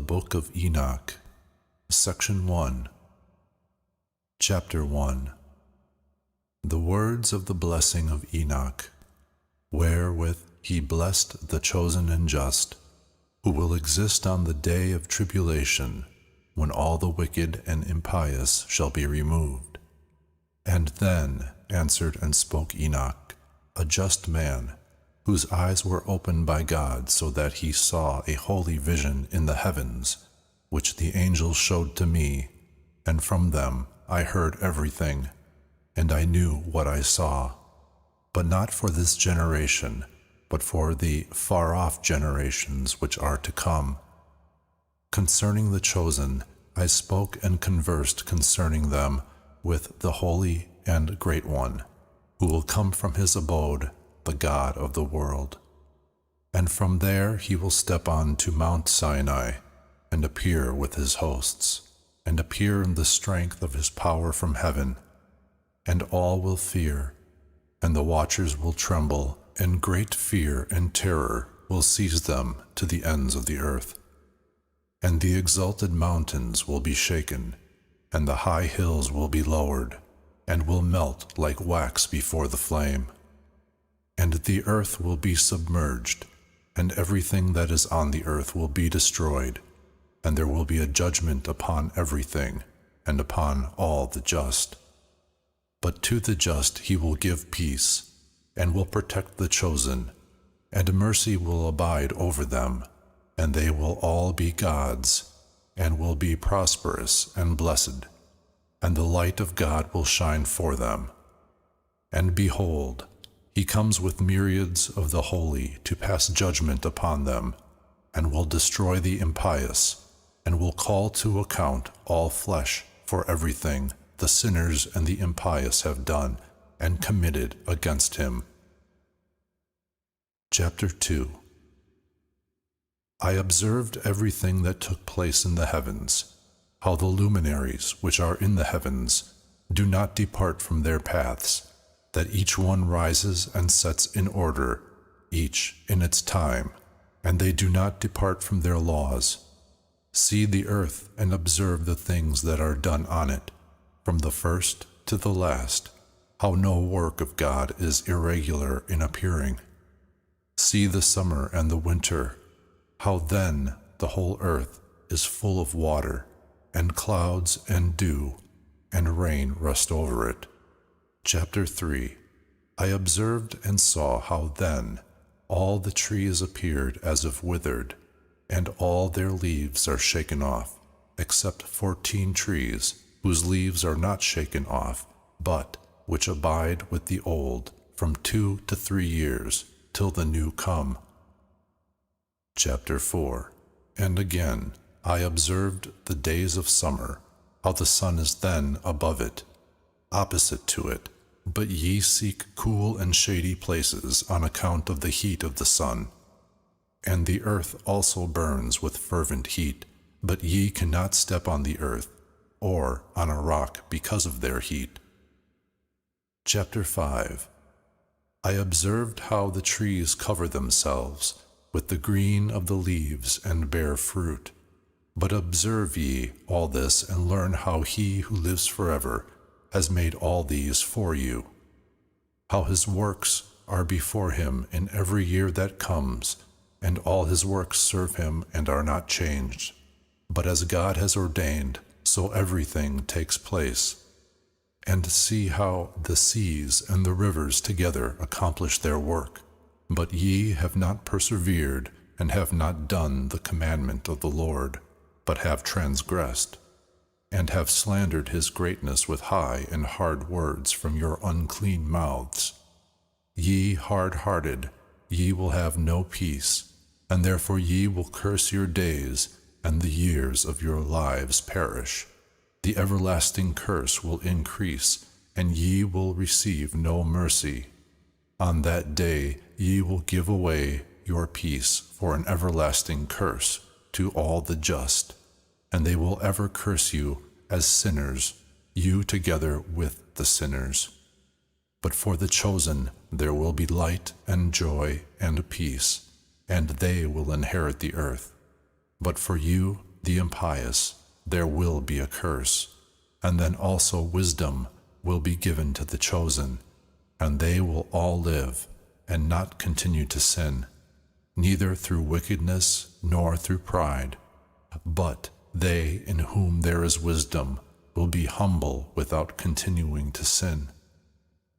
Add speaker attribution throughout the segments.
Speaker 1: Book of Enoch, Section 1, Chapter 1. The words of the blessing of Enoch, wherewith he blessed the chosen and just, who will exist on the day of tribulation, when all the wicked and impious shall be removed. And then answered and spoke Enoch, a just man, whose eyes were opened by God, so that he saw a holy vision in the heavens, which the angels showed to me, and from them I heard everything, and I knew what I saw, but not for this generation, but for the far-off generations which are to come. Concerning the chosen, I spoke and conversed concerning them with the Holy and Great One, who will come from his abode, the God of the world. And from there he will step on to Mount Sinai, and appear with his hosts, and appear in the strength of his power from heaven. And all will fear, and the watchers will tremble, and great fear and terror will seize them to the ends of the earth. And the exalted mountains will be shaken, and the high hills will be lowered, and will melt like wax before the flame. And the earth will be submerged, and everything that is on the earth will be destroyed, and there will be a judgment upon everything, and upon all the just. But to the just he will give peace, and will protect the chosen, and mercy will abide over them, and they will all be gods, and will be prosperous and blessed, and the light of God will shine for them. And behold, he comes with myriads of the holy to pass judgment upon them, and will destroy the impious, and will call to account all flesh for everything the sinners and the impious have done and committed against him. Chapter 2. I observed everything that took place in the heavens, how the luminaries which are in the heavens do not depart from their paths, that each one rises and sets in order, each in its time, and they do not depart from their laws. See the earth and observe the things that are done on it, from the first to the last, how no work of God is irregular in appearing. See the summer and the winter, how then the whole earth is full of water, and clouds and dew, and rain rust over it. Chapter 3. I observed and saw how then all the trees appeared as if withered, and all their leaves are shaken off, except 14 trees, whose leaves are not shaken off, but which abide with the old from 2 to 3 years, till the new come. Chapter 4. And again I observed the days of summer, how the sun is then above it, opposite to it, but ye seek cool and shady places on account of the heat of the sun. And the earth also burns with fervent heat, but ye cannot step on the earth, or on a rock because of their heat. Chapter 5. I observed how the trees cover themselves with the green of the leaves and bear fruit. But observe ye all this, and learn how he who lives forever has made all these for you, how his works are before him in every year that comes, and all his works serve him and are not changed. But as God has ordained, so everything takes place. And see how the seas and the rivers together accomplish their work. But ye have not persevered, and have not done the commandment of the Lord, but have transgressed, and have slandered his greatness with high and hard words from your unclean mouths. Ye hard-hearted, ye will have no peace, and therefore ye will curse your days, and the years of your lives perish. The everlasting curse will increase, and ye will receive no mercy. On that day ye will give away your peace for an everlasting curse to all the just, and they will ever curse you as sinners, you together with the sinners. But for the chosen there will be light and joy and peace, and they will inherit the earth. But for you the impious, there will be a curse, and then also wisdom will be given to the chosen, and they will all live and not continue to sin, neither through wickedness nor through pride, but they in whom there is wisdom will be humble without continuing to sin,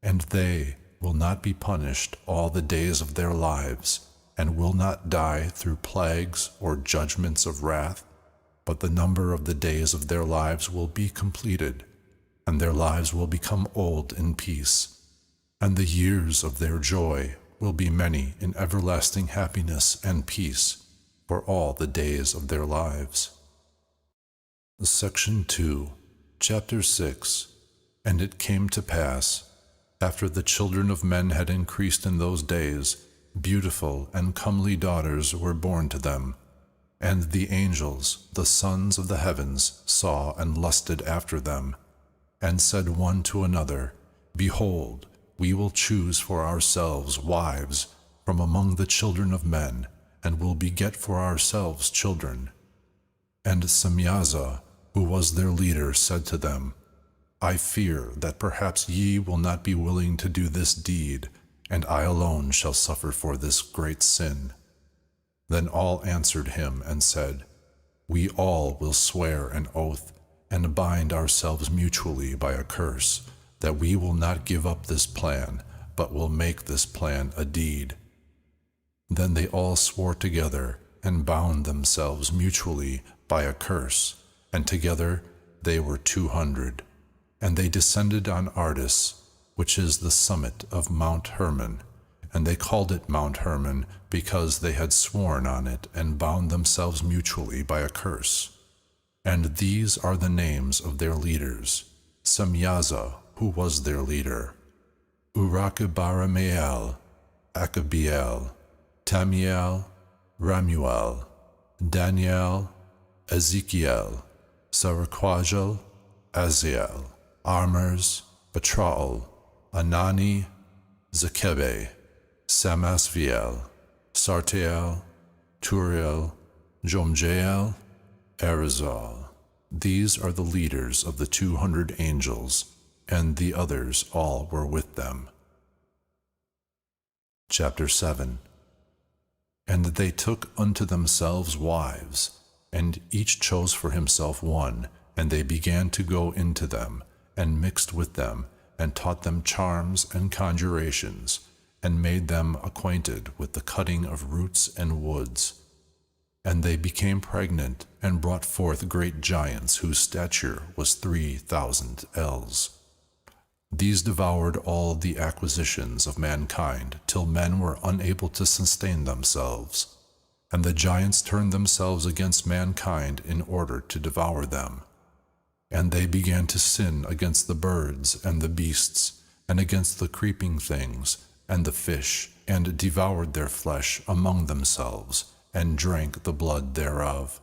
Speaker 1: and they will not be punished all the days of their lives, and will not die through plagues or judgments of wrath, but the number of the days of their lives will be completed, and their lives will become old in peace, and the years of their joy will be many in everlasting happiness and peace for all the days of their lives. Section 2, Chapter 6. And it came to pass, after the children of men had increased in those days, beautiful and comely daughters were born to them, and the angels, the sons of the heavens, saw and lusted after them, and said one to another, Behold, we will choose for ourselves wives from among the children of men, and will beget for ourselves children. And Semyaza, who was their leader, said to them, I fear that perhaps ye will not be willing to do this deed, and I alone shall suffer for this great sin. Then all answered him and said, We all will swear an oath, and bind ourselves mutually by a curse, that we will not give up this plan, but will make this plan a deed. Then they all swore together, and bound themselves mutually by a curse, and together they were 200. And they descended on Ardis, which is the summit of Mount Hermon, and they called it Mount Hermon because they had sworn on it and bound themselves mutually by a curse. And these are the names of their leaders: Semyaza, who was their leader, Urakibaramael, Akabiel, Tamiel, Ramuel, Daniel, Ezekiel, Saraquajal, Aziel, Armers, Batrael, Anani, Zekebe, Samasviel, Sartiel, Turiel, Jomjael, Arizal. These are the leaders of the 200 angels, and the others all were with them. Chapter 7. And they took unto themselves wives, and each chose for himself one, and they began to go into them, and mixed with them, and taught them charms and conjurations, and made them acquainted with the cutting of roots and woods. And they became pregnant, and brought forth great giants, whose stature was 3,000 ells. These devoured all the acquisitions of mankind, till men were unable to sustain themselves. And the giants turned themselves against mankind in order to devour them. And they began to sin against the birds and the beasts, and against the creeping things and the fish, and devoured their flesh among themselves, and drank the blood thereof.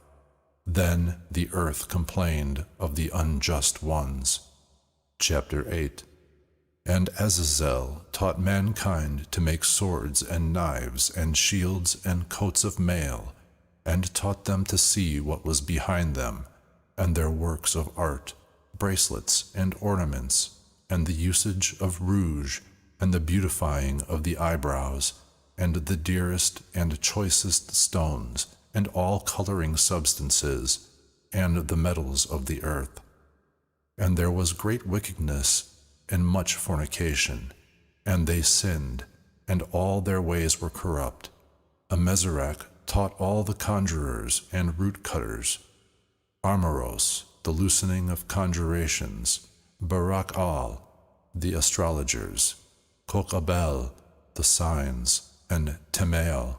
Speaker 1: Then the earth complained of the unjust ones. Chapter 8. And Azazel taught mankind to make swords and knives and shields and coats of mail, and taught them to see what was behind them, and their works of art, bracelets and ornaments, and the usage of rouge, and the beautifying of the eyebrows, and the dearest and choicest stones, and all coloring substances, and the metals of the earth. And there was great wickedness and much fornication, and they sinned, and all their ways were corrupt. Amezerach taught all the conjurers and root cutters, Armoros, the loosening of conjurations, Barak-al, the astrologers, Kokabel, the signs, and Temael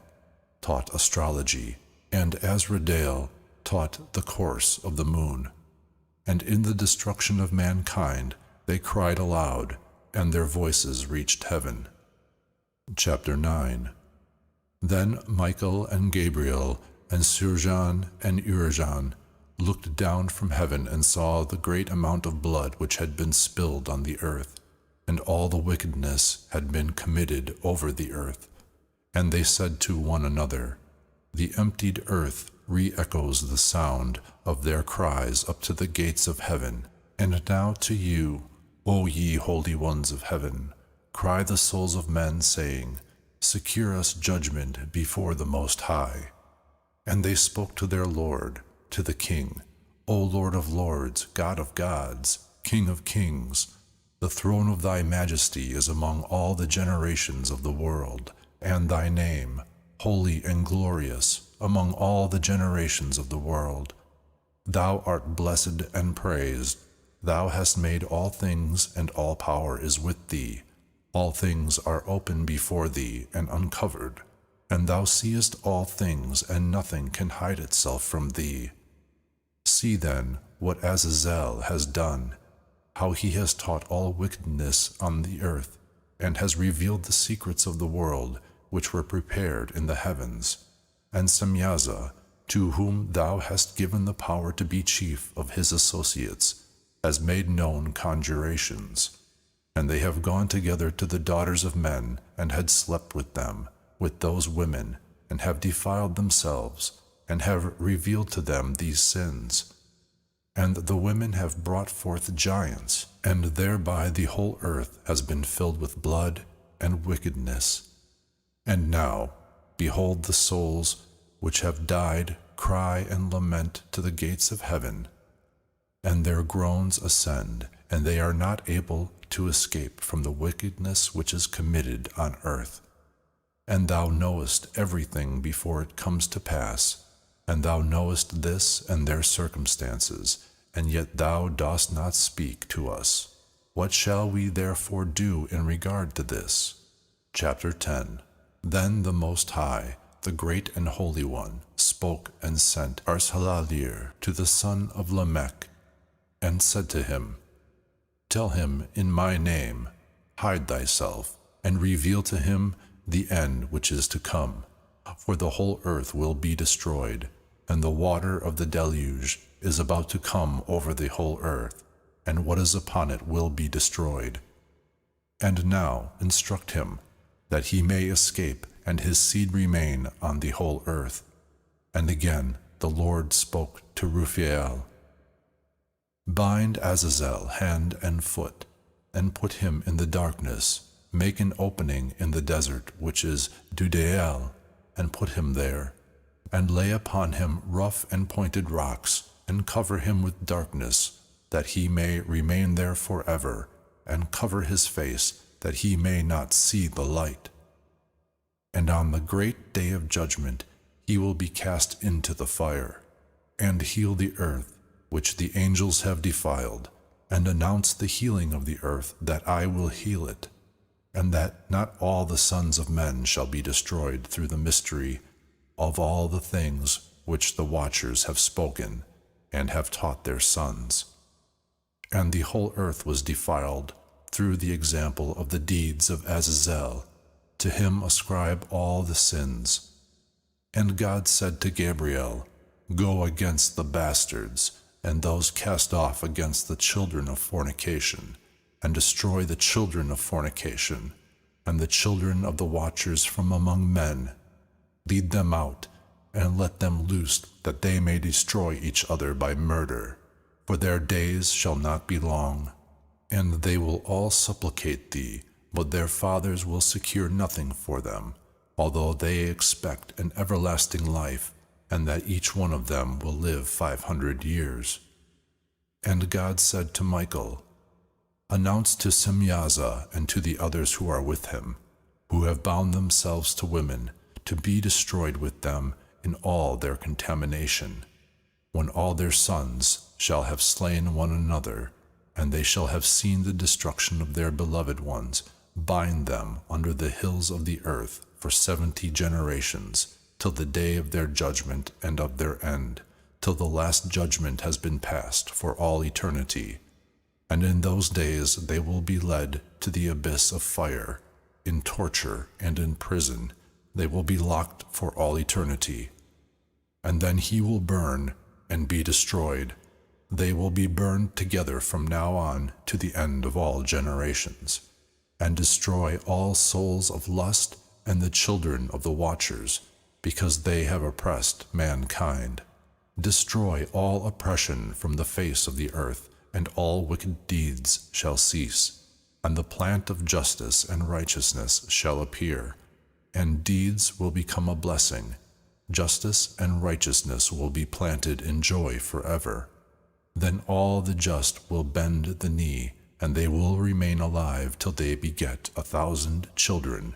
Speaker 1: taught astrology, and Azradale taught the course of the moon. And in the destruction of mankind they cried aloud, and their voices reached heaven. Chapter 9. Then Michael and Gabriel and Surjan and Urijan looked down from heaven and saw the great amount of blood which had been spilled on the earth, and all the wickedness had been committed over the earth. And they said to one another, The emptied earth re-echoes the sound of their cries up to the gates of heaven. And now to you, O ye holy ones of heaven, cry the souls of men, saying, Secure us judgment before the Most High. And they spoke to their Lord, to the King, O Lord of lords, God of gods, King of kings, the throne of thy majesty is among all the generations of the world, and thy name, holy and glorious, among all the generations of the world. Thou art blessed and praised. Thou hast made all things, and all power is with thee. All things are open before thee and uncovered, and thou seest all things, and nothing can hide itself from thee. See then what Azazel has done, how he has taught all wickedness on the earth, and has revealed the secrets of the world which were prepared in the heavens. And Semyaza, to whom thou hast given the power to be chief of his associates, has made known conjurations. And they have gone together to the daughters of men, and had slept with them, with those women, and have defiled themselves, and have revealed to them these sins. And the women have brought forth giants, and thereby the whole earth has been filled with blood and wickedness. And now, behold, the souls which have died cry and lament to the gates of heaven, and their groans ascend, and they are not able to escape from the wickedness which is committed on earth. And thou knowest everything before it comes to pass, and thou knowest this and their circumstances, and yet thou dost not speak to us. What shall we therefore do in regard to this? Chapter 10. Then the Most High, the Great and Holy One, spoke and sent Arsalalir to the son of Lamech, and said to him, Tell him in my name, hide thyself, and reveal to him the end which is to come. For the whole earth will be destroyed, and the water of the deluge is about to come over the whole earth, and what is upon it will be destroyed. And now instruct him, that he may escape, and his seed remain on the whole earth. And again the Lord spoke to Raphael, Bind Azazel hand and foot, and put him in the darkness. Make an opening in the desert, which is Dudael, and put him there, and lay upon him rough and pointed rocks, and cover him with darkness, that he may remain there forever, and cover his face, that he may not see the light. And on the great day of judgment he will be cast into the fire, and heal the earth, which the angels have defiled, and announce the healing of the earth, that I will heal it, and that not all the sons of men shall be destroyed through the mystery of all the things which the watchers have spoken, and have taught their sons. And the whole earth was defiled through the example of the deeds of Azazel. To him ascribe all the sins. And God said to Gabriel, Go against the bastards, and those cast off against the children of fornication, and destroy the children of fornication, and the children of the watchers from among men. Lead them out, and let them loose, that they may destroy each other by murder. For their days shall not be long. And they will all supplicate thee, but their fathers will secure nothing for them, although they expect an everlasting life, and that each one of them will live 500 years. And God said to Michael, Announce to Semyaza and to the others who are with him, who have bound themselves to women, to be destroyed with them in all their contamination, when all their sons shall have slain one another, and they shall have seen the destruction of their beloved ones. Bind them under the hills of the earth for 70 generations, till the day of their judgment and of their end, till the last judgment has been passed for all eternity. And in those days they will be led to the abyss of fire, in torture and in prison. They will be locked for all eternity. And then he will burn and be destroyed. They will be burned together from now on to the end of all generations, and destroy all souls of lust and the children of the watchers, because they have oppressed mankind. Destroy all oppression from the face of the earth, and all wicked deeds shall cease, and the plant of justice and righteousness shall appear, and deeds will become a blessing. Justice and righteousness will be planted in joy forever. Then all the just will bend the knee, and they will remain alive till they beget 1,000 children,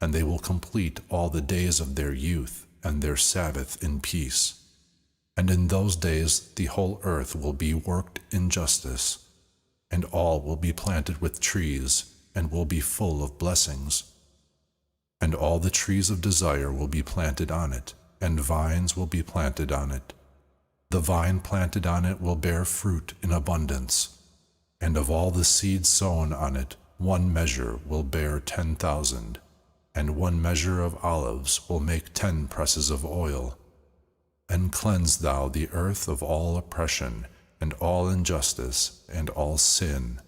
Speaker 1: and they will complete all the days of their youth and their Sabbath in peace. And in those days the whole earth will be worked in justice, and all will be planted with trees, and will be full of blessings. And all the trees of desire will be planted on it, and vines will be planted on it. The vine planted on it will bear fruit in abundance, and of all the seed sown on it, 1 measure will bear 10,000, and 1 measure of olives will make 10 presses of oil. And cleanse thou the earth of all oppression, and all injustice, and all sin,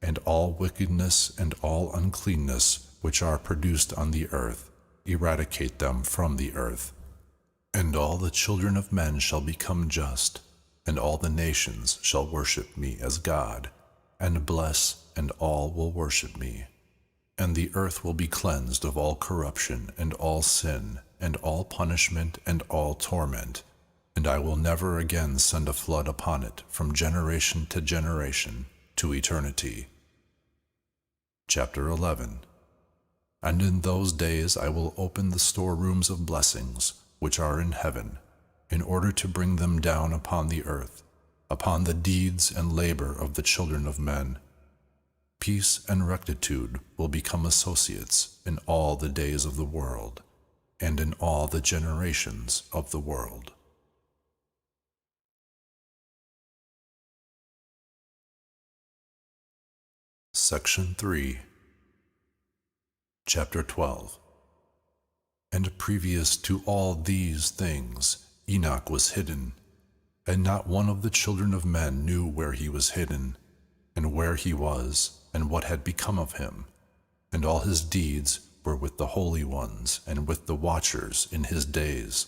Speaker 1: and all wickedness, and all uncleanness, which are produced on the earth. Eradicate them from the earth. And all the children of men shall become just, and all the nations shall worship me as God, and bless, and all will worship me. And the earth will be cleansed of all corruption, and all sin, and all punishment, and all torment, and I will never again send a flood upon it from generation to generation to eternity. Chapter 11. And in those days I will open the storerooms of blessings which are in heaven, in order to bring them down upon the earth, upon the deeds and labor of the children of men. Peace and rectitude will become associates in all the days of the world, and in all the generations of the world. Section 3. Chapter 12. And previous to all these things, Enoch was hidden, and not one of the children of men knew where he was hidden, and where he was, and what had become of him. And all his deeds were with the holy ones, and with the watchers in his days.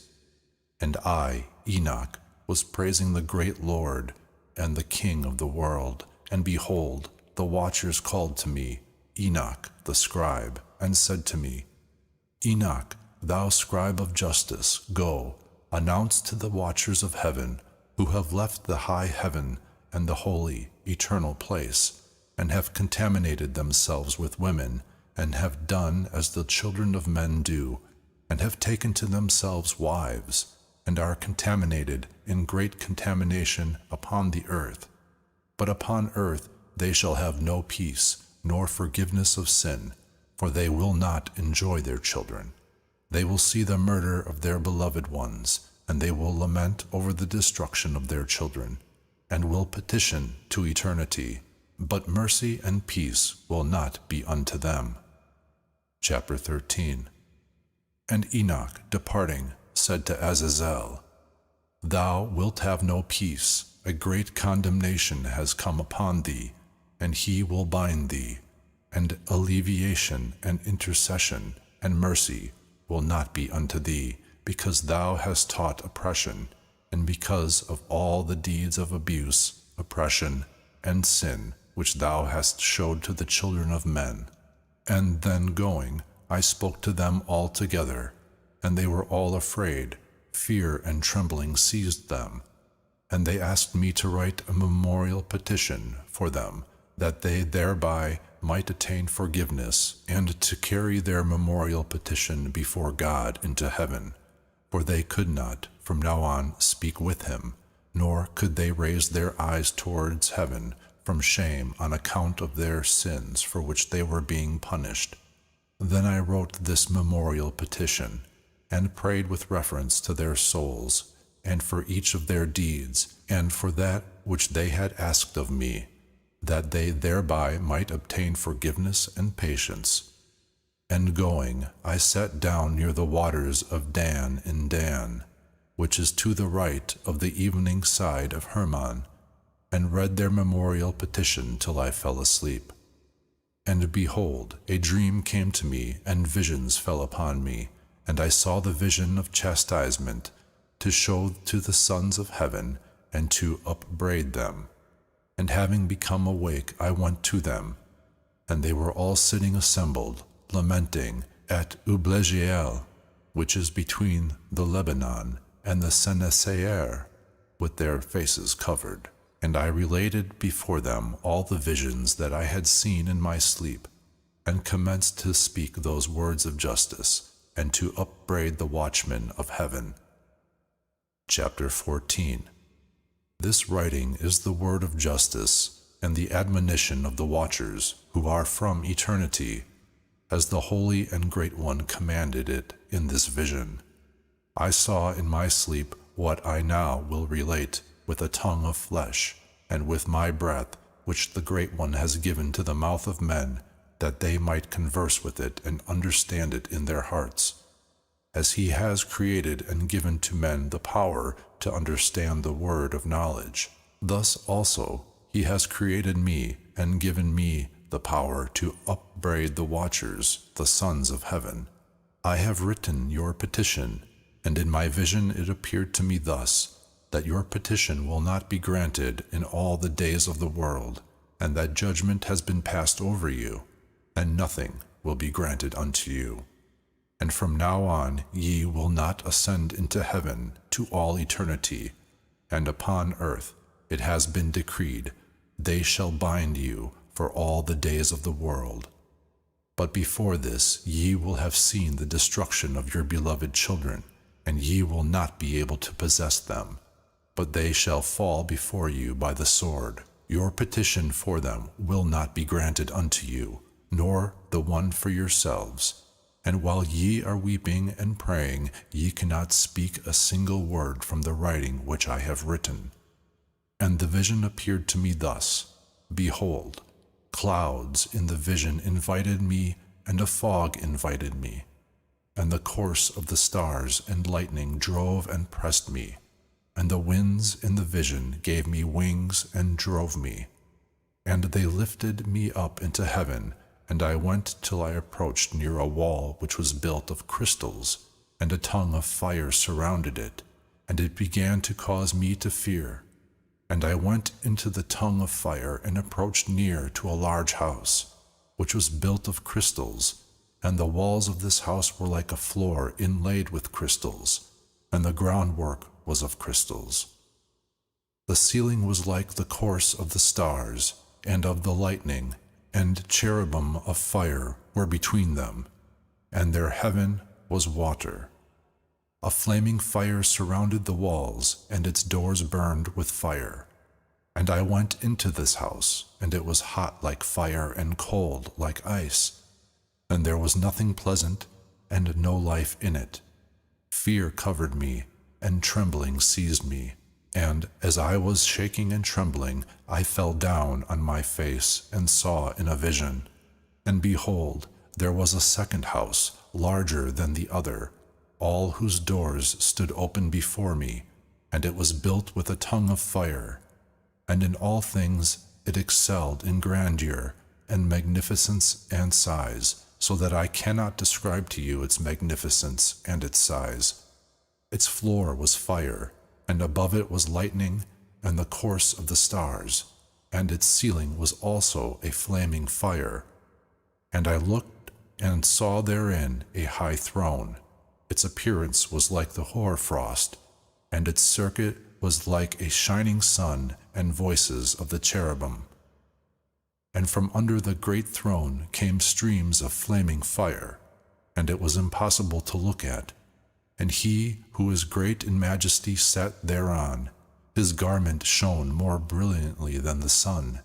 Speaker 1: And I, Enoch, was praising the great Lord, and the King of the world. And behold, the watchers called to me, Enoch the scribe, and said to me, Enoch, thou scribe of justice, go, announce to the watchers of heaven, who have left the high heaven and the holy, eternal place, and have contaminated themselves with women, and have done as the children of men do, and have taken to themselves wives, and are contaminated in great contamination upon the earth. But upon earth they shall have no peace, nor forgiveness of sin, for they will not enjoy their children. They will see the murder of their beloved ones, and they will lament over the destruction of their children, and will petition to eternity, but mercy and peace will not be unto them. Chapter 13. And Enoch, departing, said to Azazel, Thou wilt have no peace, a great condemnation has come upon thee, and he will bind thee, and alleviation and intercession and mercy will not be unto thee, because thou hast taught oppression, and because of all the deeds of abuse, oppression, and sin, which thou hast showed to the children of men. And then going, I spoke to them all together, and they were all afraid. Fear and trembling seized them. And they asked me to write a memorial petition for them, that they thereby might attain forgiveness, and to carry their memorial petition before God into heaven. For they could not, from now on, speak with him, nor could they raise their eyes towards heaven from shame on account of their sins for which they were being punished. Then I wrote this memorial petition, and prayed with reference to their souls, and for each of their deeds, and for that which they had asked of me, that they thereby might obtain forgiveness and patience. And going, I sat down near the waters of Dan in Dan, which is to the right of the evening side of Hermon, and read their memorial petition till I fell asleep. And behold, a dream came to me, and visions fell upon me, And I saw the vision of chastisement, to show to the sons of heaven, and to upbraid them. And having become awake, I went to them, and they were all sitting assembled, lamenting at Ublegiel, which is between the Lebanon and the Senesaer, with their faces covered. And I related before them all the visions that I had seen in my sleep, and commenced to speak those words of justice, and to upbraid the watchmen of heaven. Chapter 14. This writing is the word of justice, and the admonition of the watchers, who are from eternity, as the Holy and Great One commanded it in this vision. I saw in my sleep what I now will relate with a tongue of flesh, and with my breath, which the Great One has given to the mouth of men, that they might converse with it and understand it in their hearts, as he has created and given to men the power to understand the word of knowledge. Thus also he has created me and given me the power to upbraid the watchers, the sons of heaven. I have written your petition, and in my vision it appeared to me thus, that your petition will not be granted in all the days of the world, and that judgment has been passed over you, and nothing will be granted unto you. And from now on ye will not ascend into heaven to all eternity, and upon earth it has been decreed, they shall bind you for all the days of the world. But before this ye will have seen the destruction of your beloved children, and ye will not be able to possess them, but they shall fall before you by the sword. Your petition for them will not be granted unto you, nor the one for yourselves. And while ye are weeping and praying, ye cannot speak a single word from the writing which I have written. And the vision appeared to me thus: Behold, clouds in the vision invited me, and a fog invited me. And the course of the stars and lightning drove and pressed me, and the winds in the vision gave me wings and drove me. And they lifted me up into heaven, and I went till I approached near a wall which was built of crystals, and a tongue of fire surrounded it, and it began to cause me to fear. And I went into the tongue of fire and approached near to a large house, which was built of crystals, and the walls of this house were like a floor inlaid with crystals, and the groundwork was of crystals. The ceiling was like the course of the stars, and of the lightning, and cherubim of fire were between them, and their heaven was water. A flaming fire surrounded the walls, and its doors burned with fire. And I went into this house, and it was hot like fire and cold like ice, and there was nothing pleasant, and no life in it. Fear covered me, and trembling seized me. And as I was shaking and trembling, I fell down on my face and saw in a vision. And behold, there was a second house, larger than the other, all whose doors stood open before me, and it was built with a tongue of fire. And in all things it excelled in grandeur and magnificence and size, so that I cannot describe to you its magnificence and its size. Its floor was fire, and above it was lightning and the course of the stars, and its ceiling was also a flaming fire. And I looked and saw therein a high throne. Its appearance was like the hoarfrost, and its circuit was like a shining sun, and voices of the cherubim. And from under the great throne came streams of flaming fire, and it was impossible to look at. And he who is great in majesty sat thereon. His garment shone more brilliantly than the sun,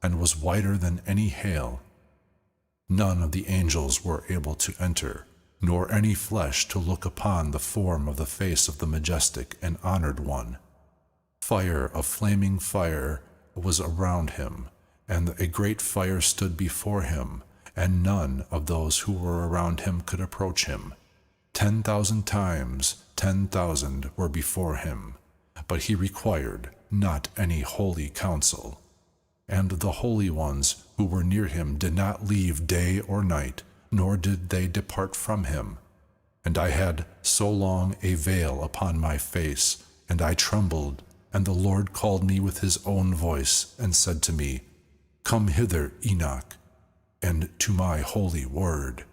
Speaker 1: and was whiter than any hail. None of the angels were able to enter, nor any flesh to look upon the form of the face of the majestic and honored one. Fire of flaming fire was around him, and a great fire stood before him, and none of those who were around him could approach him. 10,000 times 10,000 were before him, but he required not any holy counsel. And the holy ones who were near him did not leave day or night, nor did they depart from him. And I had so long a veil upon my face, and I trembled, and the Lord called me with his own voice, and said to me, Come hither, Enoch, and to my holy word.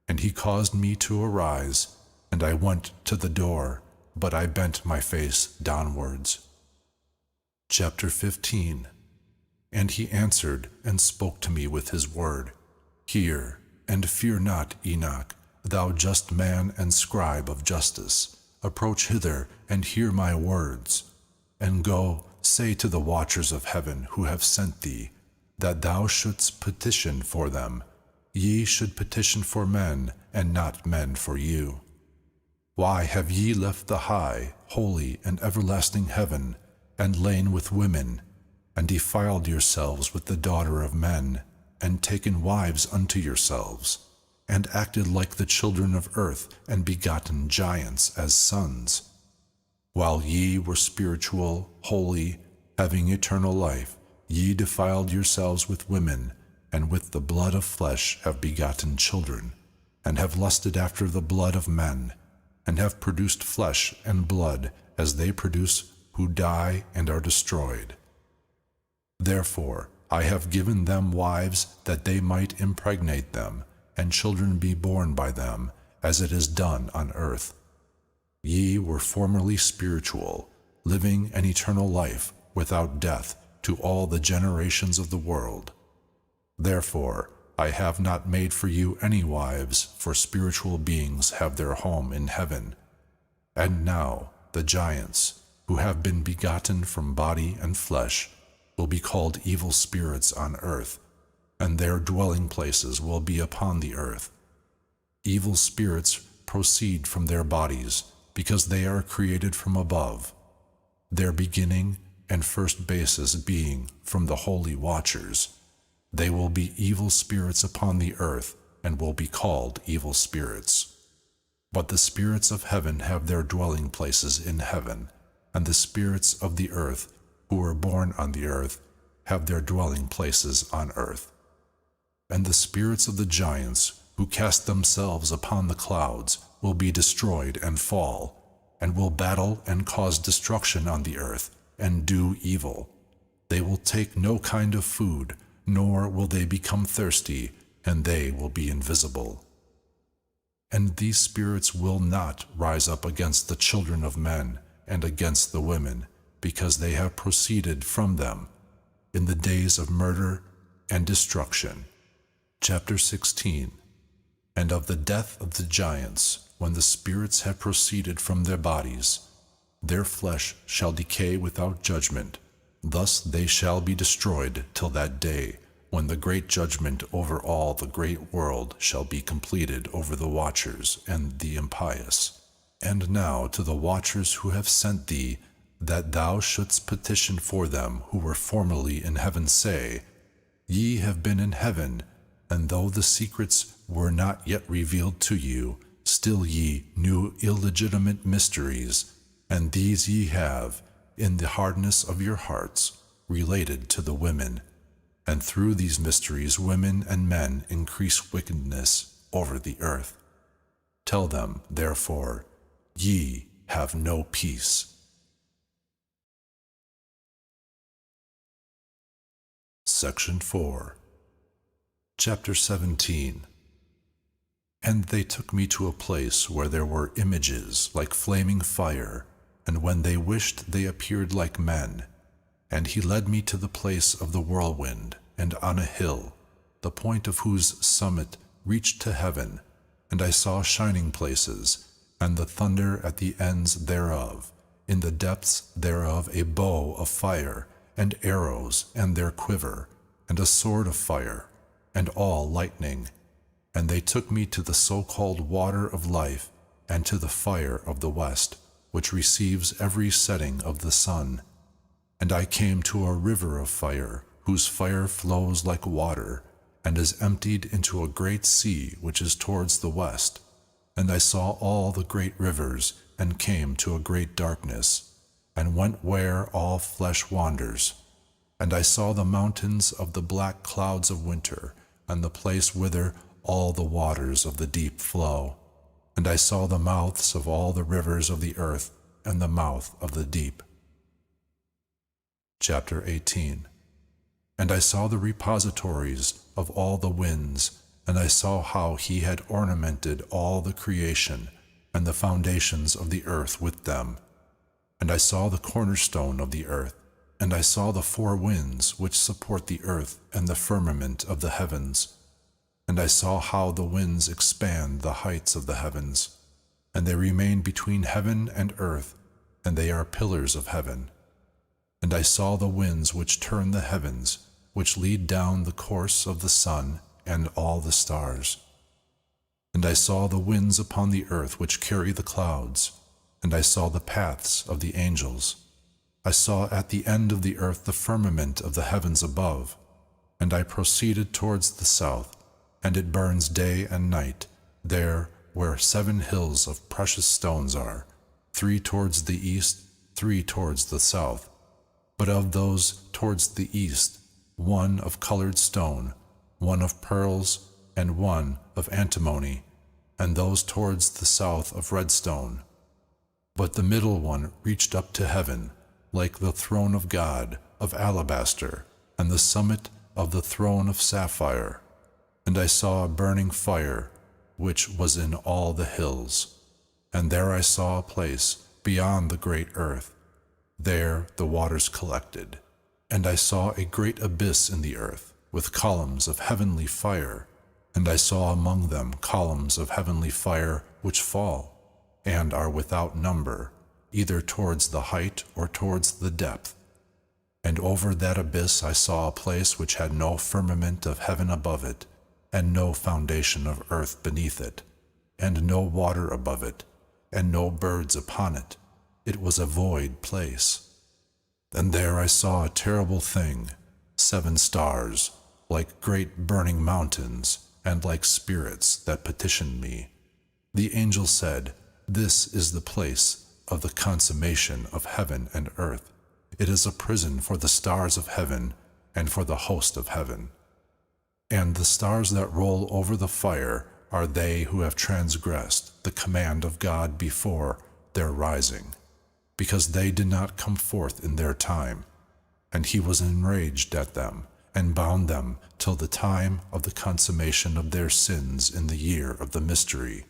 Speaker 1: And he caused me to arise, and I went to the door, but I bent my face downwards. Chapter 15. And he answered and spoke to me with his word, Hear, and fear not, Enoch, thou just man and scribe of justice. Approach hither, and hear my words. And go, say to the watchers of heaven who have sent thee, that thou shouldst petition for them. Ye should petition for men, and not men for you. Why have ye left the high, holy, and everlasting heaven, and lain with women, and defiled yourselves with the daughter of men, and taken wives unto yourselves, and acted like the children of earth, and begotten giants as sons? While ye were spiritual, holy, having eternal life, ye defiled yourselves with women, and with the blood of flesh have begotten children, and have lusted after the blood of men, and have produced flesh and blood, as they produce who die and are destroyed. Therefore I have given them wives, that they might impregnate them, and children be born by them, as it is done on earth. Ye were formerly spiritual, living an eternal life without death to all the generations of the world. Therefore I have not made for you any wives, for spiritual beings have their home in heaven. And now the giants, who have been begotten from body and flesh, will be called evil spirits on earth, and their dwelling places will be upon the earth. Evil spirits proceed from their bodies, because they are created from above, their beginning and first basis being from the holy watchers. They will be evil spirits upon the earth, and will be called evil spirits. But the spirits of heaven have their dwelling places in heaven, and the spirits of the earth, who were born on the earth, have their dwelling places on earth. And the spirits of the giants, who cast themselves upon the clouds, will be destroyed and fall, and will battle and cause destruction on the earth, and do evil. They will take no kind of food, nor will they become thirsty, and they will be invisible. And these spirits will not rise up against the children of men and against the women, because they have proceeded from them in the days of murder and destruction. Chapter 16. And of the death of the giants, when the spirits have proceeded from their bodies, their flesh shall decay without judgment. Thus they shall be destroyed till that day, when the great judgment over all the great world shall be completed over the watchers and the impious. And now to the watchers who have sent thee, that thou shouldst petition for them who were formerly in heaven, say, Ye have been in heaven, and though the secrets were not yet revealed to you, still ye knew illegitimate mysteries, and these ye have, in the hardness of your hearts, related to the women. And through these mysteries women and men increase wickedness over the earth. Tell them, therefore, ye have no peace. Section 4. Chapter 17. And they took me to a place where there were images like flaming fire, and when they wished they appeared like men. And he led me to the place of the whirlwind, and on a hill, the point of whose summit reached to heaven, and I saw shining places, and the thunder at the ends thereof, in the depths thereof a bow of fire, and arrows, and their quiver, and a sword of fire, and all lightning. And they took me to the so-called water of life, and to the fire of the west, which receives every setting of the sun. And I came to a river of fire, whose fire flows like water, and is emptied into a great sea which is towards the west. And I saw all the great rivers, and came to a great darkness, and went where all flesh wanders. And I saw the mountains of the black clouds of winter, and the place whither all the waters of the deep flow. And I saw the mouths of all the rivers of the earth, and the mouth of the deep. Chapter 18. And I saw the repositories of all the winds, and I saw how he had ornamented all the creation, and the foundations of the earth with them. And I saw the cornerstone of the earth, and I saw the four winds which support the earth, and the firmament of the heavens. And I saw how the winds expand the heights of the heavens, and they remain between heaven and earth, and they are pillars of heaven. And I saw the winds which turn the heavens, which lead down the course of the sun and all the stars. And I saw the winds upon the earth which carry the clouds, and I saw the paths of the angels. I saw at the end of the earth the firmament of the heavens above, and I proceeded towards the south, and it burns day and night, there where 7 hills of precious stones are, 3 towards the east, 3 towards the south. But of those towards the east, 1 of colored stone, 1 of pearls, and 1 of antimony, and those towards the south of red stone. But the middle one reached up to heaven, like the throne of God, of alabaster, and the summit of the throne of sapphire. And I saw a burning fire, which was in all the hills. And there I saw a place beyond the great earth. There the waters collected. And I saw a great abyss in the earth, with columns of heavenly fire. And I saw among them columns of heavenly fire which fall, and are without number, either towards the height or towards the depth. And over that abyss I saw a place which had no firmament of heaven above it, and no foundation of earth beneath it, and no water above it, and no birds upon it. It was a void place. And there I saw a terrible thing, 7 stars, like great burning mountains, and like spirits that petitioned me. The angel said, "This is the place of the consummation of heaven and earth. It is a prison for the stars of heaven and for the host of heaven. And the stars that roll over the fire are they who have transgressed the command of God before their rising, because they did not come forth in their time. And he was enraged at them, and bound them till the time of the consummation of their sins in the year of the mystery."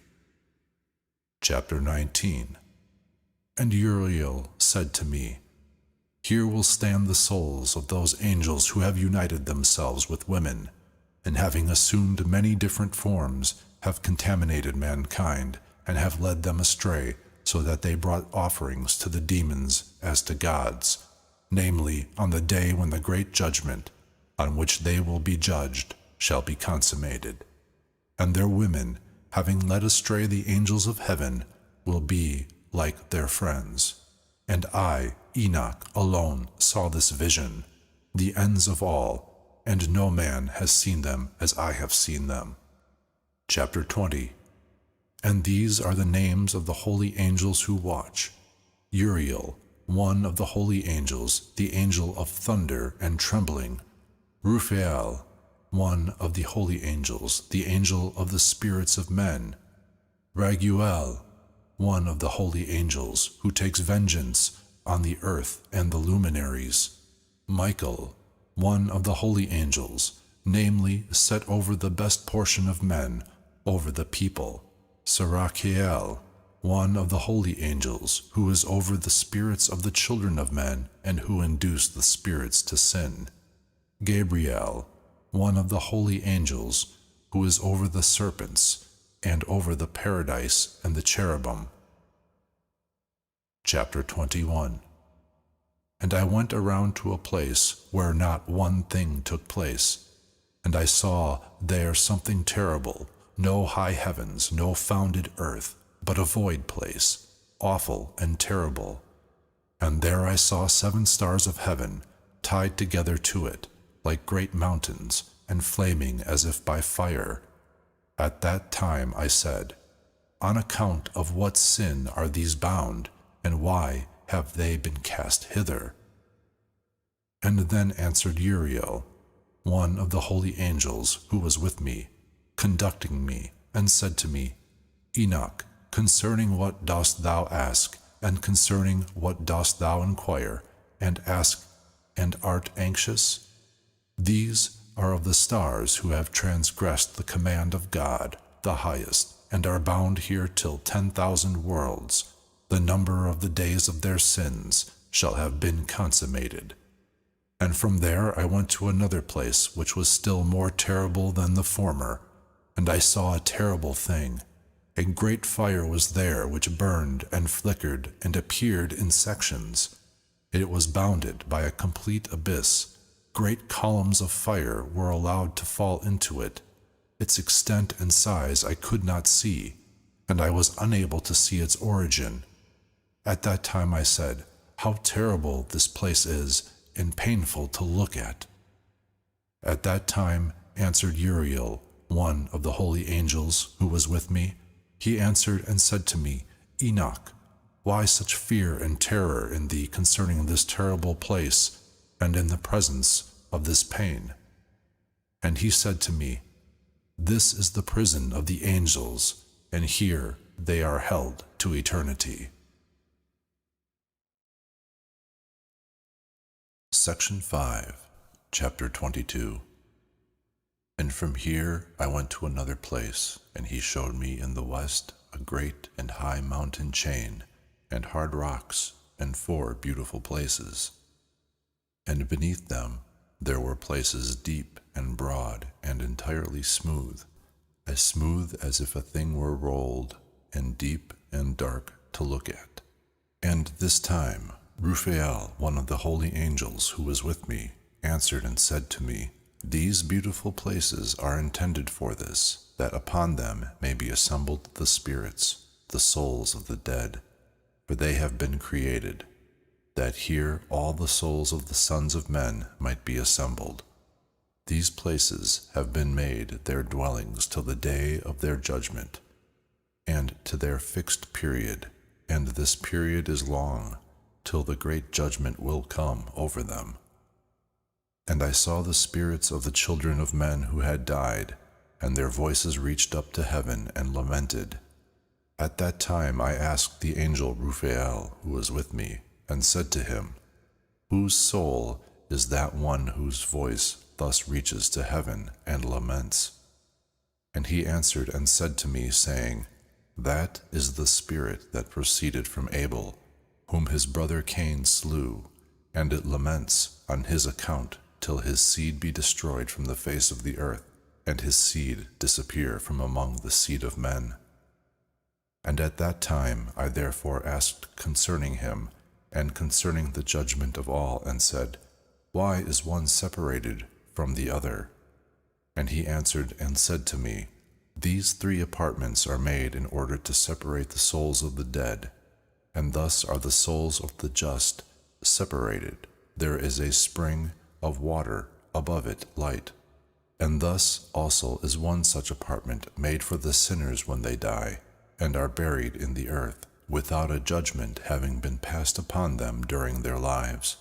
Speaker 1: Chapter 19. And Uriel said to me, "Here will stand the souls of those angels who have united themselves with women, and having assumed many different forms, have contaminated mankind, and have led them astray, so that they brought offerings to the demons as to gods, namely, on the day when the great judgment, on which they will be judged, shall be consummated. And their women, having led astray the angels of heaven, will be like their friends. And I, Enoch, alone saw this vision, the ends of all, and no man has seen them as I have seen them." Chapter 20. And these are the names of the holy angels who watch. Uriel, one of the holy angels, the angel of thunder and trembling. Raphael, one of the holy angels, the angel of the spirits of men. Raguel, one of the holy angels, who takes vengeance on the earth and the luminaries. Michael, one of the holy angels, namely, set over the best portion of men, over the people. Sarachiel, one of the holy angels, who is over the spirits of the children of men, and who induce the spirits to sin. Gabriel, one of the holy angels, who is over the serpents, and over the paradise and the cherubim. Chapter 21. And I went around to a place where not one thing took place, and I saw there something terrible, no high heavens, no founded earth, but a void place, awful and terrible. And there I saw 7 stars of heaven, tied together to it, like great mountains, and flaming as if by fire. At that time I said, "On account of what sin are these bound, and why have they been cast hither?" And then answered Uriel, one of the holy angels who was with me, conducting me, and said to me, "Enoch, Concerning what dost thou ask, and concerning what dost thou inquire, and ask, and art anxious? These are of the stars who have transgressed the command of God, the highest, and are bound here till 10,000 worlds. The number of the days of their sins shall have been consummated. And from there I went to another place which was still more terrible than the former, and I saw a terrible thing. A great fire was there which burned and flickered and appeared in sections. It was bounded by a complete abyss. Great columns of fire were allowed to fall into it. Its extent and size I could not see, and I was unable to see its origin. At that time I said, "How terrible this place is, and painful to look at." At that time answered Uriel, one of the holy angels who was with me. He answered and said to me, "Enoch, why such fear and terror in thee concerning this terrible place, and in the presence of this pain?" And he said to me, "This is the prison of the angels, and here they are held to eternity." Section 5, Chapter 22. And from here I went to another place, and he showed me in the west a great and high mountain chain, and hard rocks, and 4 beautiful places. And beneath them there were places deep and broad and entirely smooth as if a thing were rolled, and deep and dark to look at. And this time Raphael, one of the holy angels who was with me, answered and said to me, "These beautiful places are intended for this, that upon them may be assembled the spirits, the souls of the dead, for they have been created, that here all the souls of the sons of men might be assembled. These places have been made their dwellings till the day of their judgment, and to their fixed period, and this period is long, till the great judgment will come over them. And I saw the spirits of the children of men who had died, and their voices reached up to heaven and lamented. At that time I asked the angel Raphael, who was with me, and said to him, "Whose soul is that one whose voice thus reaches to heaven and laments?" And he answered and said to me, saying, "That is the spirit that proceeded from Abel, whom his brother Cain slew, and it laments on his account till his seed be destroyed from the face of the earth, and his seed disappear from among the seed of men." And at that time I therefore asked concerning him, and concerning the judgment of all, and said, "Why is one separated from the other?" And he answered and said to me, "These 3 apartments are made in order to separate the souls of the dead, and thus are the souls of the just separated. There is a spring of water above it light. And thus also is one such apartment made for the sinners when they die, and are buried in the earth, without a judgment having been passed upon them during their lives.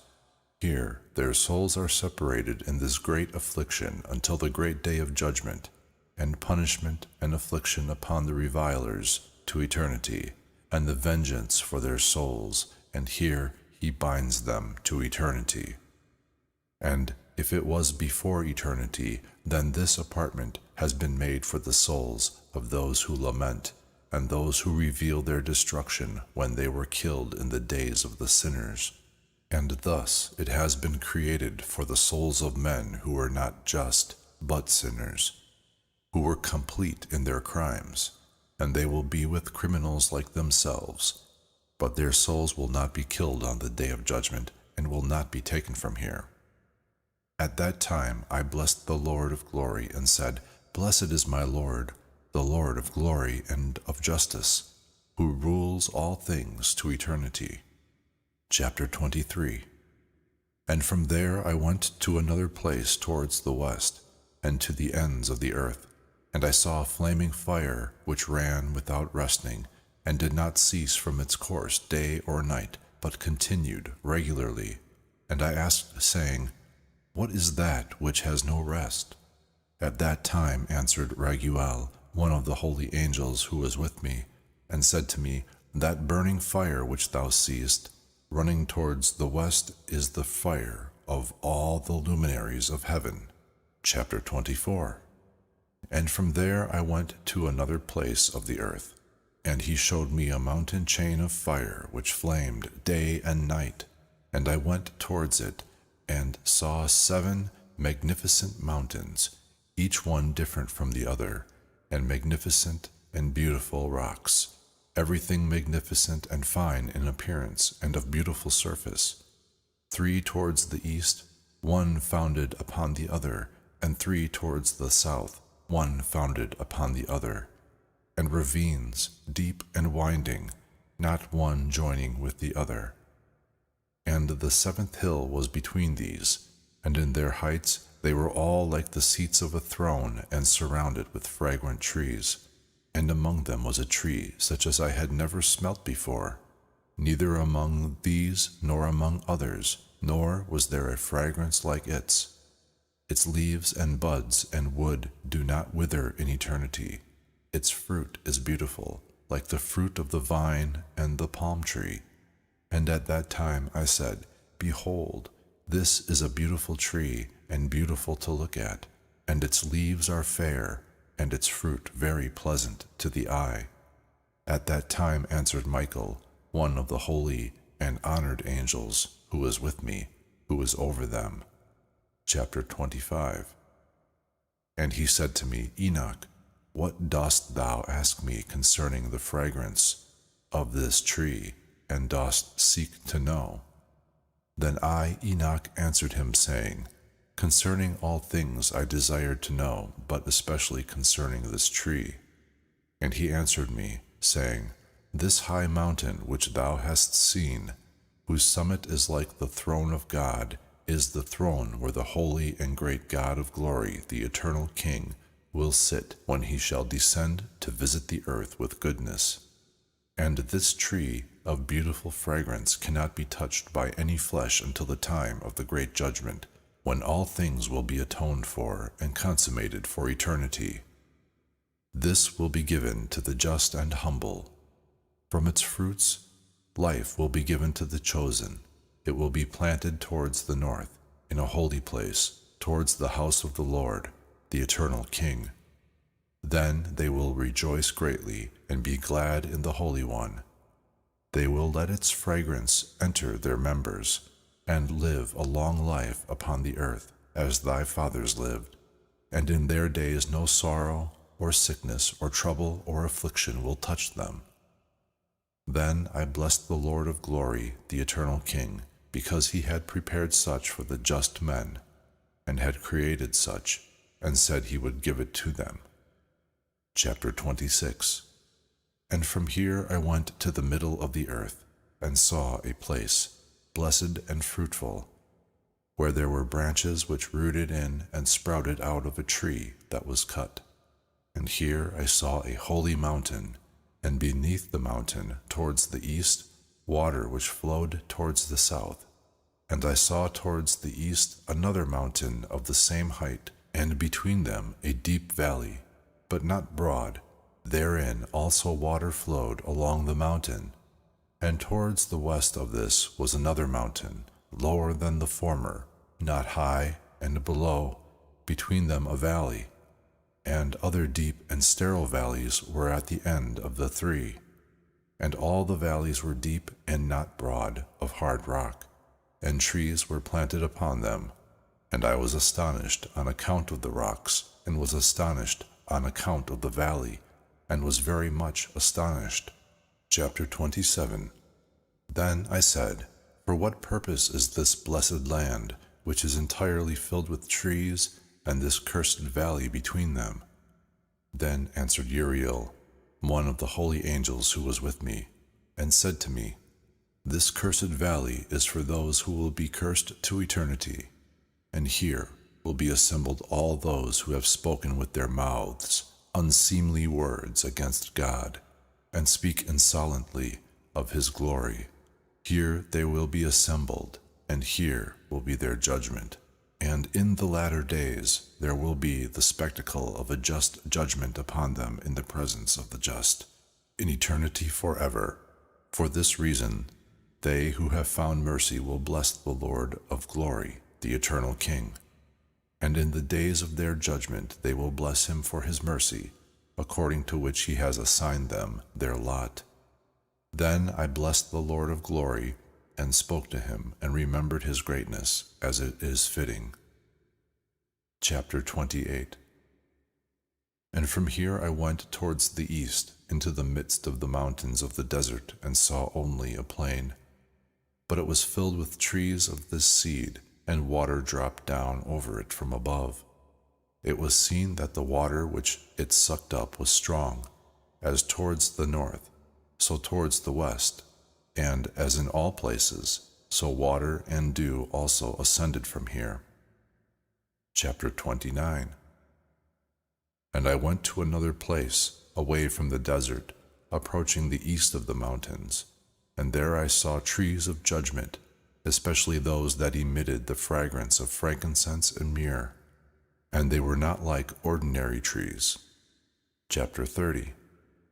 Speaker 1: Here their souls are separated in this great affliction until the great day of judgment, and punishment and affliction upon the revilers to eternity, and the vengeance for their souls, and here he binds them to eternity. And if it was before eternity, then this apartment has been made for the souls of those who lament, and those who reveal their destruction when they were killed in the days of the sinners. And thus it has been created for the souls of men who were not just, but sinners, who were complete in their crimes, and they will be with criminals like themselves, but their souls will not be killed on the day of judgment, and will not be taken from here. At that time I blessed the Lord of glory, and said, "Blessed is my Lord, the Lord of glory and of justice, who rules all things to eternity." Chapter 23. And from there I went to another place towards the west, and to the ends of the earth, and I saw a flaming fire which ran without resting, and did not cease from its course day or night, but continued regularly. And I asked, saying, "What is that which has no rest?" At that time answered Raguel, one of the holy angels who was with me, and said to me, That burning fire which thou seest, running towards the west, is the fire of all the luminaries of heaven. Chapter 24. And from there I went to another place of the earth, and he showed me a mountain chain of fire which flamed day and night. And I went towards it, and saw 7 magnificent mountains, each one different from the other, and magnificent and beautiful rocks, everything magnificent and fine in appearance and of beautiful surface. 3 towards the east, one founded upon the other, and 3 towards the south, one founded upon the other, and ravines, deep and winding, not one joining with the other. And the 7th hill was between these, and in their heights they were all like the seats of a throne, and surrounded with fragrant trees. And among them was a tree such as I had never smelt before, neither among these nor among others, nor was there a fragrance like its. Its leaves and buds and wood do not wither in eternity. Its fruit is beautiful, like the fruit of the vine and the palm tree. And at that time I said, Behold, this is a beautiful tree, and beautiful to look at, and its leaves are fair, and its fruit very pleasant to the eye. At that time answered Michael, one of the holy and honored angels, who was with me, who was over them. Chapter 25. And he said to me, Enoch, what dost thou ask me concerning the fragrance of this tree, and dost seek to know? Then I, Enoch, answered him, saying, Concerning all things I desired to know, but especially concerning this tree. And he answered me, saying, This high mountain which thou hast seen, whose summit is like the throne of God, is the throne where the holy and great God of glory, the eternal King, will sit when he shall descend to visit the earth with goodness. And this tree of beautiful fragrance cannot be touched by any flesh until the time of the great judgment, when all things will be atoned for and consummated for eternity. This will be given to the just and humble. From its fruits, life will be given to the chosen. It will be planted towards the north, in a holy place, towards the house of the Lord, the eternal King. Then they will rejoice greatly and be glad in the Holy One. They will let its fragrance enter their members, and live a long life upon the earth, as thy fathers lived. And in their days no sorrow, or sickness, or trouble, or affliction will touch them. Then I blessed the Lord of glory, the eternal King, because he had prepared such for the just men, and had created such, and said he would give it to them. Chapter 26. And from here I went to the middle of the earth, and saw a place, blessed and fruitful, where there were branches which rooted in and sprouted out of a tree that was cut. And here I saw a holy mountain, and beneath the mountain, towards the east, water which flowed towards the south. And I saw towards the east another mountain of the same height, and between them a deep valley, but not broad. Therein also water flowed along the mountain. And towards the west of this was another mountain, lower than the former, not high, and below, between them a valley. And other deep and sterile valleys were at the end of the 3. And all the valleys were deep and not broad, of hard rock, and trees were planted upon them. And I was astonished on account of the rocks, and was astonished on account of the valley, and was very much astonished. Chapter 27. Then I said, For what purpose is this blessed land, which is entirely filled with trees, and this cursed valley between them? Then answered Uriel, one of the holy angels who was with me, and said to me, This cursed valley is for those who will be cursed to eternity, and here will be assembled all those who have spoken with their mouths unseemly words against God, and speak insolently of his glory. Here they will be assembled, and here will be their judgment. And in the latter days there will be the spectacle of a just judgment upon them in the presence of the just. in eternity forever. For this reason, they who have found mercy will bless the Lord of glory, the eternal King. And in the days of their judgment they will bless him for his mercy, according to which he has assigned them their lot. Then I blessed the Lord of glory, and spoke to him, and remembered his greatness, as it is fitting. Chapter 28. And from here I went towards the east, into the midst of the mountains of the desert, and saw only a plain. But it was filled with trees of this seed, and water dropped down over it from above. It was seen that the water which it sucked up was strong, as towards the north, so towards the west, and as in all places, so water and dew also ascended from here. Chapter 29. And I went to another place, away from the desert, approaching the east of the mountains, and there I saw trees of judgment, especially those that emitted the fragrance of frankincense and myrrh, and they were not like ordinary trees. Chapter 30.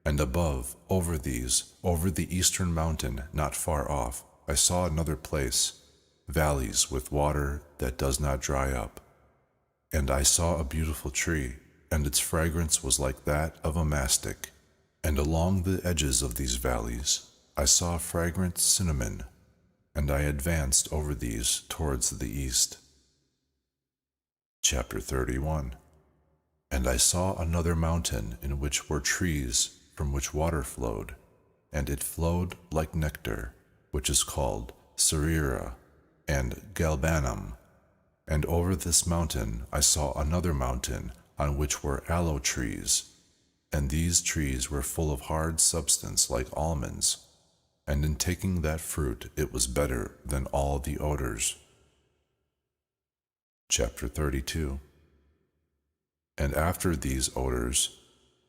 Speaker 1: And above, over these, over the eastern mountain, not far off, I saw another place, valleys with water that does not dry up. And I saw a beautiful tree, and its fragrance was like that of a mastic. And along the edges of these valleys I saw fragrant cinnamon, and I advanced over these towards the east. Chapter 31. And I saw another mountain in which were trees from which water flowed, and it flowed like nectar, which is called Cerera and Galbanum. And over this mountain I saw another mountain on which were aloe trees, and these trees were full of hard substance like almonds, and in taking that fruit it was better than all the odors. Chapter 32. And after these odors,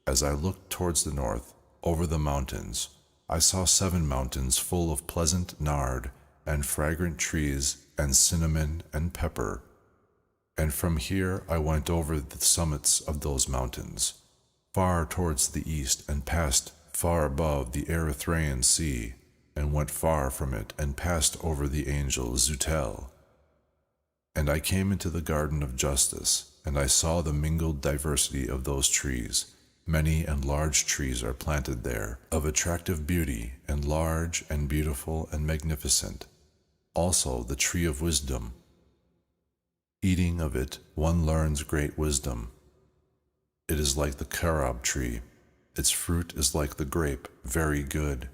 Speaker 1: as I looked towards the north, over the mountains, I saw 7 mountains full of pleasant nard, and fragrant trees, and cinnamon, and pepper. And from here I went over the summits of those mountains, far towards the east, and passed far above the Erythraean Sea, and went far from it, and passed over the angel Zutel. And I came into the garden of justice, and I saw the mingled diversity of those trees. Many and large trees are planted there, of attractive beauty, and large and beautiful and magnificent. Also the tree of wisdom. Eating of it, one learns great wisdom. It is like the carob tree. Its fruit is like the grape, very good.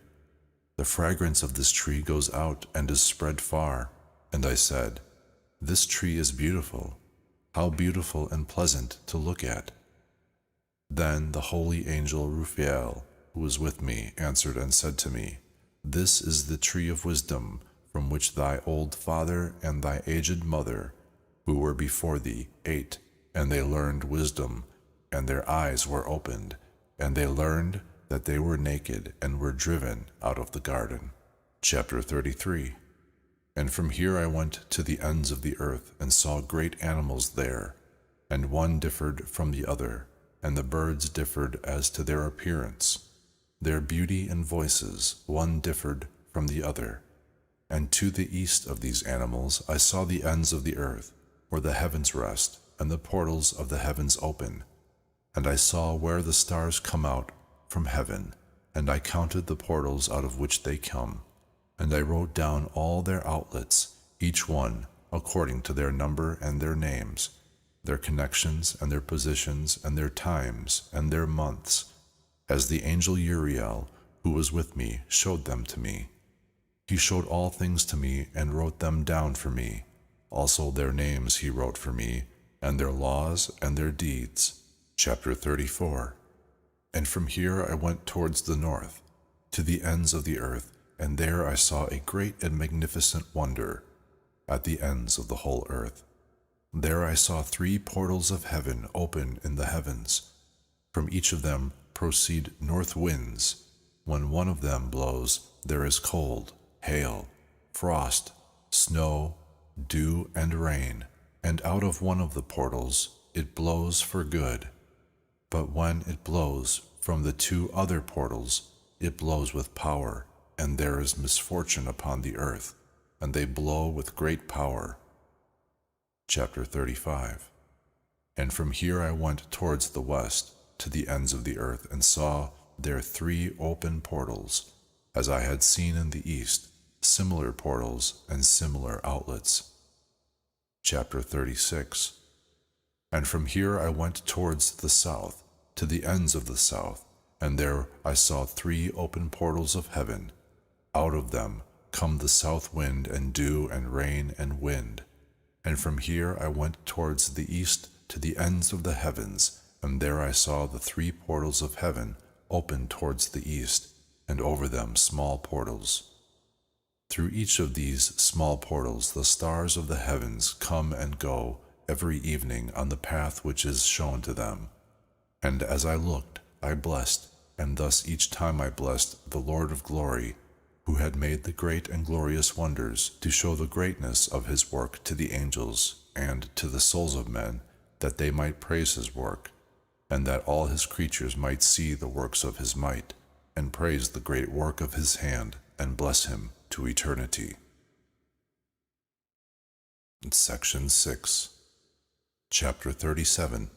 Speaker 1: The fragrance of this tree goes out and is spread far. And I said, This tree is beautiful. How beautiful and pleasant to look at. Then the holy angel Raphael, who was with me, answered and said to me, This is the tree of wisdom, from which thy old father and thy aged mother, who were before thee, ate, and they learned wisdom, and their eyes were opened, and they learned that they were naked and were driven out of the garden. Chapter 33. And from here I went to the ends of the earth, and saw great animals there, and one differed from the other, and the birds differed as to their appearance. Their beauty and voices, one differed from the other. And to the east of these animals I saw the ends of the earth, where the heavens rest, and the portals of the heavens open. And I saw where the stars come out from heaven, and I counted the portals out of which they come. And I wrote down all their outlets, each one according to their number and their names, their connections and their positions and their times and their months, as the angel Uriel, who was with me, showed them to me. He showed all things to me and wrote them down for me. Also their names he wrote for me, and their laws and their deeds. Chapter 34. And from here I went towards the north, to the ends of the earth, and there I saw a great and magnificent wonder, at the ends of the whole earth. There I saw 3 portals of heaven open in the heavens. From each of them proceed north winds. When one of them blows, there is cold, hail, frost, snow, dew, and rain. And out of one of the portals it blows for good. But when it blows from the 2 other portals, it blows with power, and there is misfortune upon the earth, and they blow with great power. Chapter 35. And from here I went towards the west, to the ends of the earth, and saw there 3 open portals, as I had seen in the east, similar portals and similar outlets. Chapter 36. And from here I went towards the south, to the ends of the south, and there I saw 3 open portals of heaven. Out of them come the south wind and dew and rain and wind. And from here I went towards the east, to the ends of the heavens, and there I saw the 3 portals of heaven open towards the east, and over them small portals. Through each of these small portals the stars of the heavens come and go every evening on the path which is shown to them. And as I looked, I blessed, and thus each time I blessed the Lord of glory, who had made the great and glorious wonders, to show the greatness of his work to the angels and to the souls of men, that they might praise his work, and that all his creatures might see the works of his might, and praise the great work of his hand, and bless him to eternity. Section 6. Chapter 37.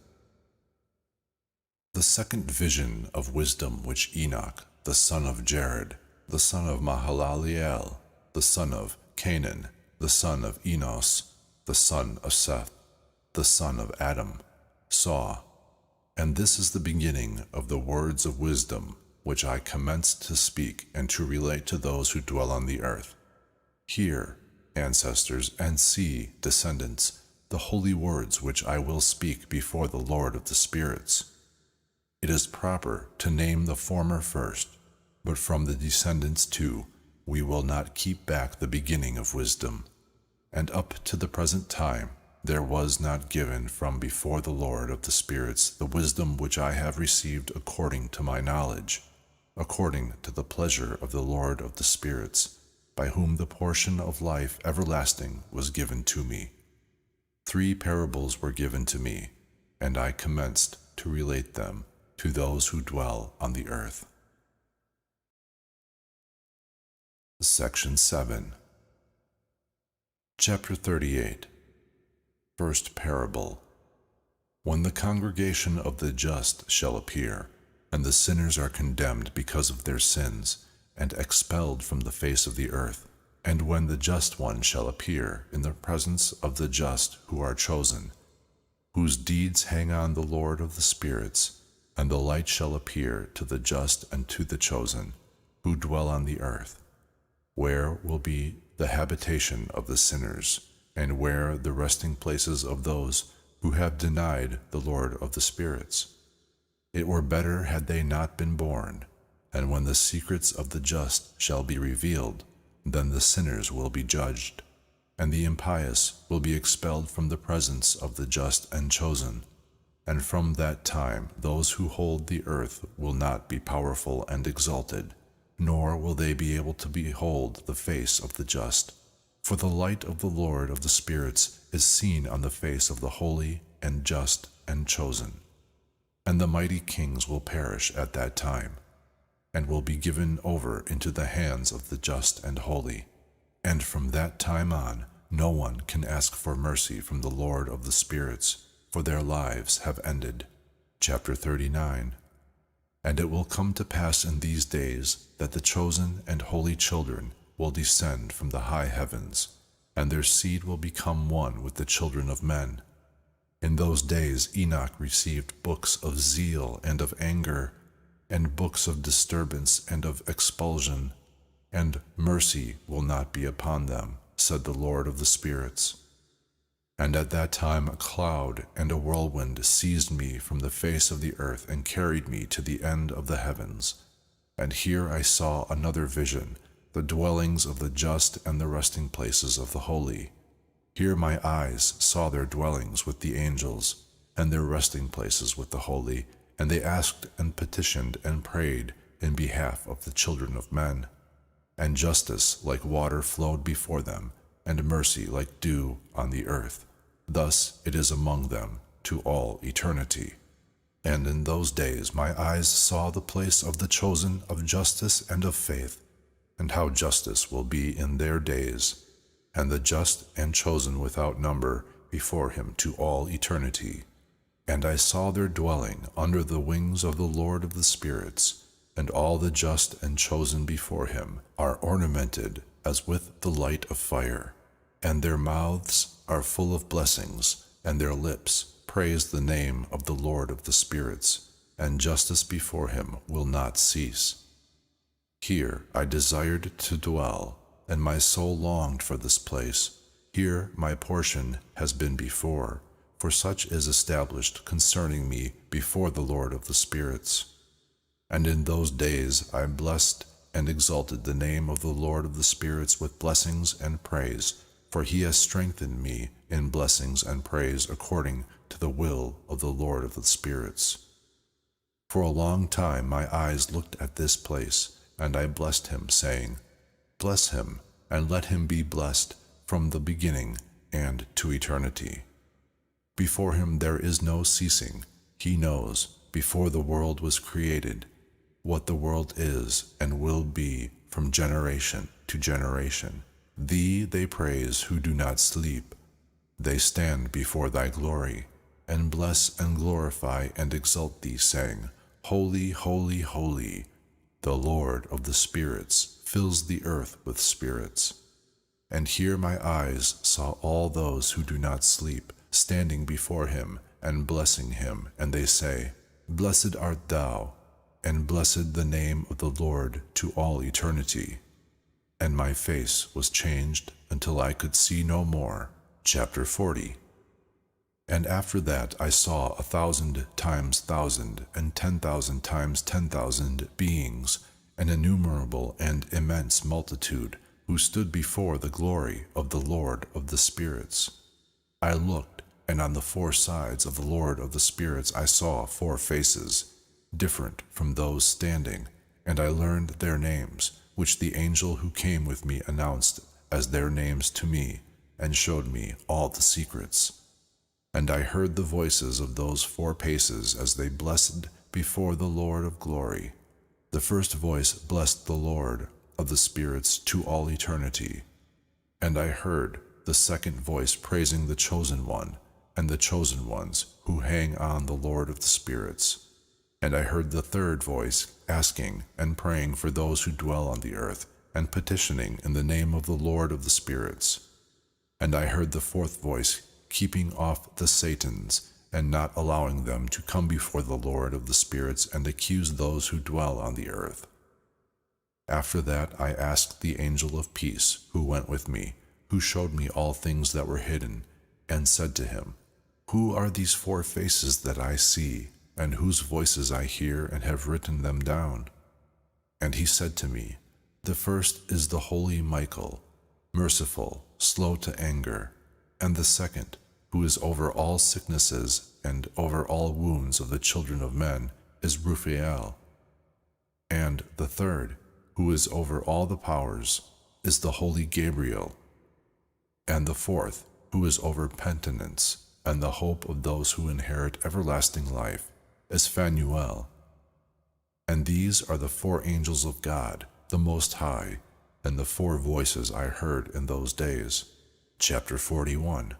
Speaker 1: The second vision of wisdom which Enoch, the son of Jared, the son of Mahalaleel, the son of Canaan, the son of Enos, the son of Seth, the son of Adam, saw. And this is the beginning of the words of wisdom which I commenced to speak and to relate to those who dwell on the earth. Hear, ancestors, and see, descendants, the holy words which I will speak before the Lord of the spirits. It is proper to name the former first, but from the descendants too we will not keep back the beginning of wisdom. And up to the present time there was not given from before the Lord of the spirits the wisdom which I have received according to my knowledge, according to the pleasure of the Lord of the spirits, by whom the portion of life everlasting was given to me. 3 parables were given to me, and I commenced to relate them to those who dwell on the earth. Section 7. Chapter 38. First parable. When the congregation of the just shall appear, and the sinners are condemned because of their sins, and expelled from the face of the earth, and when the just one shall appear in the presence of the just who are chosen, whose deeds hang on the Lord of the spirits, and the light shall appear to the just and to the chosen, who dwell on the earth, where will be the habitation of the sinners, and where the resting places of those who have denied the Lord of the spirits. It were better had they not been born, and when the secrets of the just shall be revealed, then the sinners will be judged, and the impious will be expelled from the presence of the just and chosen. And from that time those who hold the earth will not be powerful and exalted, nor will they be able to behold the face of the just. For the light of the Lord of the spirits is seen on the face of the holy and just and chosen. And the mighty kings will perish at that time, and will be given over into the hands of the just and holy. And from that time on, no one can ask for mercy from the Lord of the spirits, for their lives have ended. Chapter 39. And it will come to pass in these days that the chosen and holy children will descend from the high heavens, and their seed will become one with the children of men. In those days Enoch received books of zeal and of anger, and books of disturbance and of expulsion, and mercy will not be upon them, said the Lord of the spirits. And at that time a cloud and a whirlwind seized me from the face of the earth and carried me to the end of the heavens. And here I saw another vision, the dwellings of the just and the resting places of the holy. Here my eyes saw their dwellings with the angels, and their resting places with the holy, and they asked and petitioned and prayed in behalf of the children of men. And justice like water flowed before them, and mercy like dew on the earth. Thus it is among them to all eternity. And in those days my eyes saw the place of the chosen of justice and of faith, and how justice will be in their days, and the just and chosen without number before him to all eternity. And I saw their dwelling under the wings of the Lord of the spirits, and all the just and chosen before him are ornamented as with the light of fire, and their mouths are full of blessings, and their lips praise the name of the Lord of the spirits, and justice before him will not cease. Here I desired to dwell, and my soul longed for this place. Here my portion has been before, for such is established concerning me before the Lord of the spirits. And in those days I blessed and exalted the name of the Lord of the spirits with blessings and praise, for he has strengthened me in blessings and praise according to the will of the Lord of the spirits. For a long time my eyes looked at this place, and I blessed him, saying, Bless him, and let him be blessed from the beginning and to eternity. Before him there is no ceasing. He knows, before the world was created, what the world is and will be from generation to generation. Thee they praise who do not sleep. They stand before thy glory, and bless and glorify and exalt thee, saying, Holy, holy, holy, the Lord of the spirits fills the earth with spirits. And here my eyes saw all those who do not sleep, standing before him and blessing him, and they say, Blessed art thou, and blessed the name of the Lord to all eternity. And my face was changed until I could see no more. Chapter 40. And after that I saw 1,000 times 1,000, and 10,000 times 10,000 beings, an innumerable and immense multitude, who stood before the glory of the Lord of the spirits. I looked, and on the four sides of the Lord of the spirits I saw 4 faces, different from those standing, and I learned their names, which the angel who came with me announced as their names to me, and showed me all the secrets. And I heard the voices of those 4 faces as they blessed before the Lord of glory. The first voice blessed the Lord of the spirits to all eternity. And I heard the second voice praising the chosen one, and the chosen ones who hang on the Lord of the spirits. And I heard the third voice asking and praying for those who dwell on the earth, and petitioning in the name of the Lord of the spirits. And I heard the fourth voice keeping off the Satans, and not allowing them to come before the Lord of the spirits and accuse those who dwell on the earth. After that I asked the angel of peace, who went with me, who showed me all things that were hidden, and said to him, Who are these 4 faces that I see, and whose voices I hear and have written them down? And he said to me, The first is the holy Michael, merciful, slow to anger, and the second, who is over all sicknesses and over all wounds of the children of men, is Raphael. And the third, who is over all the powers, is the holy Gabriel. And the fourth, who is over penitence and the hope of those who inherit everlasting life, is Phanuel. And these are the 4 angels of God, the Most High, and the 4 voices I heard in those days. Chapter 41.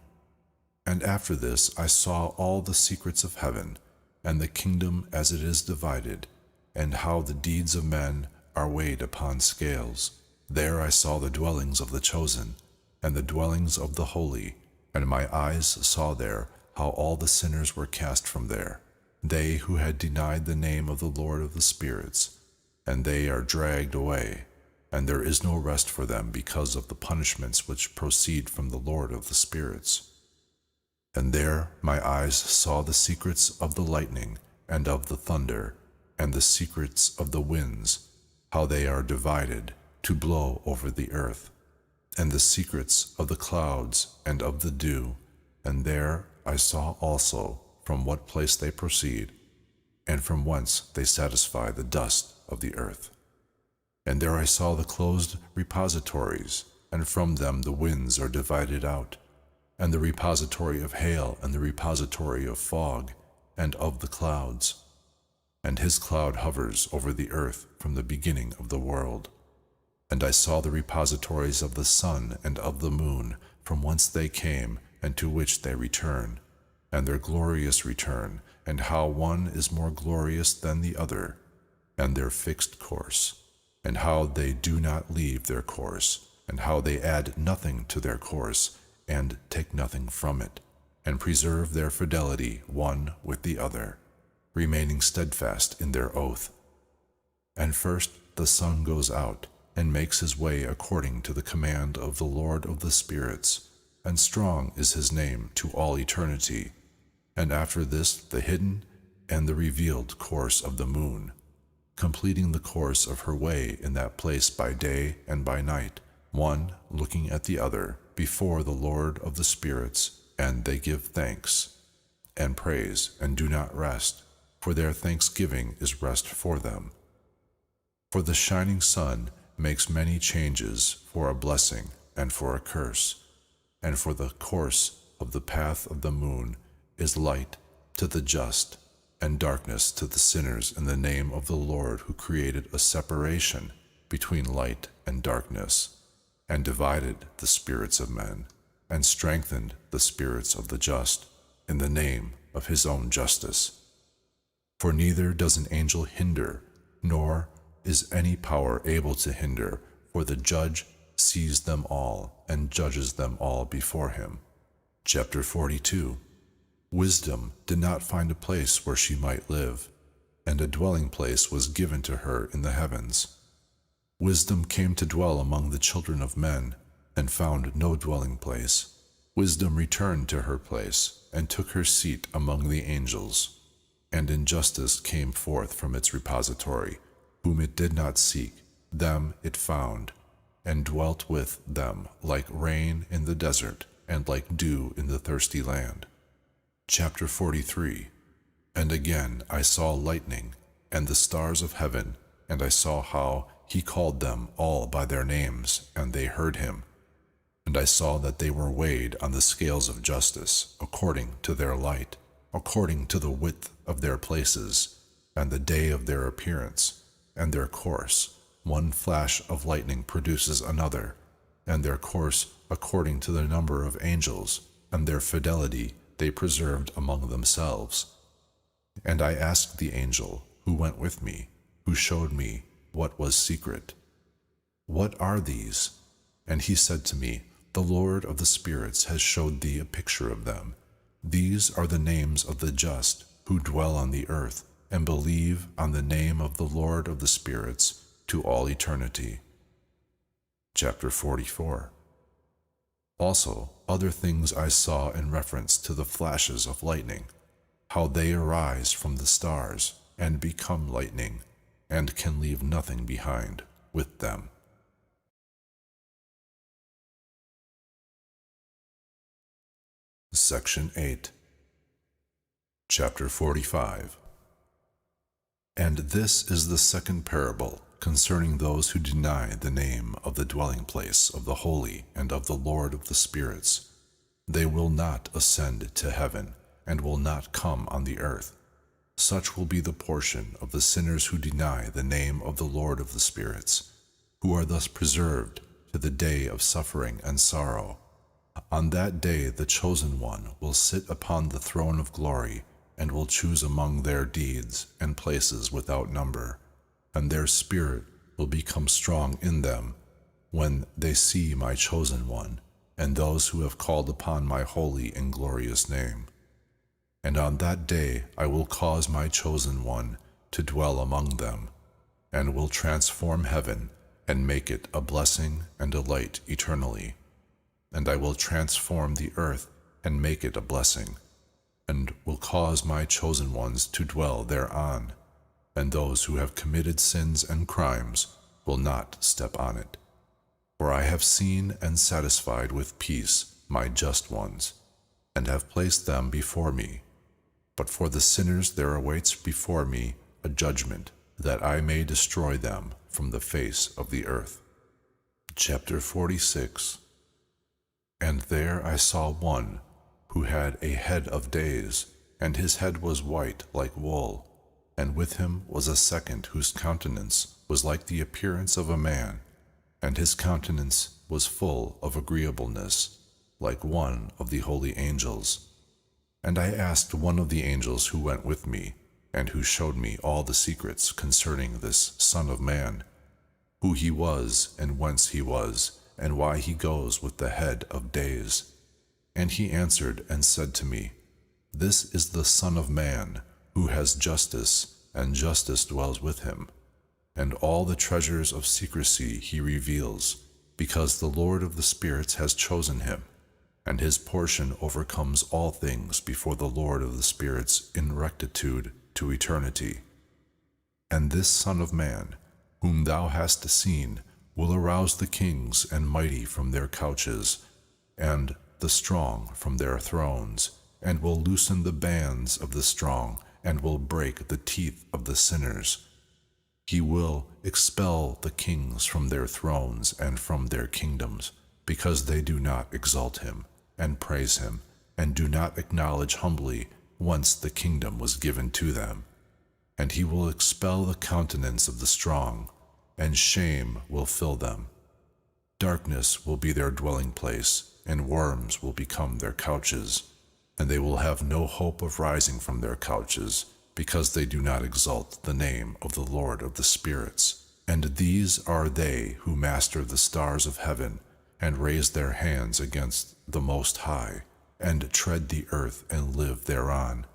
Speaker 1: And after this I saw all the secrets of heaven, and the kingdom as it is divided, and how the deeds of men are weighed upon scales. There I saw the dwellings of the chosen, and the dwellings of the holy, and my eyes saw there how all the sinners were cast from there, they who had denied the name of the Lord of the spirits, and they are dragged away, and there is no rest for them because of the punishments which proceed from the Lord of the spirits. And there my eyes saw the secrets of the lightning, and of the thunder, and the secrets of the winds, how they are divided to blow over the earth, and the secrets of the clouds and of the dew. And there I saw also from what place they proceed, and from whence they satisfy the dust of the earth. And there I saw the closed repositories, and from them the winds are divided out, and the repository of hail and the repository of fog, and of the clouds. And his cloud hovers over the earth from the beginning of the world. And I saw the repositories of the sun and of the moon, from whence they came, and to which they return, and their glorious return, and how one is more glorious than the other, and their fixed course, and how they do not leave their course, and how they add nothing to their course, and take nothing from it, and preserve their fidelity one with the other, remaining steadfast in their oath. And first the sun goes out, and makes his way according to the command of the Lord of the spirits, and strong is his name to all eternity. And after this the hidden and the revealed course of the moon, completing the course of her way in that place by day and by night, one looking at the other before the Lord of the spirits, and they give thanks and praise and do not rest, for their thanksgiving is rest for them. For the shining sun makes many changes for a blessing and for a curse, and for the course of the path of the moon is light to the just and darkness to the sinners in the name of the Lord, who created a separation between light and darkness, and divided the spirits of men, and strengthened the spirits of the just in the name of his own justice. For neither does an angel hinder, nor is any power able to hinder, for the judge sees them all and judges them all before him. Chapter 42. Wisdom did not find a place where she might live, and a dwelling place was given to her in the heavens. Wisdom came to dwell among the children of men, and found no dwelling place. Wisdom returned to her place, and took her seat among the angels. And injustice came forth from its repository, whom it did not seek, them it found, and dwelt with them like rain in the desert, and like dew in the thirsty land. Chapter 43. And again I saw lightning, and the stars of heaven, and I saw how he called them all by their names, and they heard him. And I saw that they were weighed on the scales of justice, according to their light, according to the width of their places, and the day of their appearance, and their course. One flash of lightning produces another, and their course according to the number of angels, and their fidelity they preserved among themselves. And I asked the angel who went with me, who showed me what was secret, "What are these?" And he said to me, "The Lord of the spirits has showed thee a picture of them. These are the names of the just who dwell on the earth, and believe on the name of the Lord of the spirits to all eternity." Chapter 44. Also, other things I saw in reference to the flashes of lightning, how they arise from the stars, and become lightning, and can leave nothing behind with them. Section 8. Chapter 45. And this is the second parable concerning those who deny the name of the dwelling place of the holy and of the Lord of the spirits. They will not ascend to heaven, and will not come on the earth. Such will be the portion of the sinners who deny the name of the Lord of the spirits, who are thus preserved to the day of suffering and sorrow. On that day the chosen one will sit upon the throne of glory, and will choose among their deeds and places without number, and their spirit will become strong in them when they see my chosen one, and those who have called upon my holy and glorious name. And on that day I will cause my chosen one to dwell among them, and will transform heaven and make it a blessing and a light eternally. And I will transform the earth and make it a blessing, and will cause my chosen ones to dwell thereon, and those who have committed sins and crimes will not step on it. For I have seen and satisfied with peace my just ones, and have placed them before me. But for the sinners there awaits before me a judgment, that I may destroy them from the face of the earth. Chapter 46. And there I saw one who had a head of days, and his head was white like wool, and with him was a second whose countenance was like the appearance of a man, and his countenance was full of agreeableness, like one of the holy angels. And I asked one of the angels who went with me, and who showed me all the secrets concerning this Son of Man, who he was, and whence he was, and why he goes with the head of days. And he answered and said to me, This is the Son of Man, who has justice, and justice dwells with him. And all the treasures of secrecy he reveals, because the Lord of the spirits has chosen him, and his portion overcomes all things before the Lord of the spirits in rectitude to eternity. And this Son of Man, whom thou hast seen, will arouse the kings and mighty from their couches, and the strong from their thrones, and will loosen the bands of the strong, and will break the teeth of the sinners. He will expel the kings from their thrones and from their kingdoms, because they do not exalt him, and praise him, and do not acknowledge humbly whence the kingdom was given to them. And he will expel the countenance of the strong, and shame will fill them. Darkness will be their dwelling place, and worms will become their couches, and they will have no hope of rising from their couches, because they do not exalt the name of the Lord of the spirits. And these are they who master the stars of heaven, and raise their hands against the Most High, and tread the earth and live thereon.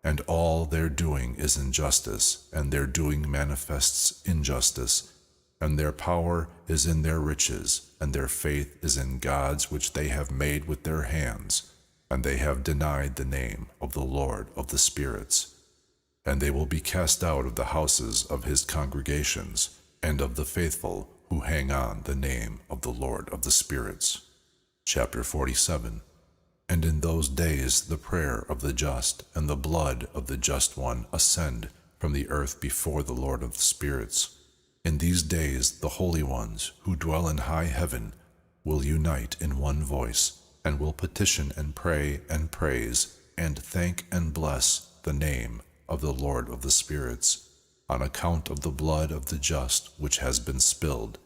Speaker 1: And all their doing is injustice, and their doing manifests injustice, and their power is in their riches, and their faith is in gods which they have made with their hands, and they have denied the name of the Lord of the spirits. And they will be cast out of the houses of his congregations, and of the faithful who hang on the name of the Lord of the spirits. Chapter 47. And in those days the prayer of the just and the blood of the just one ascend from the earth before the Lord of the spirits. In these days the holy ones who dwell in high heaven will unite in one voice, and will petition and pray and praise and thank and bless the name of the Lord of the spirits, on account of the blood of the just which has been spilled,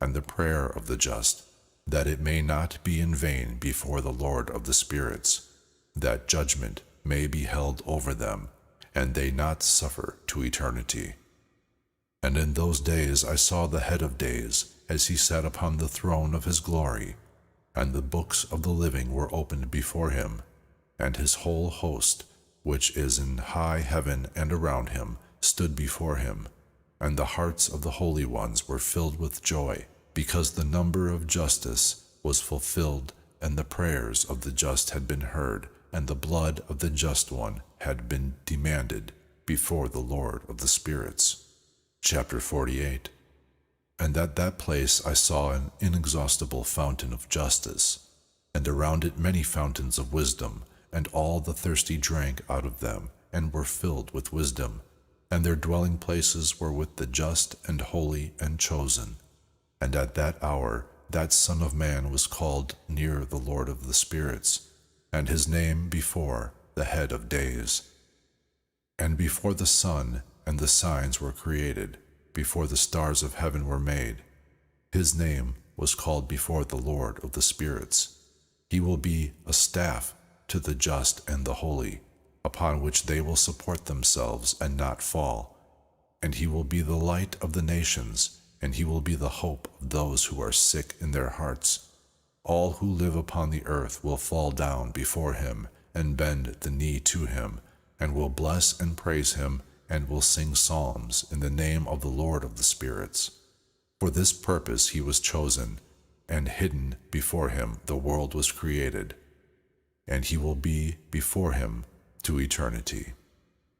Speaker 1: and the prayer of the just, that it may not be in vain before the Lord of the spirits, that judgment may be held over them, and they not suffer to eternity. And in those days I saw the head of days, as he sat upon the throne of his glory, and the books of the living were opened before him, and his whole host, which is in high heaven and around him, stood before him, and the hearts of the holy ones were filled with joy, because the number of justice was fulfilled, and the prayers of the just had been heard, and the blood of the just one had been demanded before the Lord of the spirits. Chapter 48. And at that place I saw an inexhaustible fountain of justice, and around it many fountains of wisdom, and all the thirsty drank out of them, and were filled with wisdom, and their dwelling places were with the just and holy and chosen. And at that hour that Son of Man was called near the Lord of the spirits, and his name before the head of days. And before the sun and the signs were created, before the stars of heaven were made, his name was called before the Lord of the spirits. He will be a staff to the just and the holy, upon which they will support themselves and not fall. And he will be the light of the nations, and he will be the hope of those who are sick in their hearts. All who live upon the earth will fall down before him, and bend the knee to him, and will bless and praise him, and will sing psalms in the name of the Lord of the spirits. For this purpose he was chosen, and hidden before him the world was created, and he will be before him to eternity.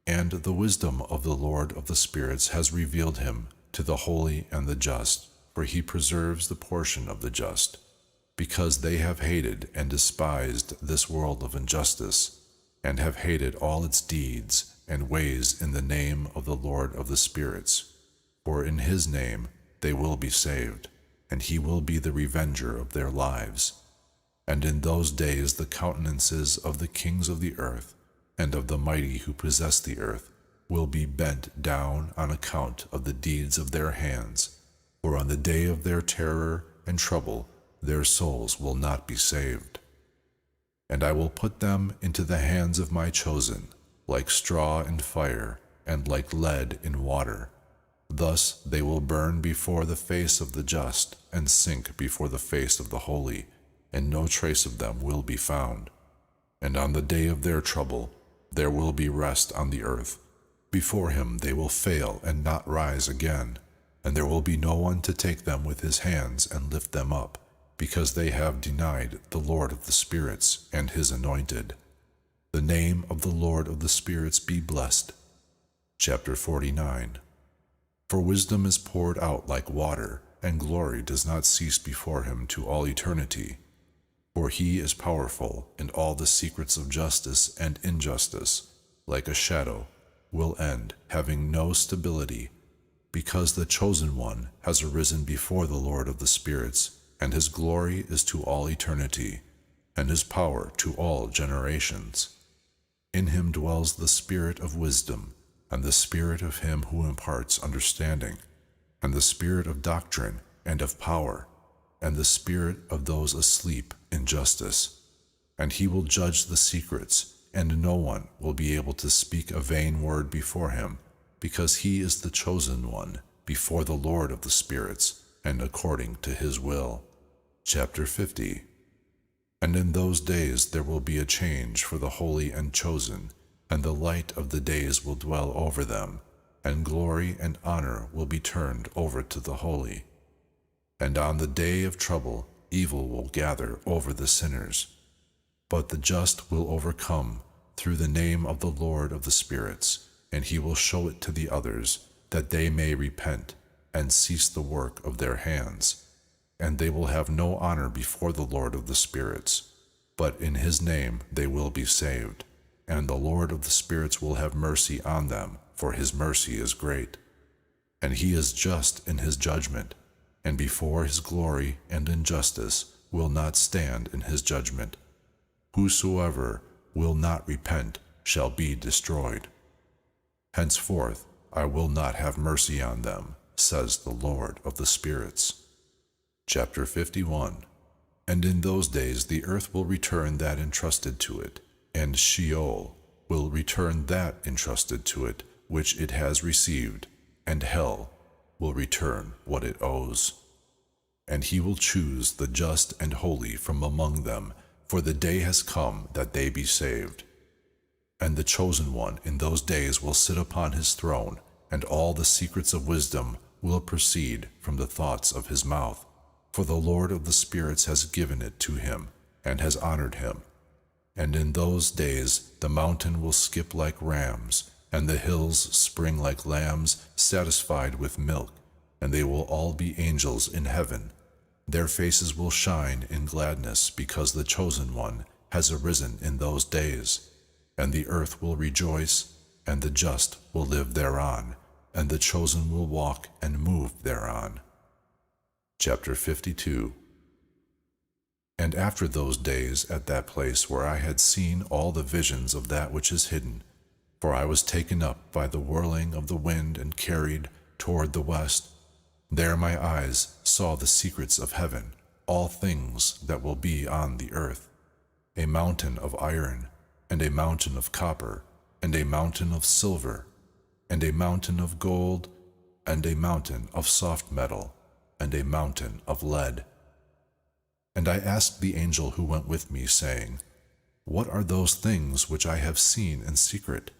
Speaker 1: And the wisdom of the Lord of the spirits has revealed him to the holy and the just, for he preserves the portion of the just, because they have hated and despised this world of injustice, and have hated all its deeds and ways in the name of the Lord of the spirits. For in his name they will be saved, and he will be the revenger of their lives. And in those days the countenances of the kings of the earth and of the mighty who possess the earth, will be bent down on account of the deeds of their hands, for on the day of their terror and trouble their souls will not be saved. And I will put them into the hands of my chosen, like straw in fire, and like lead in water. Thus they will burn before the face of the just, and sink before the face of the holy, and no trace of them will be found. And on the day of their trouble there will be rest on the earth. Before him they will fail and not rise again, and there will be no one to take them with his hands and lift them up, because they have denied the Lord of the spirits and his anointed. The name of the Lord of the spirits be blessed. Chapter 49. For wisdom is poured out like water, and glory does not cease before him to all eternity. For he is powerful, and all the secrets of justice and injustice, like a shadow, will end, having no stability, because the chosen one has arisen before the Lord of the spirits, and his glory is to all eternity, and his power to all generations. In him dwells the spirit of wisdom, and the spirit of him who imparts understanding, and the spirit of doctrine and of power, and the spirit of those asleep in justice. And he will judge the secrets, and no one will be able to speak a vain word before him, because he is the chosen one before the Lord of the spirits, and according to his will. Chapter 50. And in those days there will be a change for the holy and chosen, and the light of the days will dwell over them, and glory and honor will be turned over to the holy. And on the day of trouble evil will gather over the sinners, but the just will overcome through the name of the Lord of the spirits, and he will show it to the others, that they may repent and cease the work of their hands. And they will have no honor before the Lord of the spirits, but in his name they will be saved. And the Lord of the spirits will have mercy on them, for his mercy is great. And he is just in his judgment, and before his glory and injustice will not stand in his judgment. Whosoever will not repent shall be destroyed. Henceforth I will not have mercy on them, says the Lord of the spirits. Chapter 51. And in those days the earth will return that entrusted to it, and Sheol will return that entrusted to it which it has received, and hell will return what it owes. And he will choose the just and holy from among them, for the day has come that they be saved. And the chosen one in those days will sit upon his throne, and all the secrets of wisdom will proceed from the thoughts of his mouth. For the Lord of the spirits has given it to him, and has honored him. And in those days the mountain will skip like rams, and the hills spring like lambs satisfied with milk, and they will all be angels in heaven. Their faces will shine in gladness, because the chosen one has arisen in those days. And the earth will rejoice, and the just will live thereon, and the chosen will walk and move thereon. Chapter 52. And after those days, at that place where I had seen all the visions of that which is hidden, for I was taken up by the whirling of the wind and carried toward the west, there my eyes saw the secrets of heaven, all things that will be on the earth, a mountain of iron, and a mountain of copper, and a mountain of silver, and a mountain of gold, and a mountain of soft metal, and a mountain of lead. And I asked the angel who went with me, saying, What are those things which I have seen in secret?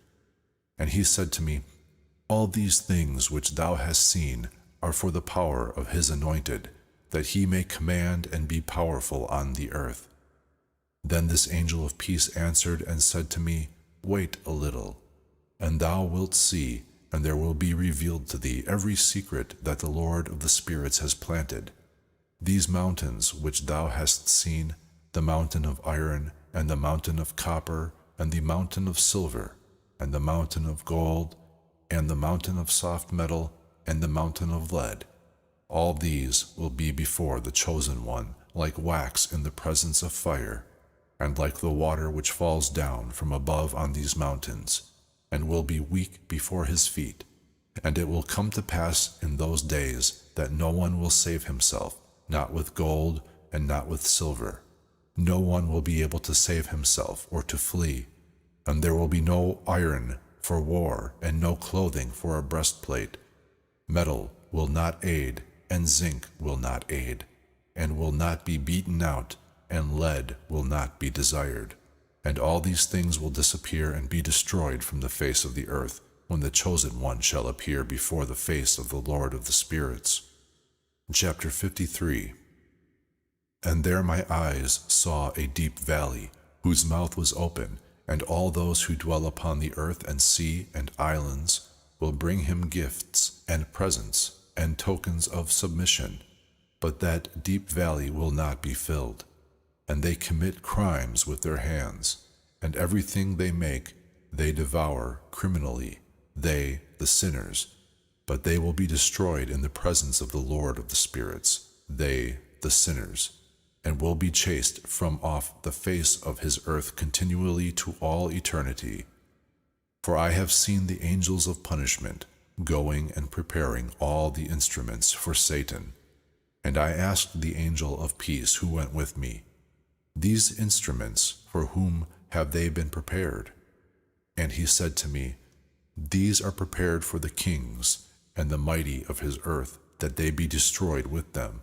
Speaker 1: And he said to me, All these things which thou hast seen are for the power of his anointed, that he may command and be powerful on the earth. Then this angel of peace answered and said to me, Wait a little, and thou wilt see, and there will be revealed to thee every secret that the Lord of the spirits has planted. These mountains which thou hast seen, the mountain of iron, and the mountain of copper, and the mountain of silver, and the mountain of gold, and the mountain of soft metal, and the mountain of lead, all these will be before the chosen one, like wax in the presence of fire, and like the water which falls down from above on these mountains, and will be weak before his feet. And it will come to pass in those days that no one will save himself, not with gold and not with silver. No one will be able to save himself or to flee, and there will be no iron for war and no clothing for a breastplate. Metal will not aid, and zinc will not aid, and will not be beaten out, and lead will not be desired. And all these things will disappear and be destroyed from the face of the earth, when the chosen one shall appear before the face of the Lord of the spirits. Chapter 53. And there my eyes saw a deep valley, whose mouth was open, and all those who dwell upon the earth and sea and islands will bring him gifts and presents and tokens of submission. But that deep valley will not be filled. And they commit crimes with their hands, and everything they make they devour criminally, they, the sinners. But they will be destroyed in the presence of the Lord of the spirits, they, the sinners, and will be chased from off the face of his earth continually to all eternity. For I have seen the angels of punishment going and preparing all the instruments for Satan. And I asked the angel of peace who went with me, "These instruments, for whom have they been prepared?" And he said to me, "These are prepared for the kings and the mighty of his earth, that they be destroyed with them.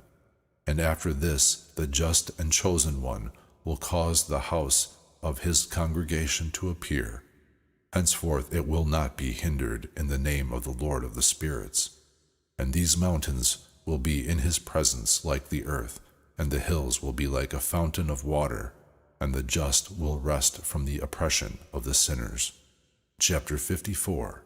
Speaker 1: And after this, the just and chosen one will cause the house of his congregation to appear. Henceforth it will not be hindered in the name of the Lord of the spirits. And these mountains will be in his presence like the earth, and the hills will be like a fountain of water, and the just will rest from the oppression of the sinners." Chapter 54.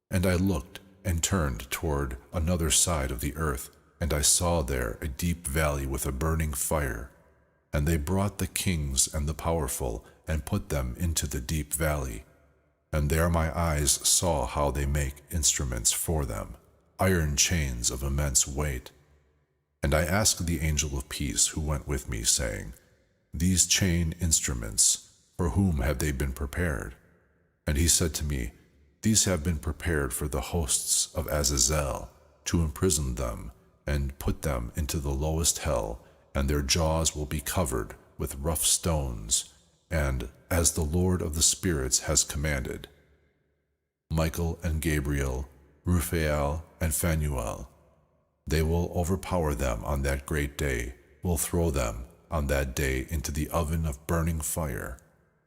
Speaker 1: And I looked and turned toward another side of the earth, and I saw there a deep valley with a burning fire. And they brought the kings and the powerful, and put them into the deep valley. And there my eyes saw how they make instruments for them, iron chains of immense weight. And I asked the angel of peace who went with me, saying, "These chain instruments, for whom have they been prepared?" And he said to me, "These have been prepared for the hosts of Azazel, to imprison them and put them into the lowest hell, and their jaws will be covered with rough stones, and as the Lord of the spirits has commanded. Michael and Gabriel, Raphael and Phanuel, they will overpower them on that great day, will throw them on that day into the oven of burning fire,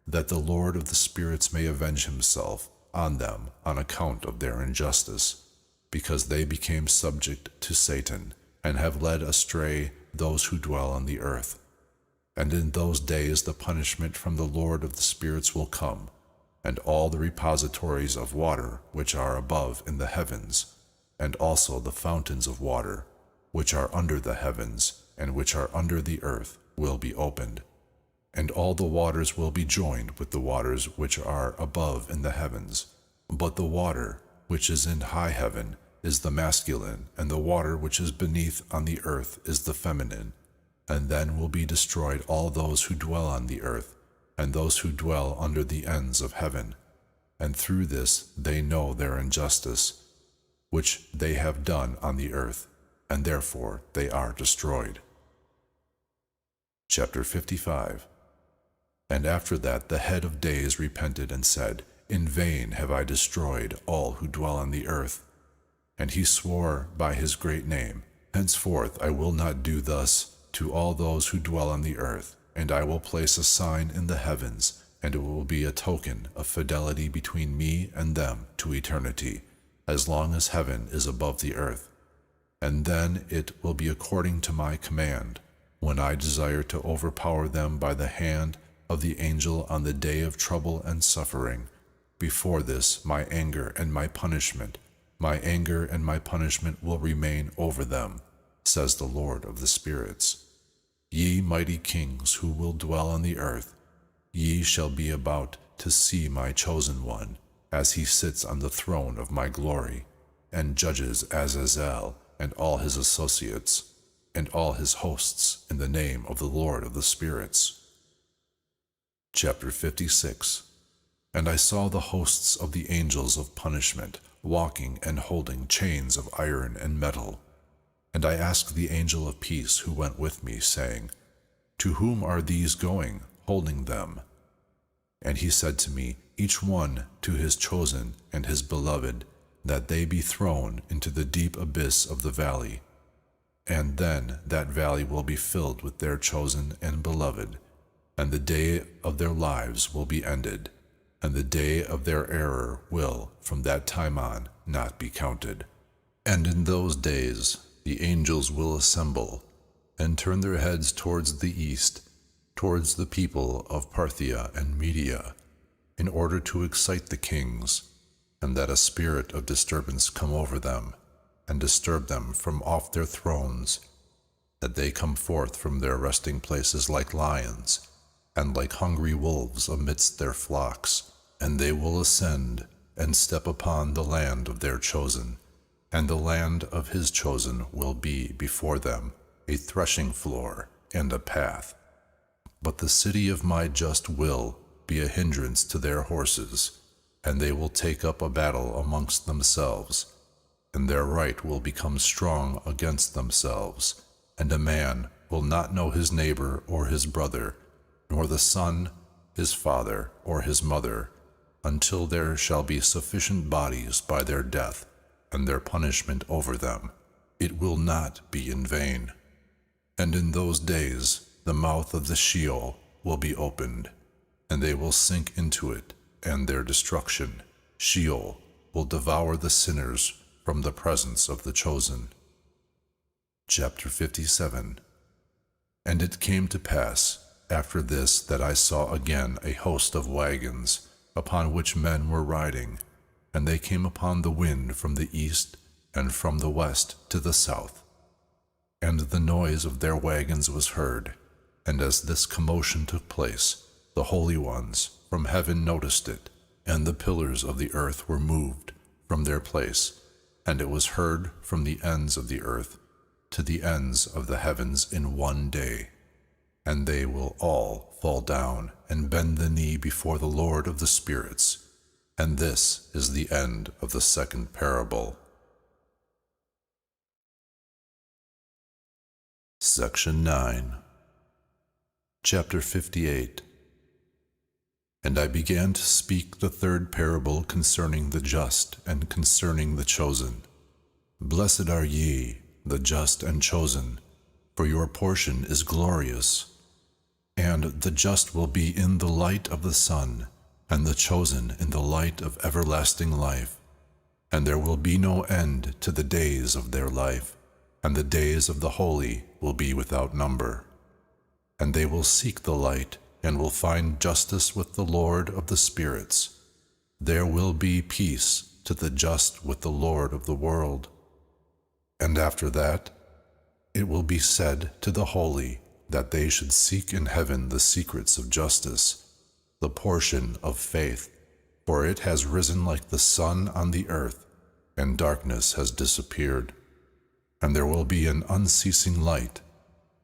Speaker 1: that the Lord of the spirits may avenge himself on them on account of their injustice, because they became subject to Satan, and have led astray those who dwell on the earth. And in those days the punishment from the Lord of the spirits will come, and all the repositories of water which are above in the heavens, and also the fountains of water which are under the heavens and which are under the earth will be opened. And all the waters will be joined with the waters which are above in the heavens. But the water which is in high heaven is the masculine, and the water which is beneath on the earth is the feminine. And then will be destroyed all those who dwell on the earth, and those who dwell under the ends of heaven. And through this they know their injustice, which they have done on the earth, and therefore they are destroyed. Chapter 55. And after that the head of days repented and said, "In vain have I destroyed all who dwell on the earth." And he swore by his great name, "Henceforth I will not do thus to all those who dwell on the earth, and I will place a sign in the heavens, and it will be a token of fidelity between me and them to eternity, as long as heaven is above the earth. And then it will be according to my command, when I desire to overpower them by the hand of the angel on the day of trouble and suffering. Before this, my anger and my punishment will remain over them, says the Lord of the spirits. Ye mighty kings who will dwell on the earth, ye shall be about to see my chosen one, as he sits on the throne of my glory, and judges Azazel and all his associates, and all his hosts in the name of the Lord of the spirits. Chapter 56. And I saw the hosts of the angels of punishment walking and holding chains of iron and metal. And I asked the angel of peace who went with me, saying, To whom are these going, holding them? And he said to me, Each one to his chosen and his beloved, that they be thrown into the deep abyss of the valley. And then that valley will be filled with their chosen and beloved, and the day of their lives will be ended, and the day of their error will, from that time on, not be counted. And in those days the angels will assemble, and turn their heads towards the east, towards the people of Parthia and Media, in order to excite the kings, and that a spirit of disturbance come over them, and disturb them from off their thrones, that they come forth from their resting places like lions, and like hungry wolves amidst their flocks. And they will ascend, and step upon the land of their chosen, and the land of his chosen will be before them a threshing floor and a path. But the city of my just will be a hindrance to their horses, and they will take up a battle amongst themselves, and their right will become strong against themselves, and a man will not know his neighbor or his brother, nor the son his father or his mother, until there shall be sufficient bodies by their death, and their punishment over them. It will not be in vain. And in those days the mouth of the Sheol will be opened, and they will sink into it, and their destruction, Sheol, will devour the sinners from the presence of the chosen. Chapter 57. And it came to pass after this that I saw again a host of wagons, upon which men were riding, and they came upon the wind from the east and from the west to the south. And the noise of their wagons was heard, and as this commotion took place, the holy ones from heaven noticed it, and the pillars of the earth were moved from their place, and it was heard from the ends of the earth to the ends of the heavens in one day. And they will all fall down and bend the knee before the Lord of the spirits. And this is the end of the second parable. Section 9. Chapter 58. And I began to speak the third parable concerning the just and concerning the chosen. Blessed are ye, the just and chosen, for your portion is glorious. And the just will be in the light of the sun, and the chosen in the light of everlasting life. And there will be no end to the days of their life, and the days of the holy will be without number. And they will seek the light, and will find justice with the Lord of the spirits. There will be peace to the just with the Lord of the world. And after that, it will be said to the holy, that they should seek in heaven the secrets of justice, the portion of faith, for it has risen like the sun on the earth, and darkness has disappeared. And there will be an unceasing light,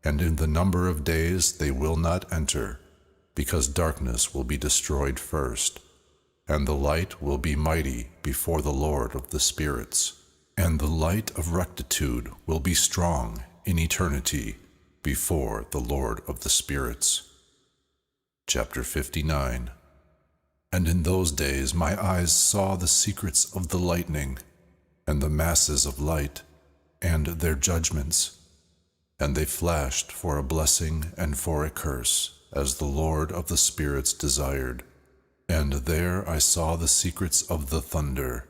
Speaker 1: and in the number of days they will not enter, because darkness will be destroyed first, and the light will be mighty before the Lord of the spirits, and the light of rectitude will be strong in eternity, before the Lord of the spirits. Chapter 59. And in those days my eyes saw the secrets of the lightning, and the masses of light, and their judgments. And they flashed for a blessing and for a curse, as the Lord of the spirits desired. And there I saw the secrets of the thunder,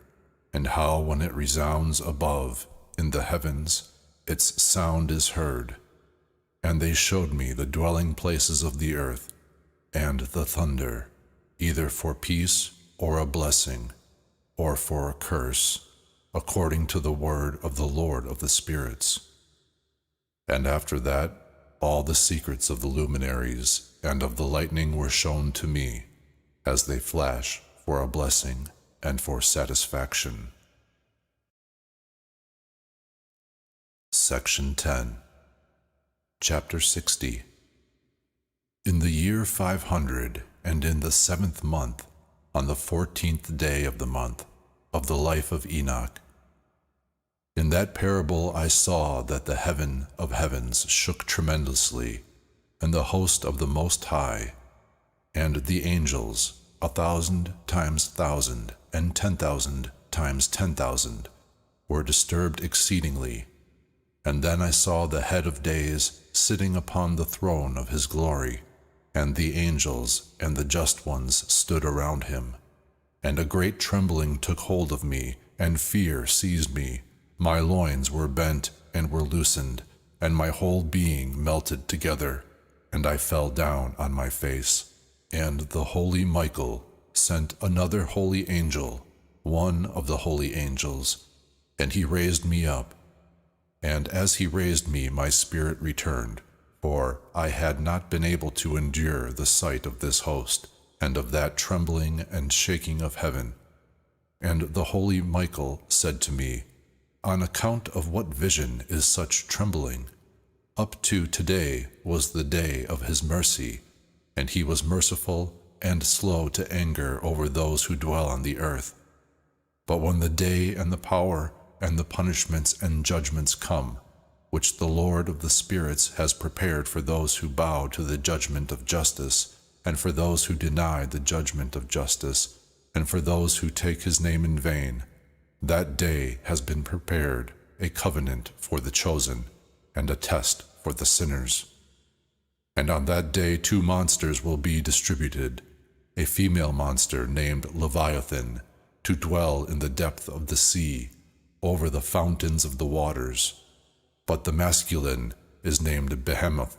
Speaker 1: and how when it resounds above, in the heavens, its sound is heard. And they showed me the dwelling places of the earth, and the thunder, either for peace or a blessing, or for a curse, according to the word of the Lord of the spirits. And after that, all the secrets of the luminaries and of the lightning were shown to me, as they flash for a blessing and for satisfaction. Section 10. Chapter 60. In the year 500, and in the 7th month, on the 14th day of the month, of the life of Enoch. In that parable I saw that the heaven of heavens shook tremendously, and the host of the Most High, and the angels, 1,000 times 1,000, and 10,000 times 10,000, were disturbed exceedingly. And then I saw the head of days sitting upon the throne of his glory, and the angels and the just ones stood around him. And a great trembling took hold of me, and fear seized me. My loins were bent and were loosened, and my whole being melted together, and I fell down on my face. And the holy Michael sent another holy angel, one of the holy angels, and he raised me up. And as he raised me, my spirit returned, for I had not been able to endure the sight of this host, and of that trembling and shaking of heaven. And the holy Michael said to me, On account of what vision is such trembling? Up to today was the day of his mercy, and he was merciful and slow to anger over those who dwell on the earth. But when the day and the power and the punishments and judgments come, which the Lord of the spirits has prepared for those who bow to the judgment of justice, and for those who deny the judgment of justice, and for those who take his name in vain, that day has been prepared, a covenant for the chosen, and a test for the sinners. And on that day 2 monsters will be distributed, a female monster named Leviathan, to dwell in the depth of the sea, over the fountains of the waters. But the masculine is named Behemoth,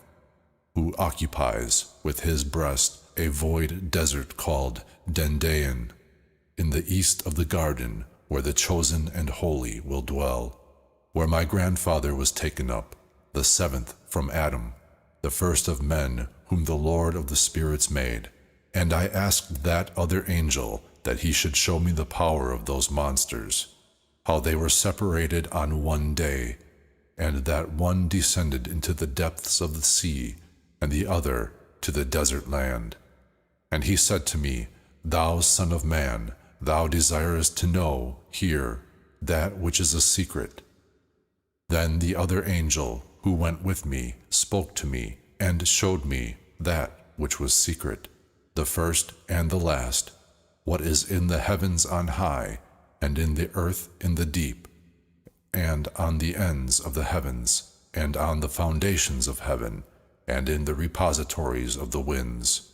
Speaker 1: who occupies with his breast a void desert called Dendain, in the east of the garden where the chosen and holy will dwell, where my grandfather was taken up, the 7th from Adam, the first of men whom the Lord of the spirits made. And I asked that other angel that he should show me the power of those monsters, how they were separated on one day, and that one descended into the depths of the sea, and the other to the desert land. And he said to me, Thou son of man, thou desirest to know, hear, that which is a secret. Then the other angel, who went with me, spoke to me, and showed me that which was secret, the first and the last, what is in the heavens on high, and in the earth in the deep, and on the ends of the heavens, and on the foundations of heaven, and in the repositories of the winds.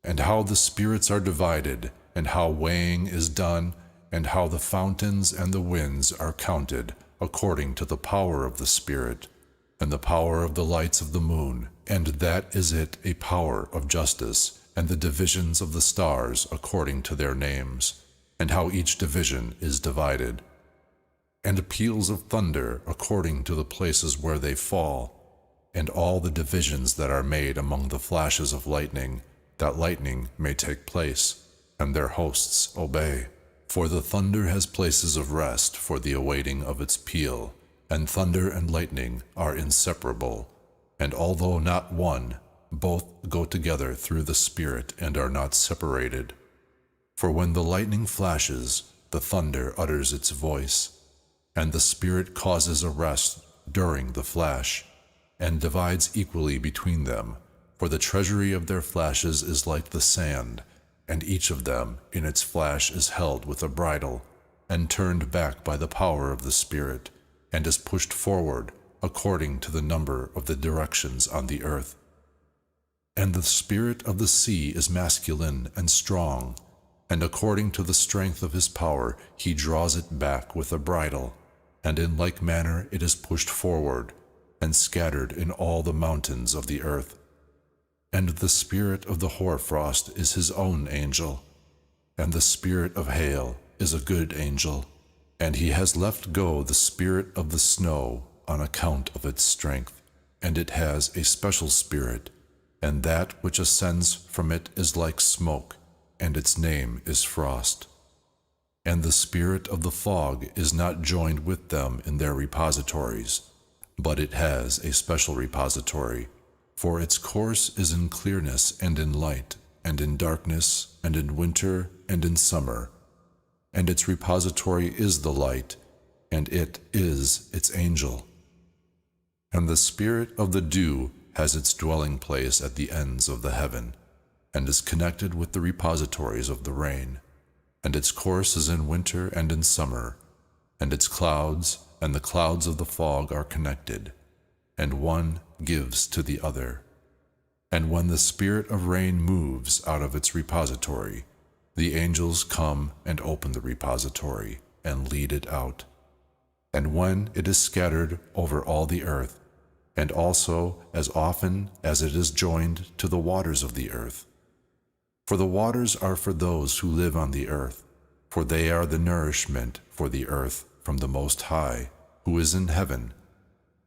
Speaker 1: And how the spirits are divided, and how weighing is done, and how the fountains and the winds are counted, according to the power of the Spirit, and the power of the lights of the moon, and that is it a power of justice, and the divisions of the stars according to their names, and how each division is divided, and peals of thunder according to the places where they fall, and all the divisions that are made among the flashes of lightning, that lightning may take place, and their hosts obey. For the thunder has places of rest for the awaiting of its peal, and thunder and lightning are inseparable, and although not one, both go together through the Spirit and are not separated. For when the lightning flashes, the thunder utters its voice, and the Spirit causes a rest during the flash, and divides equally between them, for the treasury of their flashes is like the sand, and each of them in its flash is held with a bridle, and turned back by the power of the Spirit, and is pushed forward according to the number of the directions on the earth. And the spirit of the sea is masculine and strong, and according to the strength of his power he draws it back with a bridle, and in like manner it is pushed forward, and scattered in all the mountains of the earth. And the spirit of the hoarfrost is his own angel, and the spirit of hail is a good angel, and he has left go the spirit of the snow on account of its strength, and it has a special spirit, and that which ascends from it is like smoke, and its name is frost. And the spirit of the fog is not joined with them in their repositories, but it has a special repository, for its course is in clearness and in light, and in darkness, and in winter, and in summer. And its repository is the light, and it is its angel. And the spirit of the dew has its dwelling place at the ends of the heaven, and is connected with the repositories of the rain. And its course is in winter and in summer, and its clouds and the clouds of the fog are connected, and one gives to the other. And when the spirit of rain moves out of its repository, the angels come and open the repository and lead it out. And when it is scattered over all the earth, and also as often as it is joined to the waters of the earth. For the waters are for those who live on the earth, for they are the nourishment for the earth from the Most High, who is in heaven.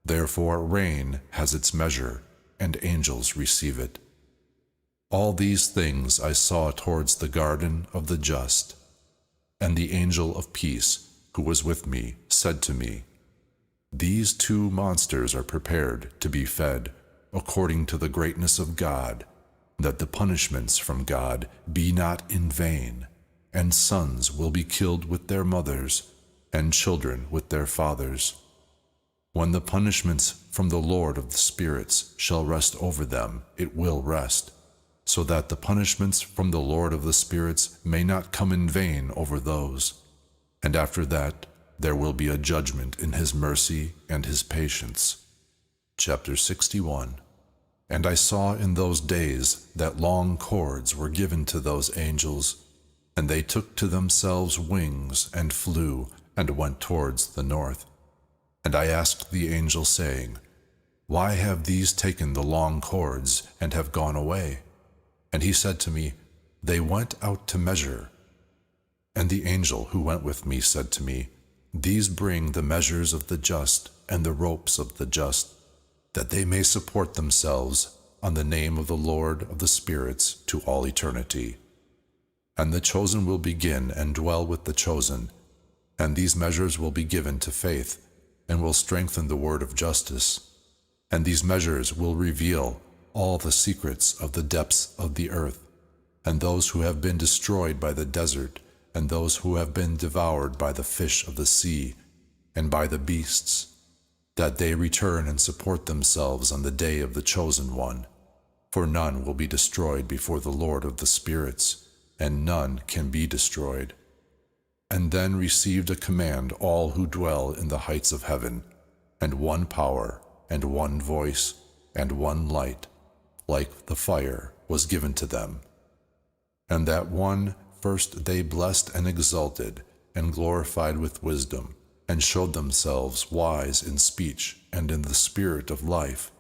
Speaker 1: Therefore rain has its measure, and angels receive it. All these things I saw towards the garden of the just. And the angel of peace, who was with me, said to me, These two monsters are prepared to be fed according to the greatness of God, that the punishments from God be not in vain, and sons will be killed with their mothers, and children with their fathers. When the punishments from the Lord of the spirits shall rest over them, it will rest, so that the punishments from the Lord of the spirits may not come in vain over those. And after that, there will be a judgment in his mercy and his patience. Chapter 61. And I saw in those days that long cords were given to those angels, and they took to themselves wings and flew and went towards the north. And I asked the angel, saying, Why have these taken the long cords and have gone away? And he said to me, They went out to measure. And the angel who went with me said to me, These bring the measures of the just and the ropes of the just, that they may support themselves on the name of the Lord of the spirits to all eternity. And the chosen will begin and dwell with the chosen, and these measures will be given to faith, and will strengthen the word of justice. And these measures will reveal all the secrets of the depths of the earth, and those who have been destroyed by the desert, and those who have been devoured by the fish of the sea, and by the beasts, that they return and support themselves on the day of the chosen one. For none will be destroyed before the Lord of the spirits, and none can be destroyed. And then received a command all who dwell in the heights of heaven, and one power, and one voice, and one light, like the fire, was given to them. And that one first they blessed and exalted, and glorified with wisdom, and showed themselves wise in speech and in the spirit of life.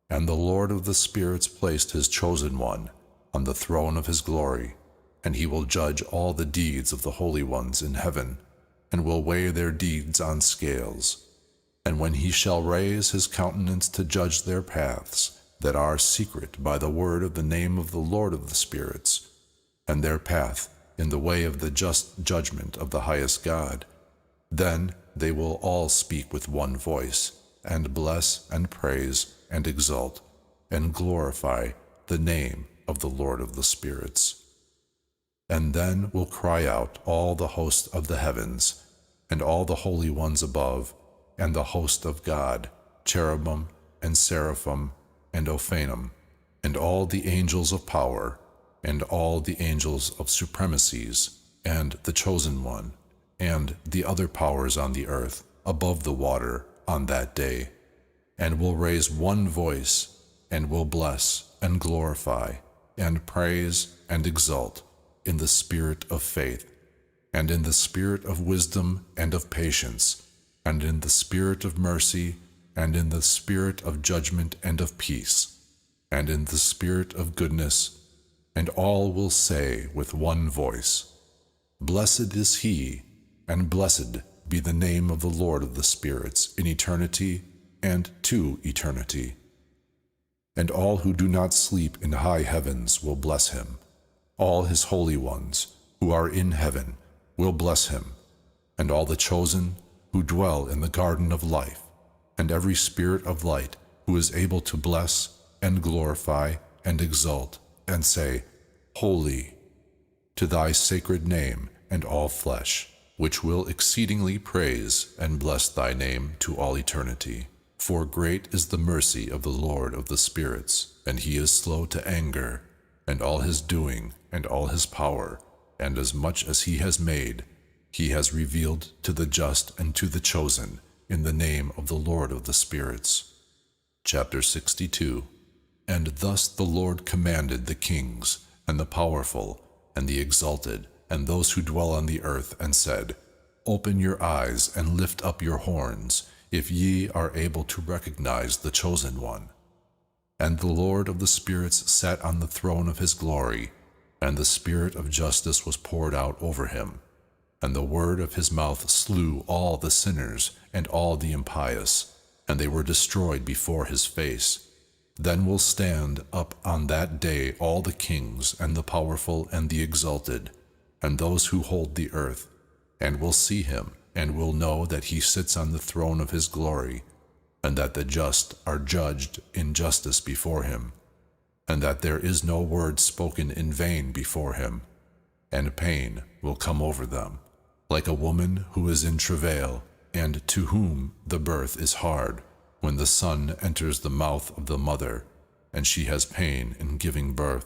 Speaker 1: And the Lord of the spirits placed his chosen one on the throne of his glory, and he will judge all the deeds of the holy ones in heaven, and will weigh their deeds on scales. And when he shall raise his countenance to judge their paths, that are secret by the word of the name of the Lord of the spirits, and their path in the way of the just judgment of the highest God, then they will all speak with one voice, and bless and praise and exalt and glorify the name of the Lord of the spirits. And then will cry out all the host of the heavens, and all the holy ones above, and the host of God, cherubim and seraphim and ophanim, and all the angels of power, and all the angels of supremacies, and the chosen one, and the other powers on the earth, above the water, on that day, and will raise one voice, and will bless and glorify, and praise and exalt, in the spirit of faith, and in the spirit of wisdom and of patience, and in the spirit of mercy, and in the spirit of judgment and of peace, and in the spirit of goodness. And all will say with one voice, Blessed is he, and blessed be the name of the Lord of the spirits in eternity and to eternity. And all who do not sleep in high heavens will bless him. All his holy ones who are in heaven will bless him, and all the chosen who dwell in the garden of life, and every spirit of light who is able to bless and glorify and exalt and say, Holy, to thy sacred name, and all flesh, which will exceedingly praise and bless thy name to all eternity. For great is the mercy of the Lord of the spirits, and he is slow to anger, and all his doing, and all his power, and as much as he has made, he has revealed to the just and to the chosen, in the name of the Lord of the spirits. Chapter 62. And thus the Lord commanded the kings, and the powerful, and the exalted, and those who dwell on the earth, and said, Open your eyes, and lift up your horns, if ye are able to recognize the chosen one. And the Lord of the spirits sat on the throne of his glory, and the spirit of justice was poured out over him. And the word of his mouth slew all the sinners and all the impious, and they were destroyed before his face. Then will stand up on that day all the kings, and the powerful, and the exalted, and those who hold the earth, and will see him, and will know that he sits on the throne of his glory, and that the just are judged in justice before him, and that there is no word spoken in vain before him. And pain will come over them, like a woman who is in travail, and to whom the birth is hard, when the son enters the mouth of the mother, and she has pain in giving birth.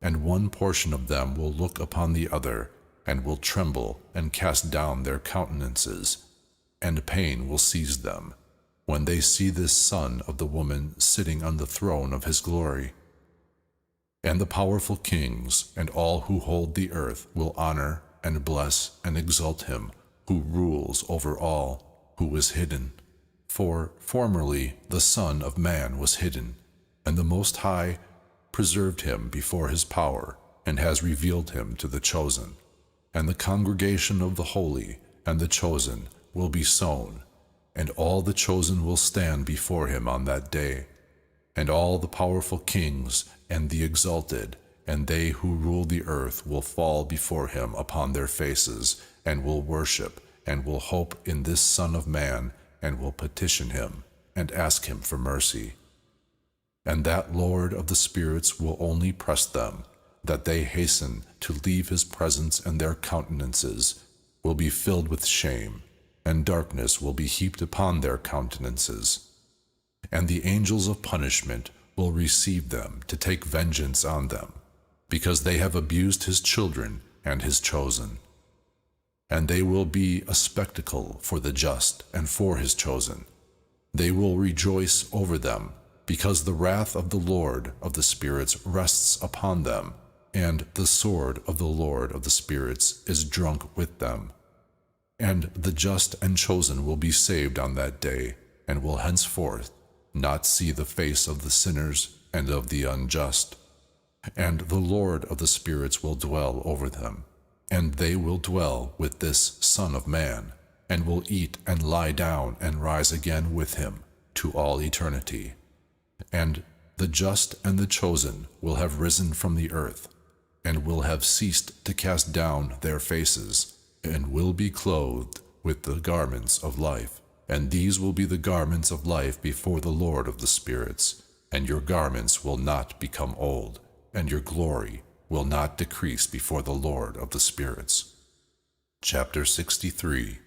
Speaker 1: And one portion of them will look upon the other, and will tremble and cast down their countenances, and pain will seize them, when they see this son of the woman sitting on the throne of his glory. And the powerful kings and all who hold the earth will honor and bless and exalt him who rules over all, who is hidden. For formerly the Son of Man was hidden, and the Most High preserved him before his power, and has revealed him to the chosen. And the congregation of the holy and the chosen will be sown, and all the chosen will stand before him on that day. And all the powerful kings and the exalted, and they who rule the earth will fall before him upon their faces, and will worship, and will hope in this Son of Man, and will petition him, and ask him for mercy. And that Lord of the spirits will only press them, that they hasten to leave his presence, and their countenances will be filled with shame, and darkness will be heaped upon their countenances. And the angels of punishment will receive them to take vengeance on them, because they have abused his children and his chosen. And they will be a spectacle for the just and for his chosen. They will rejoice over them, because the wrath of the Lord of the spirits rests upon them, and the sword of the Lord of the spirits is drunk with them. And the just and chosen will be saved on that day, and will henceforth not see the face of the sinners and of the unjust. And the Lord of the spirits will dwell over them, and they will dwell with this Son of Man, and will eat and lie down and rise again with him to all eternity. And the just and the chosen will have risen from the earth, and will have ceased to cast down their faces, and will be clothed with the garments of life. And these will be the garments of life before the Lord of the spirits, and your garments will not become old, and your glory will not decrease before the Lord of the spirits. Chapter 63.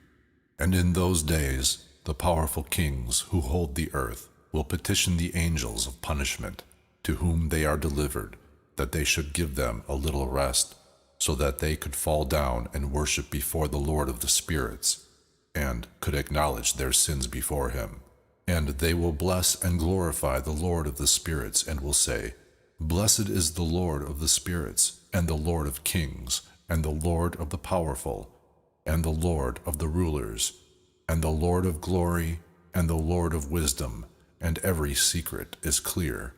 Speaker 1: And in those days the powerful kings who hold the earth will petition the angels of punishment, to whom they are delivered, that they should give them a little rest, so that they could fall down and worship before the Lord of the spirits, and could acknowledge their sins before him. And they will bless and glorify the Lord of the spirits, and will say, Blessed is the Lord of the spirits, and the Lord of kings, and the Lord of the powerful, and the Lord of the rulers, and the Lord of glory, and the Lord of wisdom, and every secret is clear.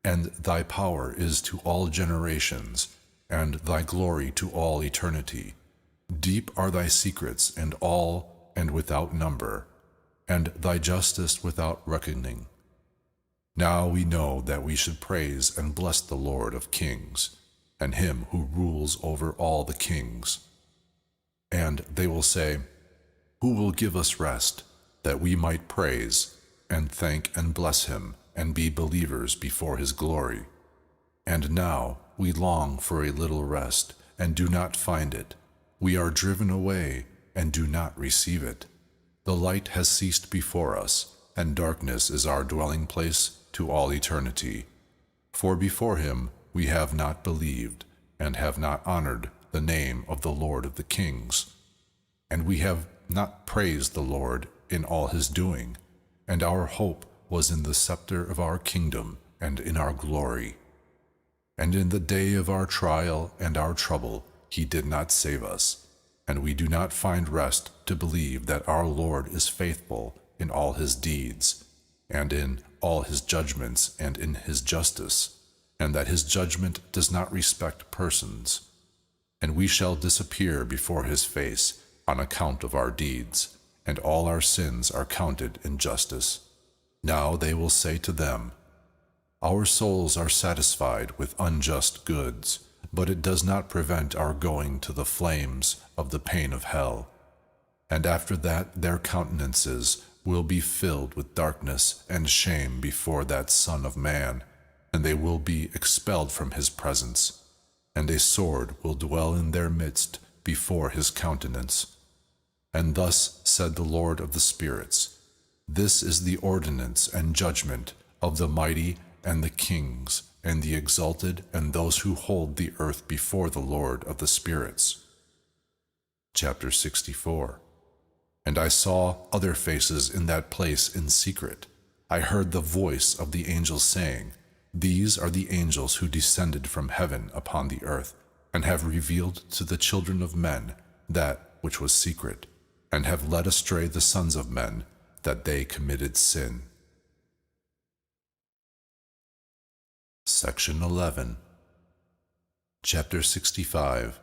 Speaker 1: And thy power is to all generations, and thy glory to all eternity. Deep are thy secrets, and all, and without number, and thy justice without reckoning. Now we know that we should praise and bless the Lord of kings, and him who rules over all the kings. And they will say, Who will give us rest, that we might praise, and thank and bless him, and be believers before his glory? And now we long for a little rest, and do not find it. We are driven away, and do not receive it. The light has ceased before us, and darkness is our dwelling place to all eternity. For before him we have not believed, and have not honored the name of the Lord of the kings. And we have not praised the Lord in all his doing, and our hope was in the scepter of our kingdom and in our glory. And in the day of our trial and our trouble he did not save us, and we do not find rest to believe that our Lord is faithful in all his deeds, and in all his judgments and in his justice, and that his judgment does not respect persons. And we shall disappear before his face on account of our deeds, and all our sins are counted in justice. Now they will say to them, our souls are satisfied with unjust goods, but it does not prevent our going to the flames of the pain of hell. And after that their countenances will be filled with darkness and shame before that Son of Man, and they will be expelled from his presence, and a sword will dwell in their midst before his countenance. And thus said the Lord of the spirits, this is the ordinance and judgment of the mighty and the kings and the exalted and those who hold the earth before the Lord of the spirits. Chapter 64. And I saw other faces in that place in secret. I heard the voice of the angels saying, these are the angels who descended from heaven upon the earth, and have revealed to the children of men that which was secret, and have led astray the sons of men, that they committed sin. Section 11. Chapter 65.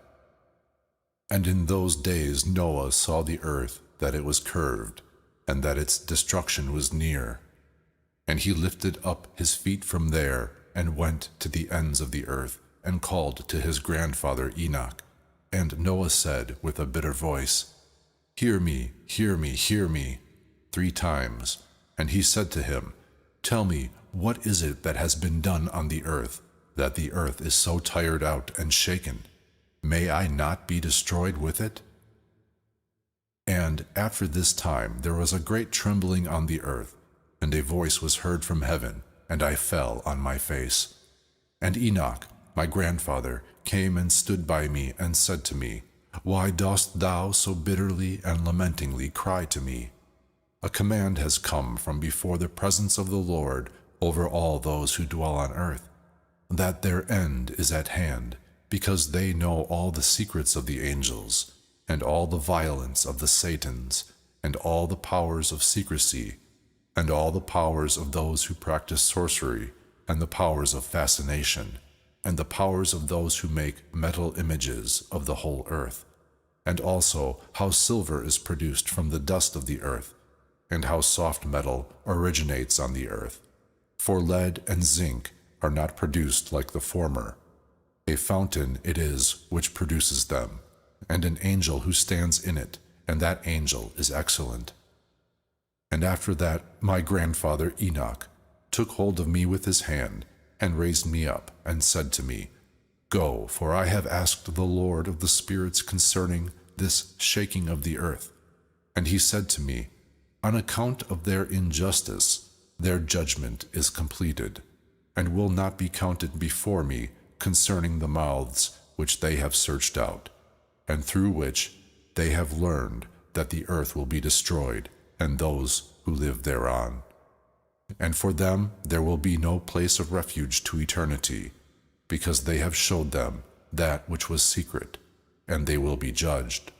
Speaker 1: And in those days Noah saw the earth, that it was curved, and that its destruction was near. And he lifted up his feet from there, and went to the ends of the earth, and called to his grandfather Enoch. And Noah said with a bitter voice, hear me, hear me, hear me, 3 times. And he said to him, tell me, what is it that has been done on the earth, that the earth is so tired out and shaken? May I not be destroyed with it? And after this time there was a great trembling on the earth, and a voice was heard from heaven, and I fell on my face. And Enoch, my grandfather, came and stood by me and said to me, why dost thou so bitterly and lamentingly cry to me? A command has come from before the presence of the Lord over all those who dwell on earth, that their end is at hand, because they know all the secrets of the angels, and all the violence of the Satans, and all the powers of secrecy, and all the powers of those who practice sorcery, and the powers of fascination, and the powers of those who make metal images of the whole earth, and also how silver is produced from the dust of the earth, and how soft metal originates on the earth. For lead and zinc are not produced like the former. A fountain it is which produces them, and an angel who stands in it, and that angel is excellent. And after that my grandfather Enoch took hold of me with his hand, and raised me up, and said to me, go, for I have asked the Lord of the spirits concerning this shaking of the earth. And he said to me, on account of their injustice, their judgment is completed, and will not be counted before me concerning the mouths which they have searched out, and through which they have learned that the earth will be destroyed, and those who live thereon. And for them there will be no place of refuge to eternity, because they have showed them that which was secret, and they will be judged.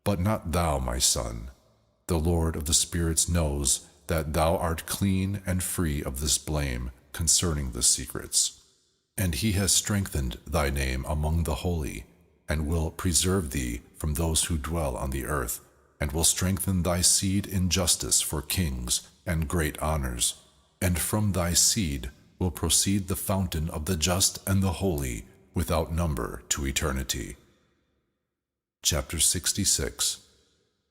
Speaker 1: But not thou, my son. The Lord of the spirits knows that thou art clean and free of this blame concerning the secrets. And he has strengthened thy name among the holy, and will preserve thee from those who dwell on the earth, and will strengthen thy seed in justice for kings and great honors. And from thy seed will proceed the fountain of the just and the holy without number to eternity. Chapter 66.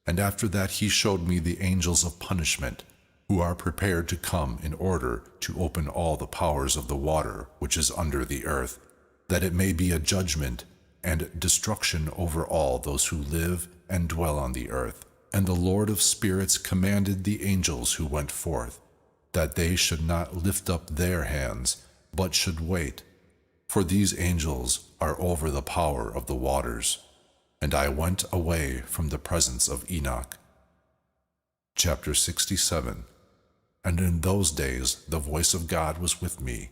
Speaker 1: And after that he showed me the angels of punishment, who are prepared to come in order to open all the powers of the water which is under the earth, that it may be a judgment and destruction over all those who live and dwell on the earth. And the Lord of spirits commanded the angels who went forth, that they should not lift up their hands, but should wait. For these angels are over the power of the waters. And I went away from the presence of Enoch. Chapter 67. And in those days the voice of God was with me,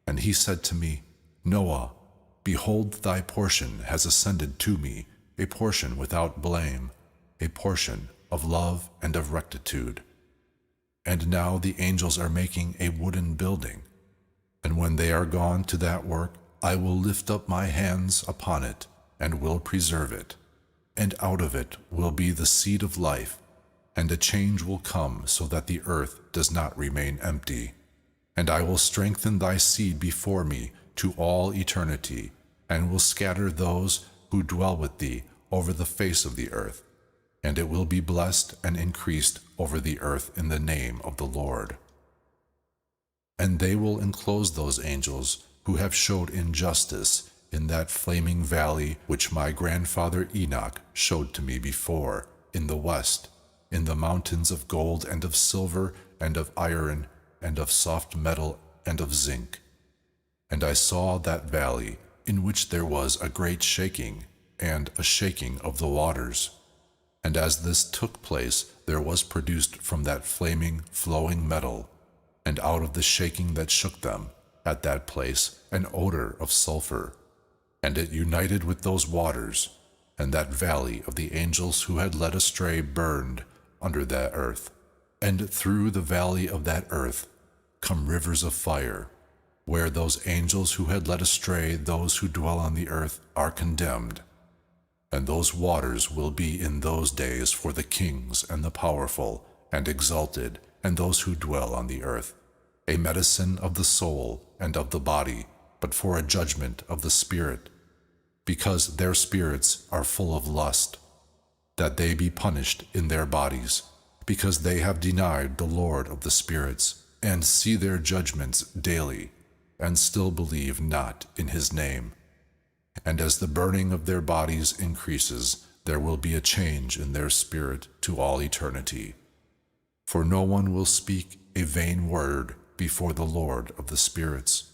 Speaker 1: and he said to me, Noah, behold, thy portion has ascended to me, a portion without blame, a portion of love and of rectitude. And now the angels are making a wooden building, and when they are gone to that work, I will lift up my hands upon it, and will preserve it. And out of it will be the seed of life, and a change will come so that the earth does not remain empty. And I will strengthen thy seed before me to all eternity, and will scatter those who dwell with thee over the face of the earth. And it will be blessed and increased over the earth in the name of the Lord. And they will enclose those angels who have showed injustice in that flaming valley which my grandfather Enoch showed to me before, in the west, in the mountains of gold and of silver and of iron and of soft metal and of zinc. And I saw that valley in which there was a great shaking, and a shaking of the waters. And as this took place, there was produced from that flaming, flowing metal, and out of the shaking that shook them, at that place, an odor of sulfur. And it united with those waters, and that valley of the angels who had led astray burned under that earth. And through the valley of that earth come rivers of fire, where those angels who had led astray those who dwell on the earth are condemned. And those waters will be in those days for the kings and the powerful and exalted, and those who dwell on the earth, a medicine of the soul and of the body, but for a judgment of the spirit, because their spirits are full of lust, that they be punished in their bodies, because they have denied the Lord of the spirits, and see their judgments daily, and still believe not in his name. And as the burning of their bodies increases, there will be a change in their spirit to all eternity. For no one will speak a vain word before the Lord of the spirits.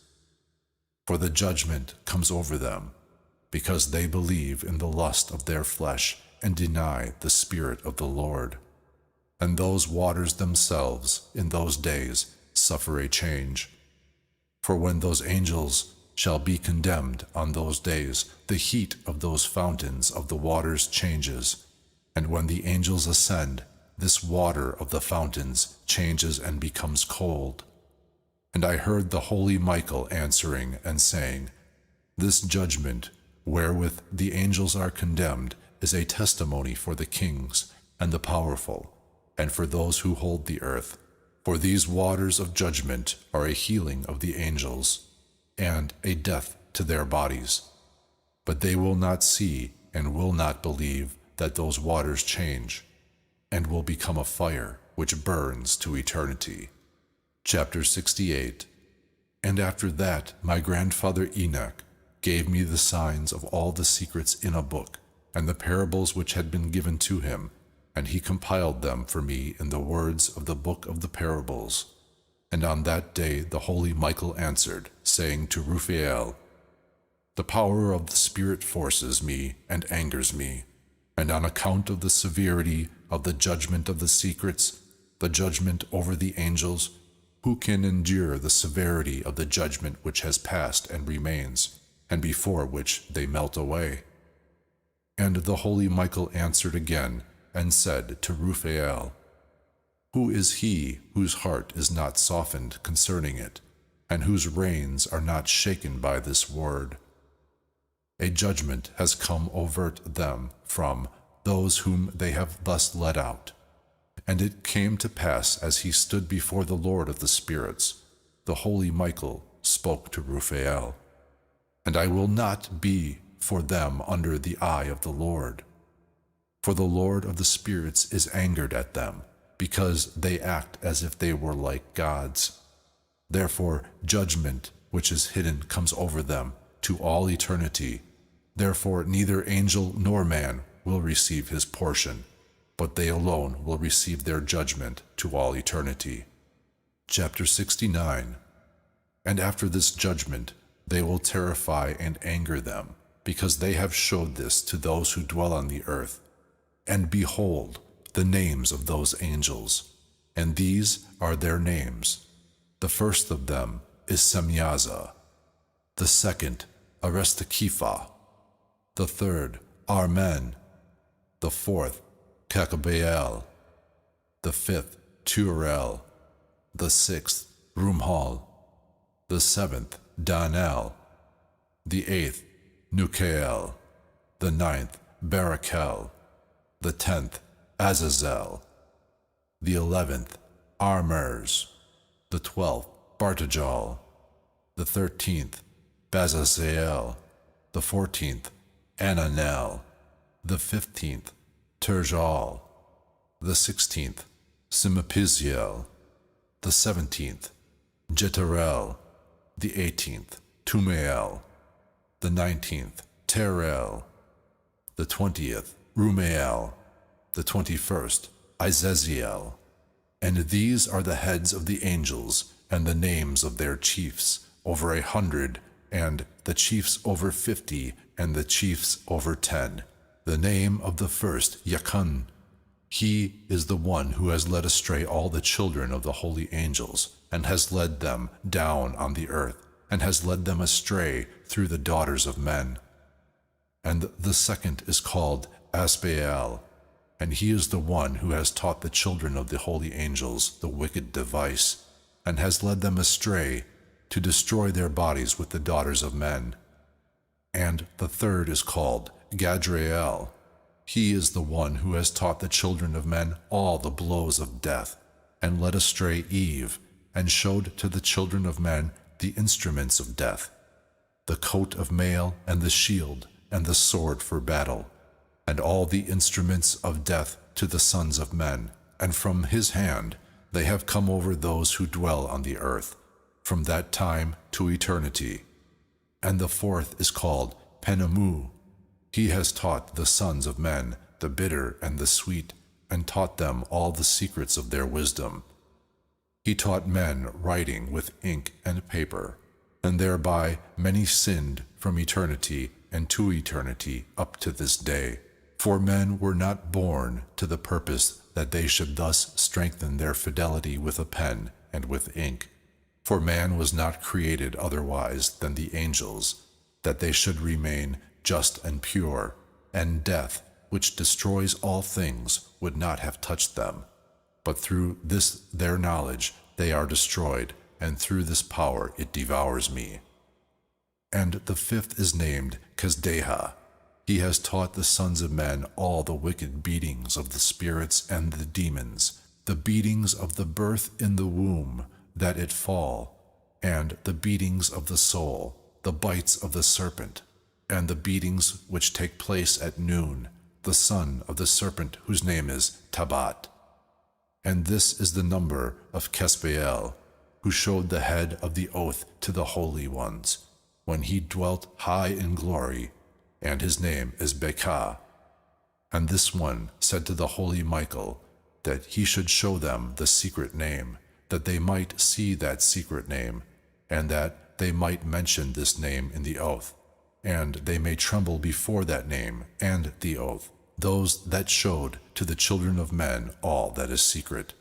Speaker 1: For the judgment comes over them, because they believe in the lust of their flesh and deny the Spirit of the Lord. And those waters themselves in those days suffer a change. For when those angels shall be condemned on those days, the heat of those fountains of the waters changes. And when the angels ascend, this water of the fountains changes and becomes cold. And I heard the holy Michael answering and saying, This judgment, wherewith the angels are condemned, is a testimony for the kings and the powerful, and for those who hold the earth. For these waters of judgment are a healing of the angels, and a death to their bodies. But they will not see and will not believe that those waters change, and will become a fire which burns to eternity. Chapter 68. And after that my grandfather Enoch gave me the signs of all the secrets in a book, and the parables which had been given to him, and he compiled them for me in the words of the book of the parables. And on that day the holy Michael answered, saying to Raphael, The power of the Spirit forces me and angers me, and on account of the severity of the judgment of the secrets, the judgment over the angels, who can endure the severity of the judgment which has passed and remains, and before which they melt away? And the holy Michael answered again, and said to Raphael, Who is he whose heart is not softened concerning it, and whose reins are not shaken by this word? A judgment has come over them from those whom they have thus led out. And it came to pass, as he stood before the Lord of the spirits, the holy Michael spoke to Raphael, And I will not be for them under the eye of the Lord. For the Lord of the spirits is angered at them, because they act as if they were like gods. Therefore judgment which is hidden comes over them, to all eternity. Therefore neither angel nor man will receive his portion, but they alone will receive their judgment to all eternity. Chapter 69. And after this judgment they will terrify and anger them, because they have showed this to those who dwell on the earth. And behold, the names of those angels, and these are their names. The first of them is Semyaza, the second Arestakepha, the third Armen, the fourth Kakabael, the fifth Turel, the sixth Rumhal, the seventh Danel, the eighth Nukael, the ninth Barakel, the 10th Azazel, the 11th Armers, the 12th Bartajal, the 13th Bazazael, the 14th Ananel, the 15th Terjal, the 16th Simapiziel, the 17th Jetarel, the 18th Tumael, the 19th Terel, the 20th Rumael, the 21st Izaziel. And these are the heads of the angels, and the names of their chiefs, over 100, and the chiefs over 50, and the chiefs over 10. The name of the first Yakun. He is the one who has led astray all the children of the holy angels, and has led them down on the earth, and has led them astray through the daughters of men. And the second is called Asbael, and he is the one who has taught the children of the holy angels the wicked device, and has led them astray to destroy their bodies with the daughters of men. And the third is called Gadrael. He is the one who has taught the children of men all the blows of death, and led astray Eve, and showed to the children of men the instruments of death, the coat of mail, and the shield, and the sword for battle, and all the instruments of death to the sons of men. And from his hand they have come over those who dwell on the earth, from that time to eternity. And the fourth is called Penamu. He has taught the sons of men the bitter and the sweet, and taught them all the secrets of their wisdom. He taught men writing with ink and paper, and thereby many sinned from eternity and to eternity up to this day. For men were not born to the purpose that they should thus strengthen their fidelity with a pen and with ink. For man was not created otherwise than the angels, that they should remain just and pure, and death, which destroys all things, would not have touched them. But through this their knowledge they are destroyed, and through this power it devours me. And the fifth is named Kasdeha. He has taught the sons of men all the wicked beatings of the spirits and the demons, the beatings of the birth in the womb, that it fall, and the beatings of the soul, the bites of the serpent, and the beatings which take place at noon, the son of the serpent whose name is Tabat. And this is the number of Kesbael, who showed the head of the oath to the holy ones, when he dwelt high in glory, and his name is Bekah. And this one said to the holy Michael that he should show them the secret name, that they might see that secret name, and that they might mention this name in the oath, and they may tremble before that name and the oath, those that showed to the children of men all that is secret.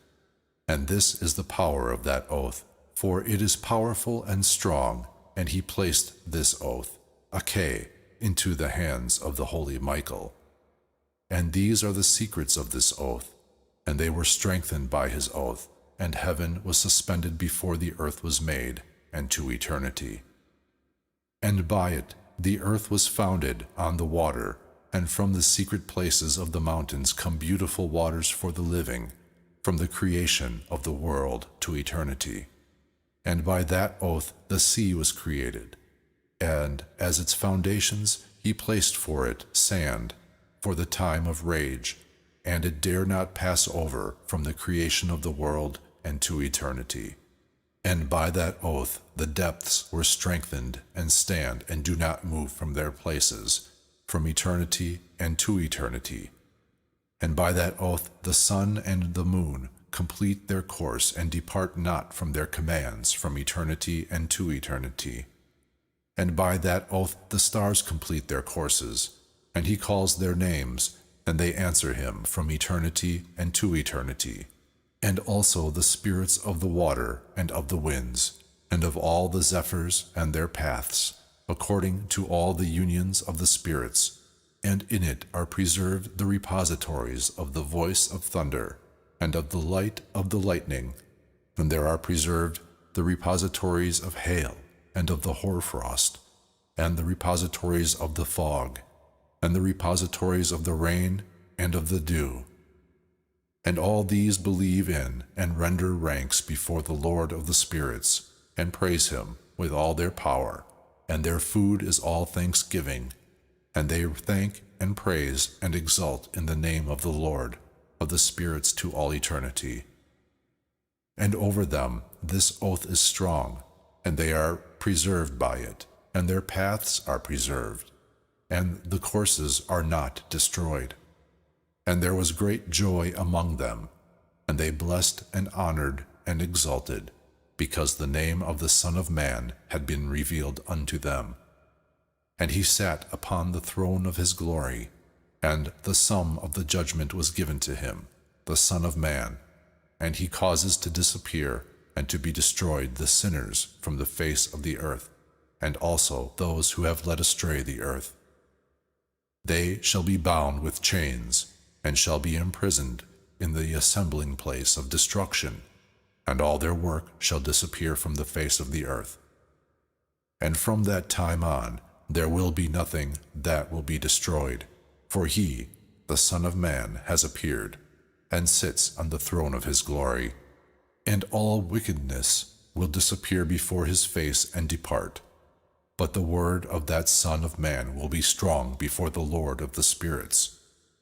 Speaker 1: And this is the power of that oath, for it is powerful and strong, and he placed this oath, Akeh, into the hands of the holy Michael. And these are the secrets of this oath, and they were strengthened by his oath, and heaven was suspended before the earth was made, and to eternity. And by it the earth was founded on the water, and from the secret places of the mountains come beautiful waters for the living, from the creation of the world to eternity. And by that oath the sea was created, and as its foundations he placed for it sand, for the time of rage, and it dare not pass over from the creation of the world and to eternity. And by that oath the depths were strengthened and stand and do not move from their places, from eternity and to eternity. And by that oath the sun and the moon complete their course and depart not from their commands from eternity and to eternity. And by that oath the stars complete their courses, and he calls their names, and they answer him from eternity and to eternity. And also the spirits of the water and of the winds, and of all the zephyrs and their paths, according to all the unions of the spirits, and in it are preserved the repositories of the voice of thunder, and of the light of the lightning, and there are preserved the repositories of hail, and of the hoarfrost, and the repositories of the fog, and the repositories of the rain and of the dew. And all these believe in and render ranks before the Lord of the spirits, and praise him with all their power, and their food is all thanksgiving, and they thank and praise and exult in the name of the Lord of the spirits to all eternity. And over them this oath is strong, and they are preserved by it, and their paths are preserved, and the courses are not destroyed. And there was great joy among them, and they blessed and honored and exalted, because the name of the Son of Man had been revealed unto them. And he sat upon the throne of his glory, and the sum of the judgment was given to him, the Son of Man, and he causes to disappear and to be destroyed the sinners from the face of the earth, and also those who have led astray the earth. They shall be bound with chains, and shall be imprisoned in the assembling place of destruction, and all their work shall disappear from the face of the earth. And from that time on there will be nothing that will be destroyed, for he, the Son of Man, has appeared, and sits on the throne of his glory, and all wickedness will disappear before his face and depart. But the word of that Son of Man will be strong before the Lord of the spirits.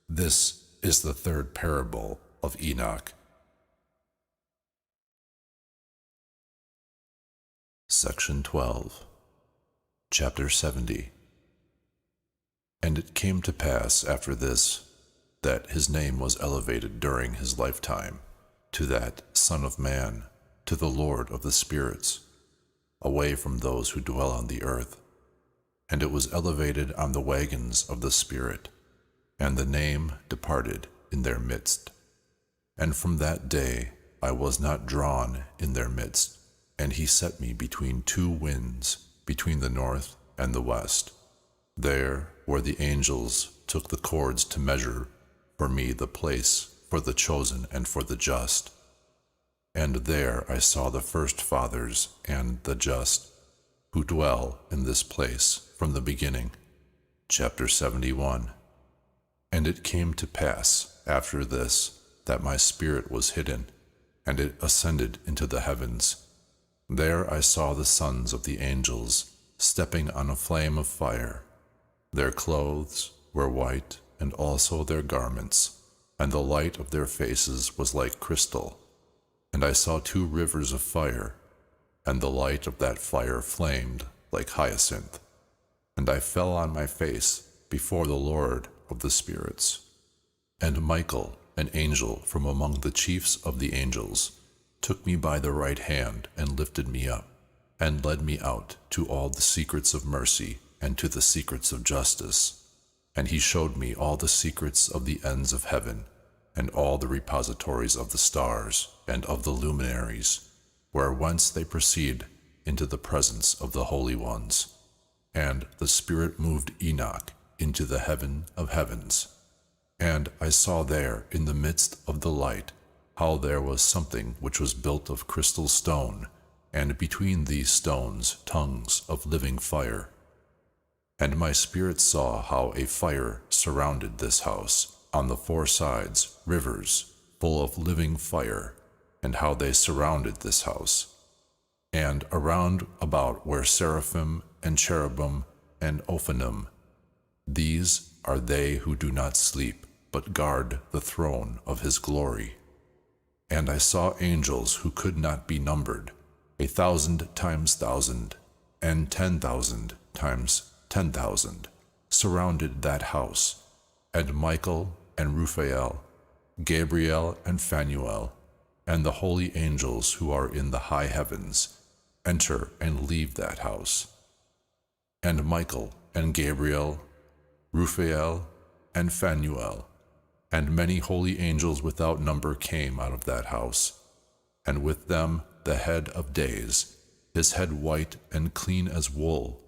Speaker 1: This is the third parable of Enoch. Section 12. Chapter 70. And it came to pass after this, that his name was elevated during his lifetime, to that Son of Man, to the Lord of the spirits, away from those who dwell on the earth. And it was elevated on the wagons of the Spirit, and the name departed in their midst. And from that day I was not drawn in their midst, and he set me between two winds, between the north and the west, there where the angels took the cords to measure for me the place for the chosen and for the just. And there I saw the first fathers and the just, who dwell in this place from the beginning. Chapter 71. And it came to pass after this that my spirit was hidden, and it ascended into the heavens. There I saw the sons of the angels stepping on a flame of fire. Their clothes were white, and also their garments, and the light of their faces was like crystal. And I saw two rivers of fire, and the light of that fire flamed like hyacinth. And I fell on my face before the Lord of the spirits. And Michael, an angel from among the chiefs of the angels, took me by the right hand and lifted me up, and led me out to all the secrets of mercy and to the secrets of justice. And he showed me all the secrets of the ends of heaven, and all the repositories of the stars and of the luminaries, whence they proceed into the presence of the holy ones. And the Spirit moved Enoch into the heaven of heavens. And I saw there in the midst of the light how there was something which was built of crystal stone, and between these stones tongues of living fire. And my spirit saw how a fire surrounded this house, on the four sides rivers full of living fire, and how they surrounded this house. And around about were seraphim and cherubim and ophanim. These are they who do not sleep, but guard the throne of his glory. And I saw angels who could not be numbered, 1,000 times 1,000, and 10,000 times 10,000, surrounded that house, and Michael and Raphael, Gabriel and Phanuel, and the holy angels who are in the high heavens, enter and leave that house. And Michael and Gabriel, Raphael and Phanuel, and many holy angels without number came out of that house, and with them the head of days, his head white and clean as wool,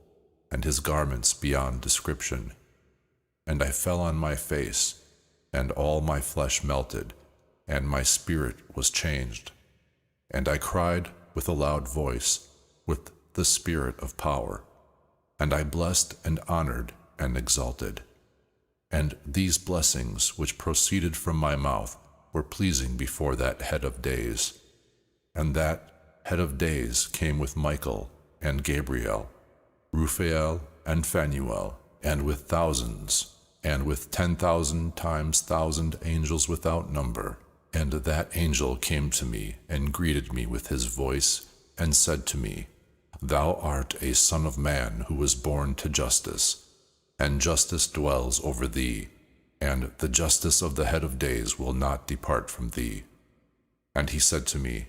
Speaker 1: and his garments beyond description. And I fell on my face, and all my flesh melted, and my spirit was changed. And I cried with a loud voice, with the spirit of power, and I blessed and honored and exalted. And these blessings which proceeded from my mouth were pleasing before that head of days. And that head of days came with Michael and Gabriel, Raphael and Phanuel, and with thousands, and with 10,000 times 1,000 angels without number. And that angel came to me and greeted me with his voice, and said to me, Thou art a son of man who was born to justice, and justice dwells over thee, and the justice of the head of days will not depart from thee. And he said to me,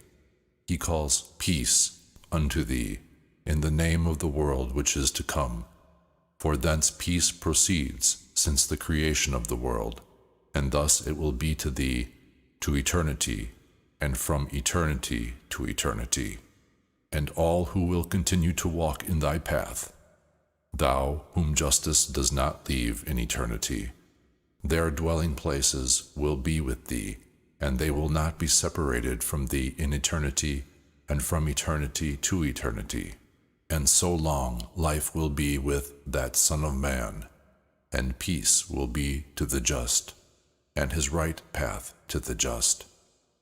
Speaker 1: He calls peace unto thee, in the name of the world which is to come. For thence peace proceeds since the creation of the world, and thus it will be to thee to eternity, and from eternity to eternity. And all who will continue to walk in thy path, thou whom justice does not leave in eternity, their dwelling places will be with thee, and they will not be separated from thee in eternity, and from eternity to eternity. And so long life will be with that Son of Man, and peace will be to the just, and his right path to the just,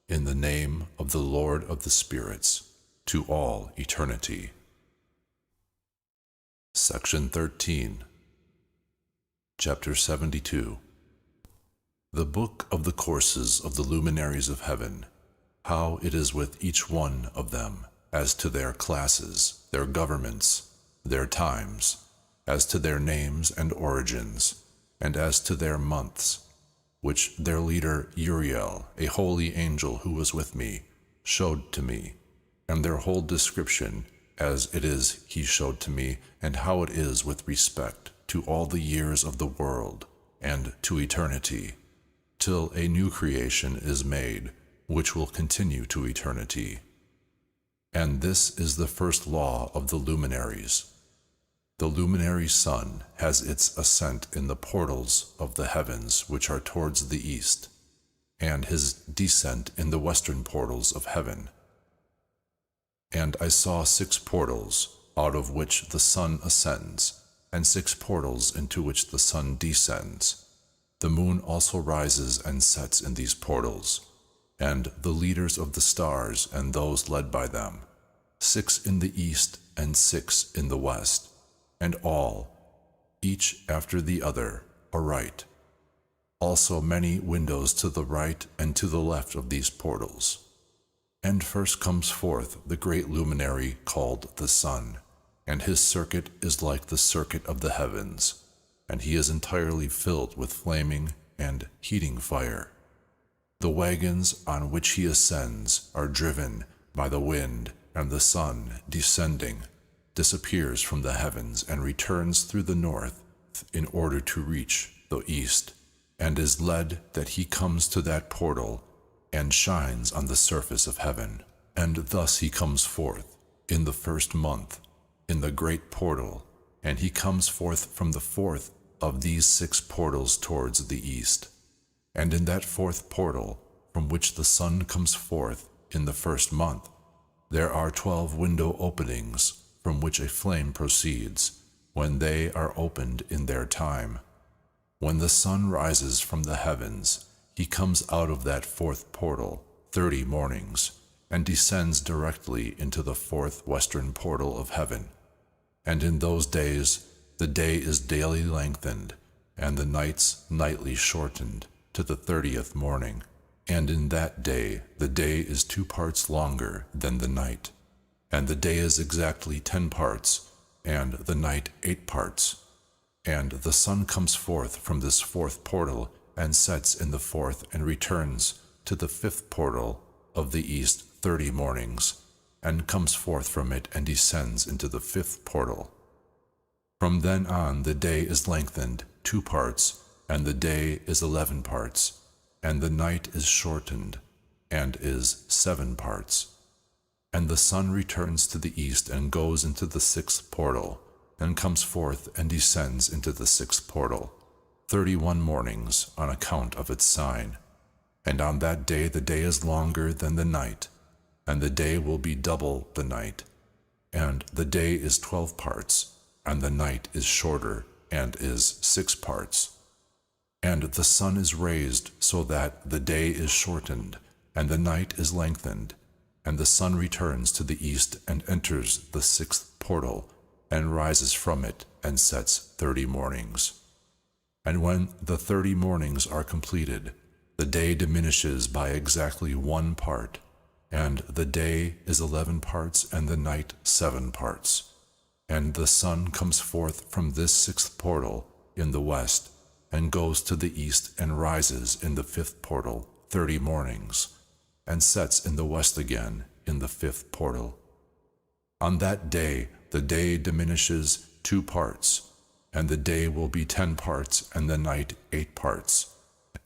Speaker 1: in the name of the Lord of the spirits, to all eternity. Section 13. Chapter 72. The Book of the Courses of the Luminaries of Heaven, how it is with each one of them, as to their classes, their governments, their times, as to their names and origins, and as to their months, which their leader Uriel, a holy angel who was with me, showed to me, and their whole description, as it is he showed to me, and how it is with respect to all the years of the world, and to eternity, till a new creation is made, which will continue to eternity. And this is the first law of the luminaries. The luminary sun has its ascent in the portals of the heavens which are towards the east, and his descent in the western portals of heaven. And I saw 6 portals, out of which the sun ascends, and 6 portals into which the sun descends. The moon also rises and sets in these portals, and the leaders of the stars and those led by them, 6 in the east and 6 in the west, and all, each after the other, aright. Also many windows to the right and to the left of these portals. And first comes forth the great luminary called the sun, and his circuit is like the circuit of the heavens, and he is entirely filled with flaming and heating fire. The wagons on which he ascends are driven by the wind, and the sun, descending, disappears from the heavens and returns through the north in order to reach the east, and is led that he comes to that portal and shines on the surface of heaven. And thus he comes forth in the first month in the great portal, and he comes forth from the fourth of these 6 portals towards the east. And in that fourth portal, from which the sun comes forth in the first month, there are 12 window openings from which a flame proceeds, when they are opened in their time. When the sun rises from the heavens, he comes out of that fourth portal 30 mornings, and descends directly into the fourth western portal of heaven. And in those days the day is daily lengthened, and the nights nightly shortened to the 30th morning. And in that day the day is 2 parts longer than the night. and the day is exactly 10 parts, and the night 8 parts. And the sun comes forth from this fourth portal, and sets in the fourth, and returns to the fifth portal of the east 30 mornings, and comes forth from it, and descends into the fifth portal. From then on the day is lengthened 2 parts, and the day is 11 parts, and the night is shortened, and is 7 parts. And the sun returns to the east, and goes into the sixth portal, and comes forth and descends into the sixth portal, 31 mornings on account of its sign. And on that day the day is longer than the night, and the day will be double the night. And the day is 12 parts, and the night is shorter, and is 6 parts. And the sun is raised so that the day is shortened, and the night is lengthened. And the sun returns to the east, and enters the sixth portal, and rises from it, and sets 30 mornings. And when the 30 mornings are completed, the day diminishes by exactly 1 part, and the day is 11 parts, and the night 7 parts. And the sun comes forth from this sixth portal in the west, and goes to the east, and rises in the fifth portal 30 mornings, and sets in the west again in the fifth portal. On that day the day diminishes 2 parts, and the day will be 10 parts, and the night 8 parts.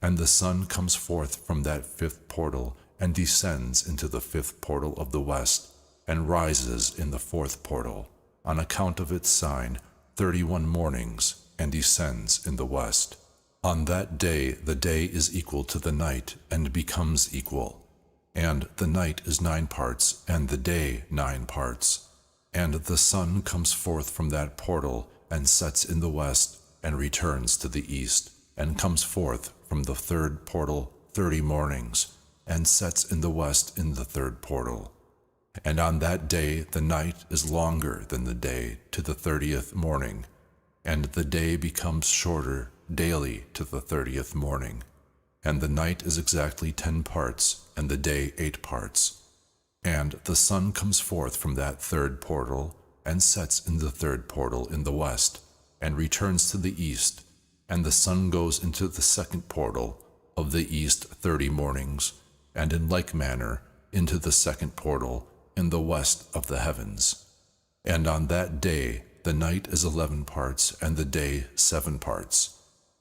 Speaker 1: And the sun comes forth from that fifth portal, and descends into the fifth portal of the west, and rises in the fourth portal, on account of its sign, 31 mornings, and descends in the west. On that day the day is equal to the night, and becomes equal. And the night is 9 parts, and the day 9 parts. And the sun comes forth from that portal, and sets in the west, and returns to the east, and comes forth from the third portal 30 mornings, and sets in the west in the third portal. And on that day the night is longer than the day to the 30th morning, and the day becomes shorter daily to the 30th morning. And the night is exactly 10 parts, and the day 8 parts. And the sun comes forth from that third portal, and sets in the third portal in the west, and returns to the east. And the sun goes into the second portal of the east 30 mornings, and in like manner into the second portal in the west of the heavens. And on that day the night is 11 parts, and the day 7 parts.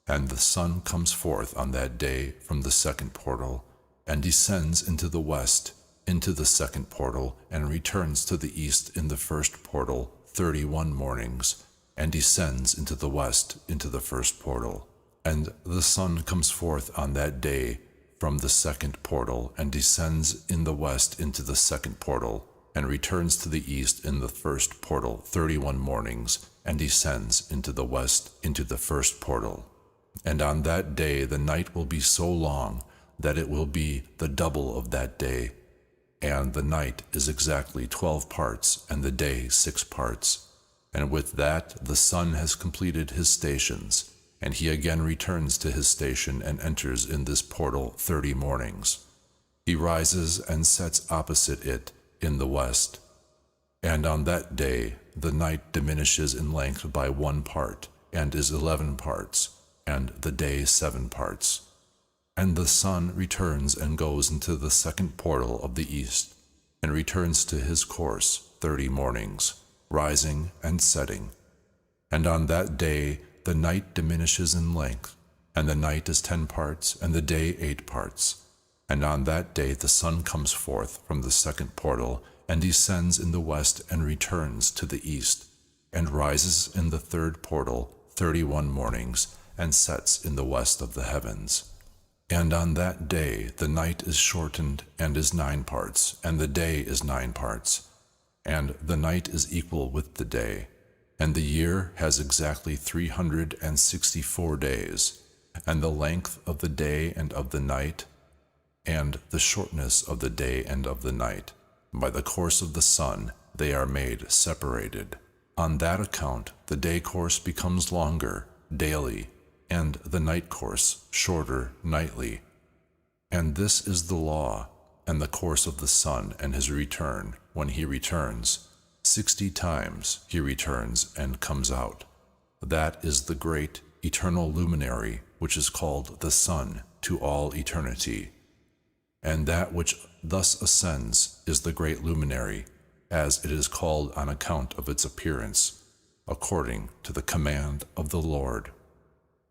Speaker 1: And the sun comes forth on that day from the second portal, and descends into the west, into the second portal, and returns to the east in the first portal 31 mornings, and descends into the west into the first portal. And the sun comes forth on that day from the second portal, and descends in the west into the second portal, and returns to the east in the first portal 31 mornings, and descends into the west into the first portal. And on that day the night will be so long that it will be the double of that day. And the night is exactly 12 parts, and the day 6 parts. And with that the sun has completed his stations, and he again returns to his station, and enters in this portal 30 mornings. He rises and sets opposite it in the west. And on that day the night diminishes in length by 1 part, and is 11 parts, and the day 7 parts. And the sun returns and goes into the second portal of the east, and returns to his course 30 mornings, rising and setting. And on that day the night diminishes in length, and the night is 10 parts, and the day 8 parts. And on that day the sun comes forth from the second portal, and descends in the west, and returns to the east, and rises in the third portal 31 mornings, and sets in the west of the heavens. And on that day the night is shortened, and is 9 parts, and the day is 9 parts. And the night is equal with the day. And the year has exactly 364 days, and the length of the day and of the night, and the shortness of the day and of the night, by the course of the sun they are made separated. On that account the day course becomes longer daily, and the night course shorter nightly. And this is the law, and the course of the sun and his return, when he returns, 60 times he returns and comes out. That is the great eternal luminary which is called the sun to all eternity. And that which thus ascends is the great luminary, as it is called on account of its appearance, according to the command of the Lord.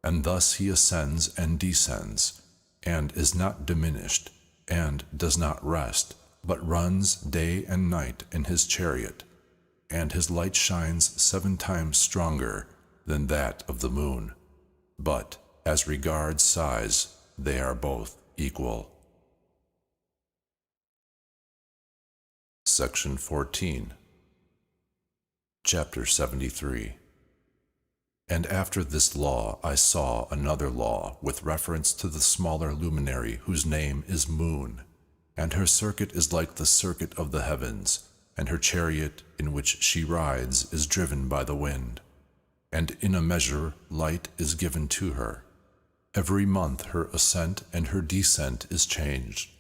Speaker 1: And thus he ascends and descends, and is not diminished, and does not rest, but runs day and night in his chariot, and his light shines 7 times stronger than that of the moon. But as regards size, they are both equal. Section 14. Chapter 73. And after this law I saw another law with reference to the smaller luminary whose name is Moon, and her circuit is like the circuit of the heavens, and her chariot in which she rides is driven by the wind. And in a measure light is given to her. Every month her ascent and her descent is changed.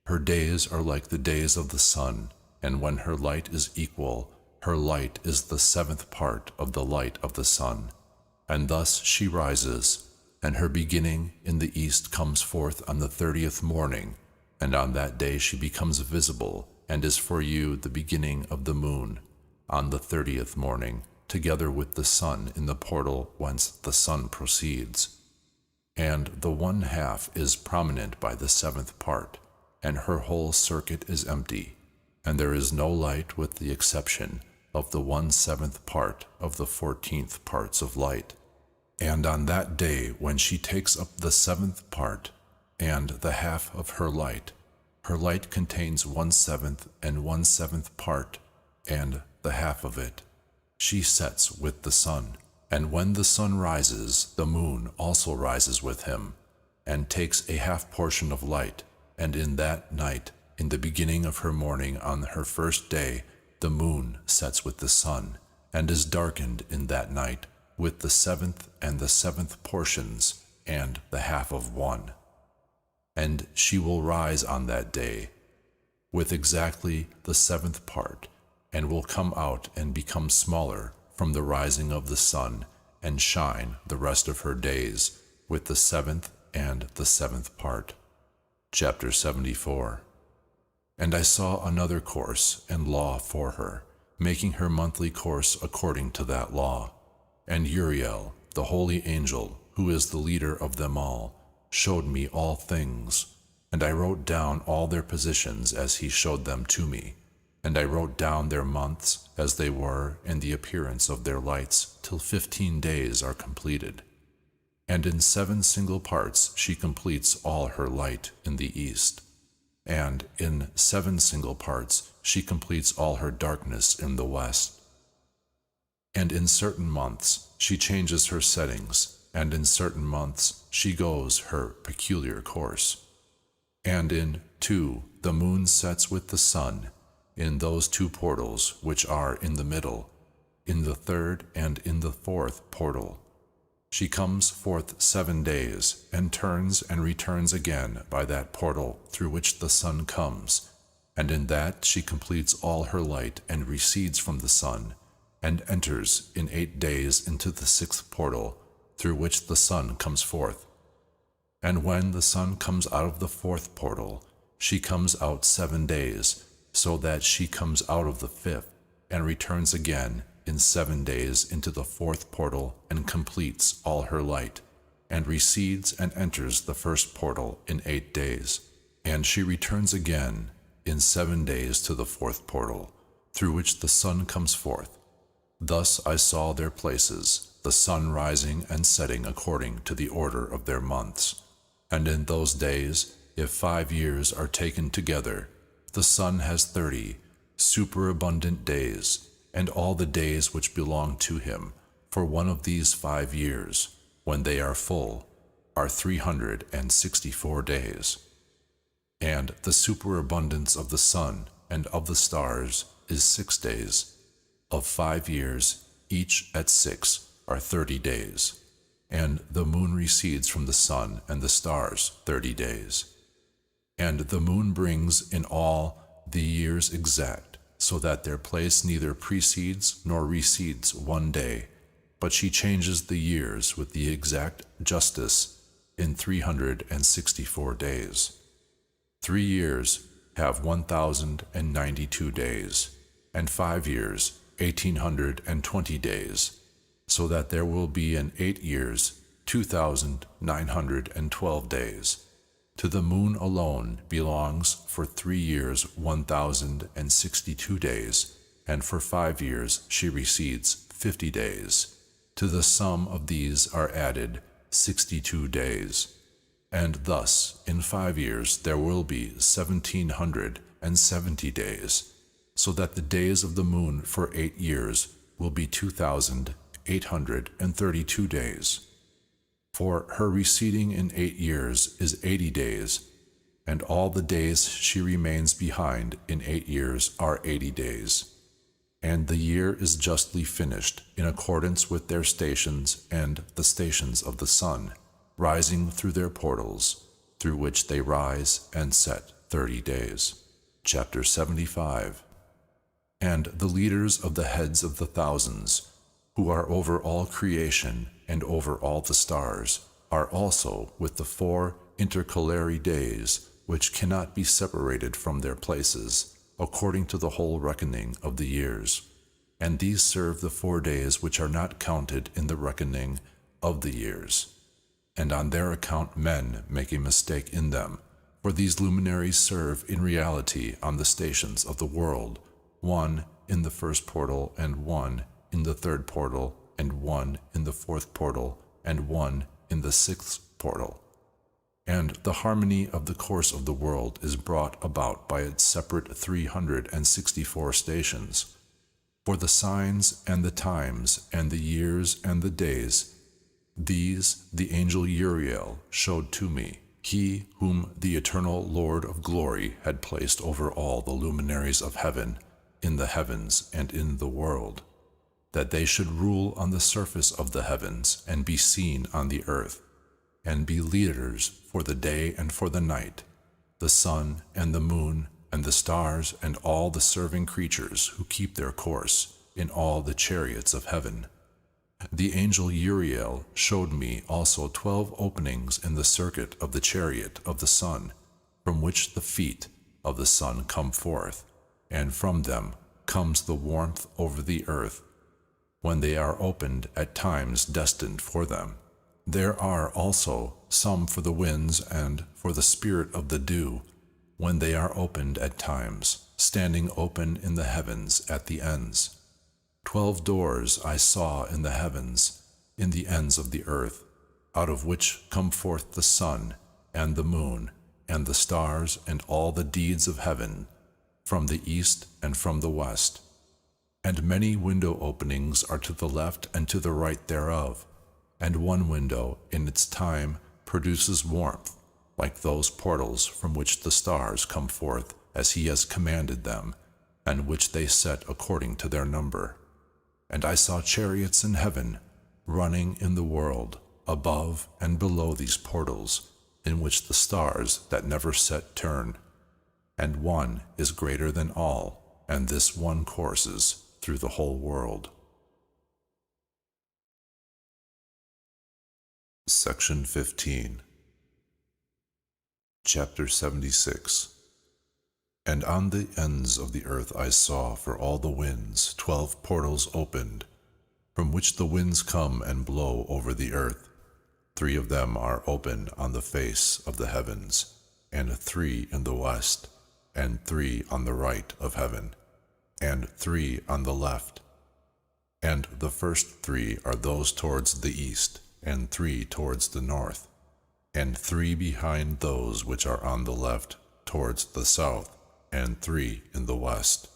Speaker 1: Her days are like the days of the sun, and when her light is equal, her light is the 7th part of the light of the sun. And thus she rises, and her beginning in the east comes forth on the 30th morning, and on that day she becomes visible, and is for you the beginning of the moon, on the 30th morning, together with the sun in the portal whence the sun proceeds. And the 1/2 is prominent by the 7th part, and her whole circuit is empty, and there is no light with the exception of the 1/7 part of the 14th parts of light. And on that day when she takes up the 7th part and the 1/2 of her light contains 1/7 and 1/7 part, and the 1/2 of it she sets with the sun. And when the sun rises, the moon also rises with him, and takes a 1/2 portion of light, and in that night, in the beginning of her morning on her first day, the moon sets with the sun, and is darkened in that night with the 7th and the 7th portions, and the 1/2 of one. And she will rise on that day with exactly the 7th part, and will come out and become smaller from the rising of the sun, and shine the rest of her days with the 7th and the 7th part. Chapter 74. And I saw another course and law for her, making her monthly course according to that law. And Uriel, the holy angel, who is the leader of them all, showed me all things, and I wrote down all their positions as he showed them to me, and I wrote down their months as they were and the appearance of their lights till 15 days are completed. And in 7 single parts she completes all her light in the east, and in 7 single parts she completes all her darkness in the west. And in certain months she changes her settings, and in certain months she goes her peculiar course. And in 2 the moon sets with the sun, in those 2 portals which are in the middle, in the 3rd and in the 4th portal. She comes forth 7 days, and turns and returns again by that portal through which the sun comes, and in that she completes all her light and recedes from the sun, and enters in 8 days into the 6th portal, through which the sun comes forth. And when the sun comes out of the 4th portal, she comes out 7 days, so that she comes out of the 5th, and returns again in 7 days into the 4th portal, and completes all her light, and recedes and enters the 1st portal in 8 days. And she returns again in 7 days to the 4th portal, through which the sun comes forth. Thus I saw their places, the sun rising and setting according to the order of their months. And in those days, if 5 years are taken together, the sun has 30 superabundant days, and all the days which belong to him, for one of these 5 years, when they are full, are 364 days. And the superabundance of the sun and of the stars is 6 days. Of 5 years, each at 6, are 30 days. And the moon recedes from the sun and the stars 30 days. And the moon brings in all the years exact, so that their place neither precedes nor recedes one day, but she changes the years with the exact justice in 364 days. 3 years have 1,092 days, and 5 years 1,820 days, so that there will be in 8 years 2,912 days. To the moon alone belongs for 3 years 1,062 days, and for 5 years she recedes 50 days. To the sum of these are added 62 days. And thus in 5 years there will be 1,770 days, so that the days of the moon for 8 years will be 2,832 days. For her receding in 8 years is 80 days, and all the days she remains behind in 8 years are 80 days. And the year is justly finished in accordance with their stations and the stations of the sun, rising through their portals, through which they rise and set 30 days. Chapter 75. And the leaders of the heads of the thousands, who are over all creation and over all the stars, are also with the 4 intercalary days, which cannot be separated from their places, according to the whole reckoning of the years. And these serve the 4 days which are not counted in the reckoning of the years. And on their account men make a mistake in them, for these luminaries serve in reality on the stations of the world, 1 in the first portal, and 1 in the third portal, and 1 in the fourth portal, and 1 in the 6th portal. And the harmony of the course of the world is brought about by its separate 364 stations. For the signs and the times and the years and the days, these the angel Uriel showed to me, he whom the eternal Lord of glory had placed over all the luminaries of heaven, in the heavens and in the world, that they should rule on the surface of the heavens and be seen on the earth, and be leaders for the day and for the night, the sun and the moon and the stars and all the serving creatures who keep their course in all the chariots of heaven. The angel Uriel showed me also 12 openings in the circuit of the chariot of the sun, from which the feet of the sun come forth, and from them comes the warmth over the earth, when they are opened at times destined for them. There are also some for the winds and for the spirit of the dew, when they are opened at times, standing open in the heavens at the ends. 12 doors I saw in the heavens, in the ends of the earth, out of which come forth the sun, and the moon, and the stars, and all the deeds of heaven, from the east and from the west. And many window openings are to the left and to the right thereof, and one window in its time produces warmth, like those portals from which the stars come forth as he has commanded them, and which they set according to their number. And I saw chariots in heaven, running in the world, above and below these portals, in which the stars that never set turn. And one is greater than all, and this one courses through the whole world. Section 15. Chapter 76. And on the ends of the earth I saw for all the winds 12 portals opened, from which the winds come and blow over the earth. 3 of them are open on the face of the heavens, and 3 in the west, and 3 on the right of heaven, and 3 on the left. And the first 3 are those towards the east, and 3 towards the north, and 3 behind those which are on the left towards the south, and 3 in the west.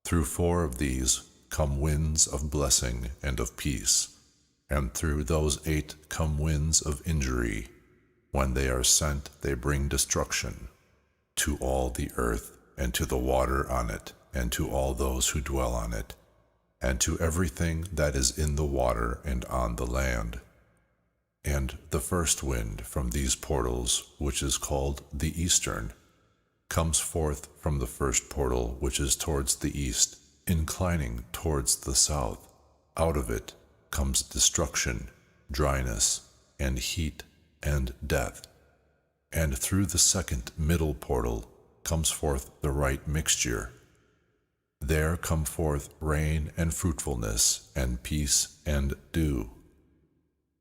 Speaker 1: Through 4 of these come winds of blessing and of peace, and through those 8 come winds of injury. When they are sent, they bring destruction to all the earth, and to the water on it, and to all those who dwell on it, and to everything that is in the water and on the land. And the first wind from these portals, which is called the eastern, comes forth from the first portal which is towards the east, inclining towards the south. Out of it comes destruction, dryness, and heat, and death. And through the second middle portal comes forth the right mixture. There come forth rain and fruitfulness, and peace and dew.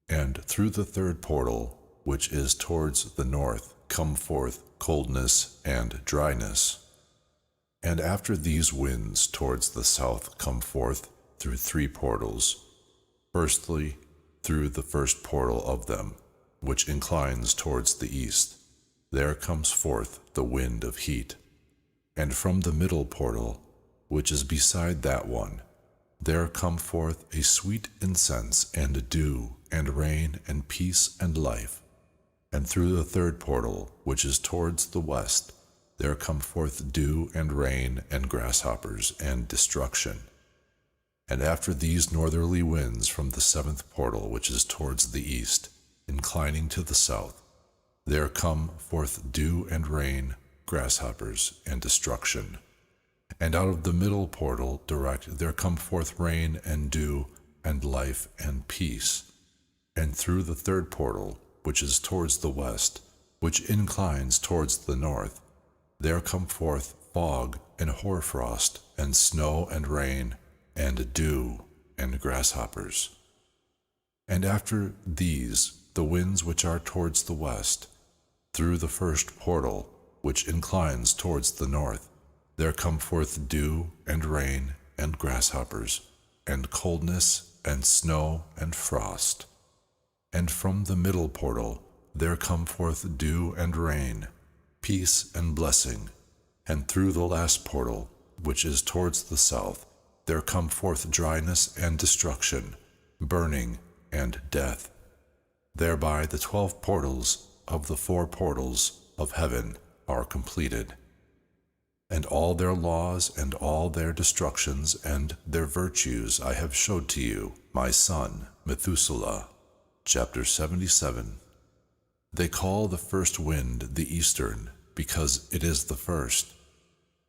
Speaker 1: And through the third portal, which is towards the north, come forth coldness and dryness. And after these winds towards the south come forth through three portals. Firstly, through the first portal of them, which inclines towards the east, there comes forth the wind of heat. And from the middle portal, which is beside that one, there come forth a sweet incense and dew and rain and peace and life. And through the third portal, which is towards the west, there come forth dew and rain and grasshoppers and destruction. And after these northerly winds from the seventh portal, which is towards the east, inclining to the south, there come forth dew and rain, grasshoppers, and destruction. And out of the middle portal direct there come forth rain and dew and life and peace. And through the third portal, which is towards the west, which inclines towards the north, there come forth fog and hoarfrost and snow and rain and dew and grasshoppers. And after these, the winds which are towards the west, through the first portal, which inclines towards the north, there come forth dew and rain and grasshoppers, and coldness and snow and frost. And from the middle portal there come forth dew and rain, peace and blessing. And through the last portal, which is towards the south, there come forth dryness and destruction, burning and death. Thereby the 12 portals of the 4 portals of heaven are completed. And all their laws and all their destructions and their virtues I have showed to you, my son, Methuselah. Chapter 77. They call the first wind the eastern, because it is the first.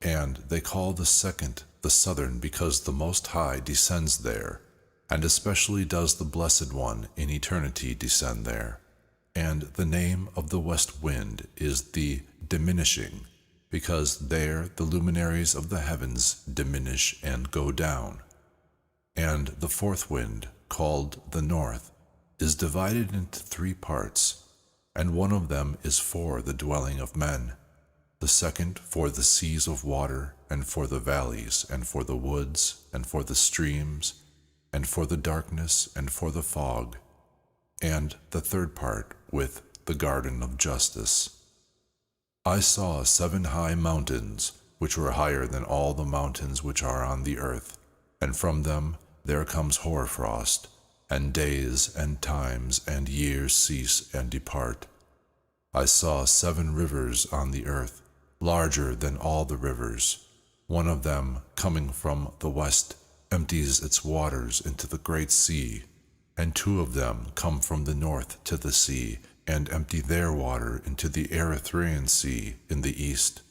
Speaker 1: And they call the second the southern, because the Most High descends there, and especially does the Blessed One in eternity descend there. And the name of the west wind is the diminishing, because there the luminaries of the heavens diminish and go down. And the fourth wind, called the north, is divided into 3 parts, and one of them is for the dwelling of men, the second for the seas of water, and for the valleys, and for the woods, and for the streams, and for the darkness, and for the fog, and the third part with the garden of justice. I saw 7 high mountains, which were higher than all the mountains which are on the earth, and from them there comes hoarfrost, and days and times and years cease and depart. I saw 7 rivers on the earth, larger than all the rivers. One of them, coming from the west, empties its waters into the great sea, and 2 of them come from the north to the sea, and empty their water into the Erythraean Sea in the east.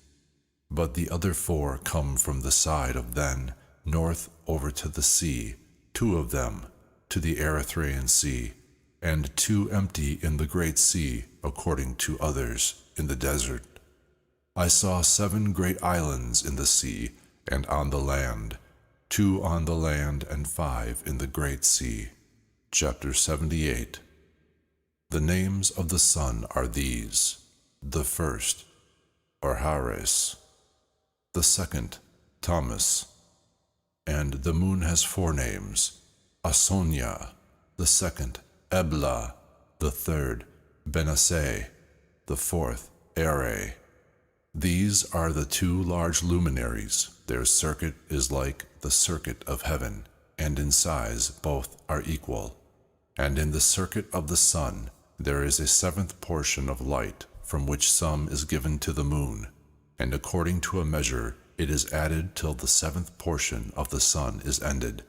Speaker 1: But the other 4 come from the side of then, north over to the sea, 2 of them to the Erythraean Sea, and 2 empty in the great sea, according to others, in the desert. I saw 7 great islands in the sea, and on the land, 2 on the land and 5 in the great sea. Chapter 78. The names of the sun are these: the first, Orhares; the second, Thomas; and the moon has 4 names: Asonia; the second, Ebla; the third, Benasse; the fourth, Ere. These are the 2 large luminaries. Their circuit is like the circuit of heaven, and in size both are equal. And in the circuit of the sun there is a 7th portion of light, from which some is given to the moon, and according to a measure it is added till the 7th portion of the sun is ended.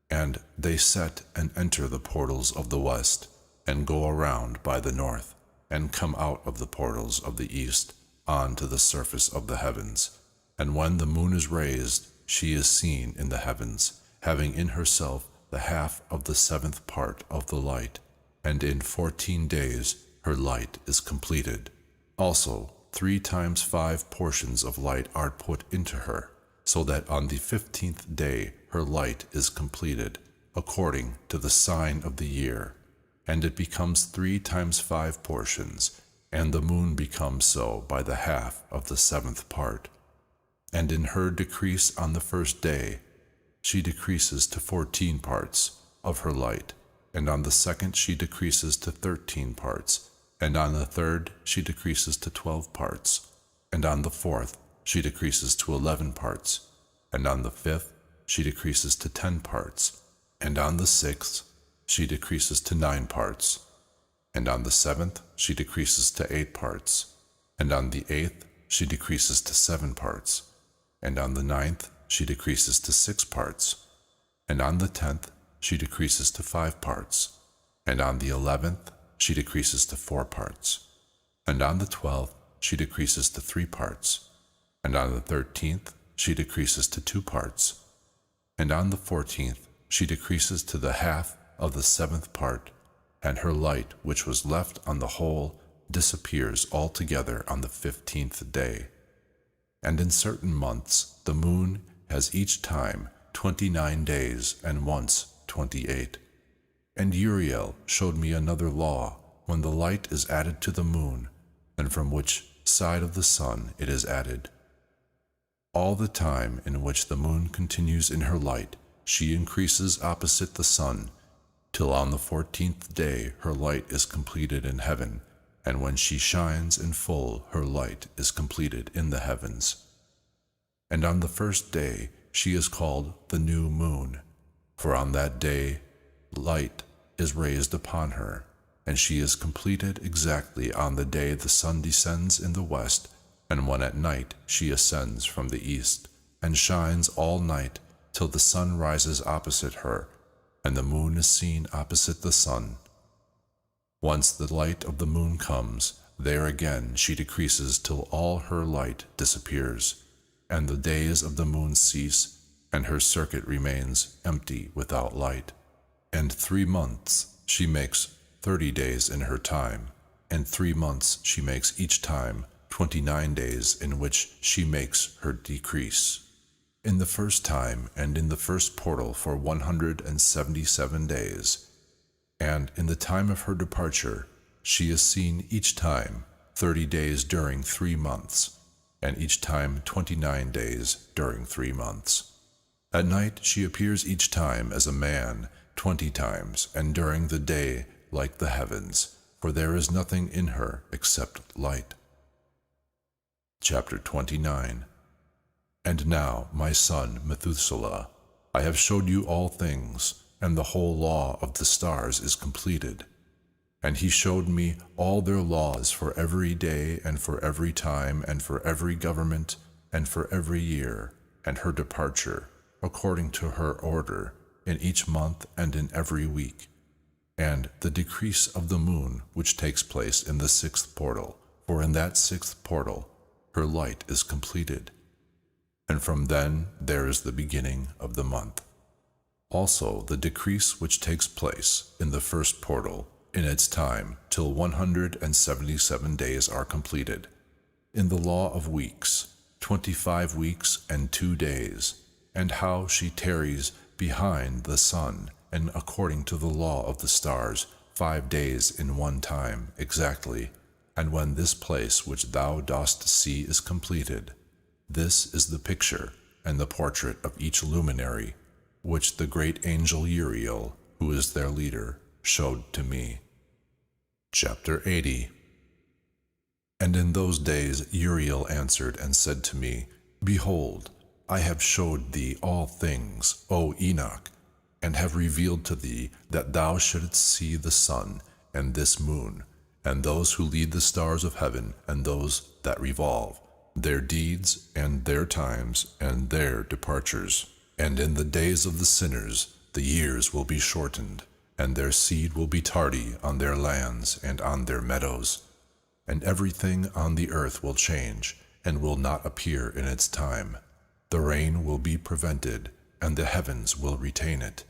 Speaker 1: And they set and enter the portals of the west, and go around by the north, and come out of the portals of the east on to the surface of the heavens. And when the moon is raised, she is seen in the heavens, having in herself the half of the seventh part of the light, and in 14 days her light is completed. Also 3 times 5 portions of light are put into her, so that on the 15th day her light is completed, according to the sign of the year. And it becomes 3 times 5 portions, and the moon becomes so by the half of the 7th part. And in her decrease on the first day, she decreases to 14 parts of her light, and on the second she decreases to 13 parts, and on the third she decreases to 12 parts, and on the fourth she decreases to 11 parts, and on the fifth she decreases to 10 parts, and on the sixth she decreases to 9 parts, and on the seventh she decreases to 8 parts, and on the eighth she decreases to 7 parts, and on the ninth she decreases to 6 parts, and on the 10th she decreases to 5 parts, and on the 11th she decreases to 4 parts, and on the 12th she decreases to 3 parts, and on the 13th she decreases to 2 parts, and on the 14th she decreases to the half of the 7th part, and her light which was left on the whole disappears altogether on the 15th day. And in certain months the moon has each time 29 days, and once 28. And Uriel showed me another law, when the light is added to the moon, and from which side of the sun it is added. All the time in which the moon continues in her light, she increases opposite the sun, till on the 14th day her light is completed in heaven, and when she shines in full her light is completed in the heavens. And on the first day she is called the new moon, for on that day light is raised upon her, and she is completed exactly on the day the sun descends in the west, and when at night she ascends from the east, and shines all night till the sun rises opposite her, and the moon is seen opposite the sun. Once the light of the moon comes, there again she decreases till all her light disappears, and the days of the moon cease, and her circuit remains empty without light. And 3 months she makes 30 days in her time, and 3 months she makes each time 29 days in which she makes her decrease. In the first time and in the first portal for 177 days, and in the time of her departure she is seen each time 30 days during 3 months, and each time 29 days during 3 months. At night she appears each time as a man 20 times, and during the day like the heavens, for there is nothing in her except light. Chapter 29. And now, my son Methuselah, I have showed you all things, and the whole law of the stars is completed. And he showed me all their laws for every day, and for every time, and for every government, and for every year, and her departure, according to her order, in each month and in every week, and the decrease of the moon which takes place in the 6th portal, for in that 6th portal her light is completed, and from then there is the beginning of the month. Also the decrease which takes place in the 1st portal in its time till 177 days are completed. In the law of weeks, 25 weeks and 2 days, and how she tarries behind the sun, and according to the law of the stars, 5 days in one time exactly. And when this place which thou dost see is completed, this is the picture and the portrait of each luminary, which the great angel Uriel, who is their leader, showed to me. Chapter 80. And in those days Uriel answered and said to me, Behold, I have showed thee all things, O Enoch, and have revealed to thee that thou shouldst see the sun, and this moon, and those who lead the stars of heaven, and those that revolve, their deeds, and their times, and their departures. And in the days of the sinners the years will be shortened, and their seed will be tardy on their lands and on their meadows. And everything on the earth will change, and will not appear in its time. The rain will be prevented, and the heavens will retain it.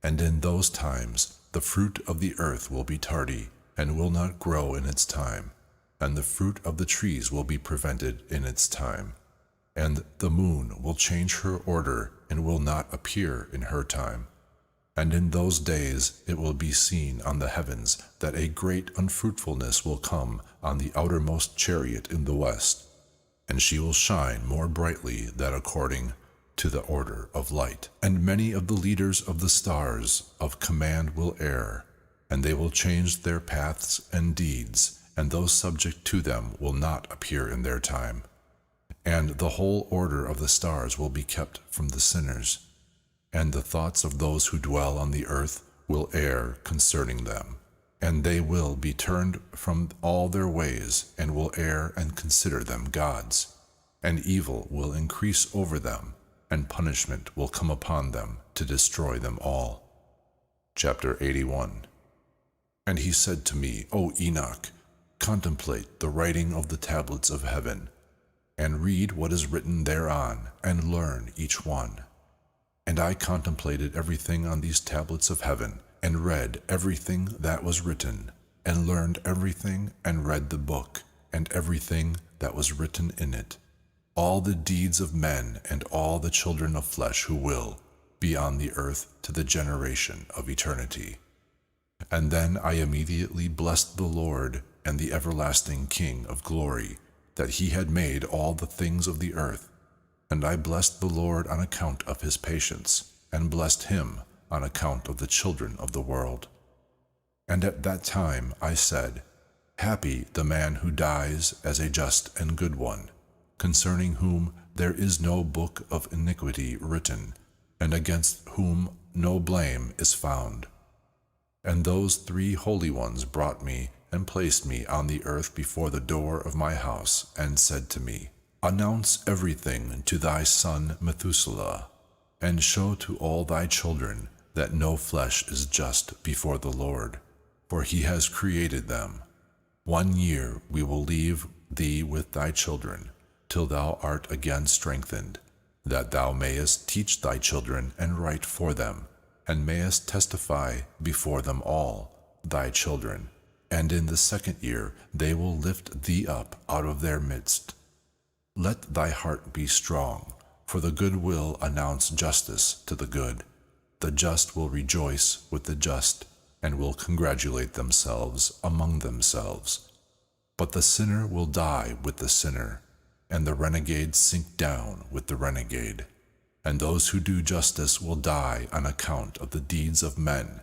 Speaker 1: And in those times the fruit of the earth will be tardy, and will not grow in its time, and the fruit of the trees will be prevented in its time. And the moon will change her order, and will not appear in her time. And in those days it will be seen on the heavens that a great unfruitfulness will come on the outermost chariot in the west, and she will shine more brightly than according to the order of light. And many of the leaders of the stars of command will err, and they will change their paths and deeds, and those subject to them will not appear in their time. And the whole order of the stars will be kept from the sinners, and the thoughts of those who dwell on the earth will err concerning them. And they will be turned from all their ways, and will err and consider them gods. And evil will increase over them, and punishment will come upon them to destroy them all. Chapter 81. And he said to me, O Enoch, contemplate the writing of the tablets of heaven, and read what is written thereon, and learn each one. And I contemplated everything on these tablets of heaven, and read everything that was written, and learned everything, and read the book, and everything that was written in it, all the deeds of men and all the children of flesh who will be on the earth to the generation of eternity. And then I immediately blessed the Lord and the everlasting King of glory, that he had made all the things of the earth. And I blessed the Lord on account of his patience, and blessed him on account of the children of the world. And at that time I said, Happy the man who dies as a just and good one, concerning whom there is no book of iniquity written, and against whom no blame is found. And those 3 holy ones brought me and placed me on the earth before the door of my house, and said to me, Announce everything to thy son Methuselah, and show to all thy children that no flesh is just before the Lord, for he has created them. 1 year we will leave thee with thy children, till thou art again strengthened, that thou mayest teach thy children and write for them, and mayest testify before them all, thy children. And in the 2nd year they will lift thee up out of their midst. Let thy heart be strong, for the good will announce justice to the good. The just will rejoice with the just, and will congratulate themselves among themselves. But the sinner will die with the sinner, and the renegade sink down with the renegade. And those who do justice will die on account of the deeds of men,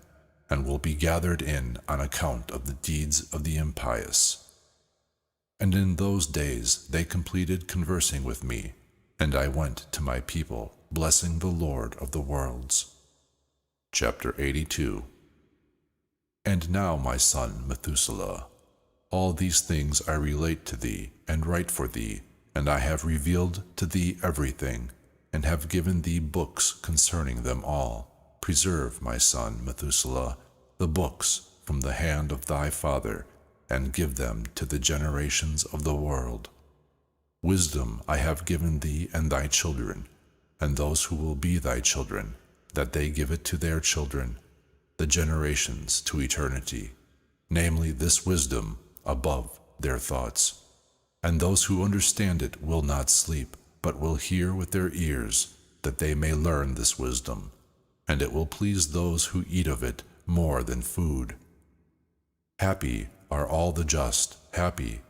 Speaker 1: and will be gathered in on account of the deeds of the impious. And in those days they completed conversing with me, and I went to my people, blessing the Lord of the worlds. Chapter 82. And now, my son Methuselah, all these things I relate to thee, and write for thee, and I have revealed to thee everything, and have given thee books concerning them all. Preserve, my son Methuselah, the books from the hand of thy father, and give them to the generations of the world. Wisdom I have given thee and thy children, and those who will be thy children, that they give it to their children, the generations to eternity, namely this wisdom above their thoughts. And those who understand it will not sleep, but will hear with their ears, that they may learn this wisdom, and it will please those who eat of it more than food. Happy are all the just, happy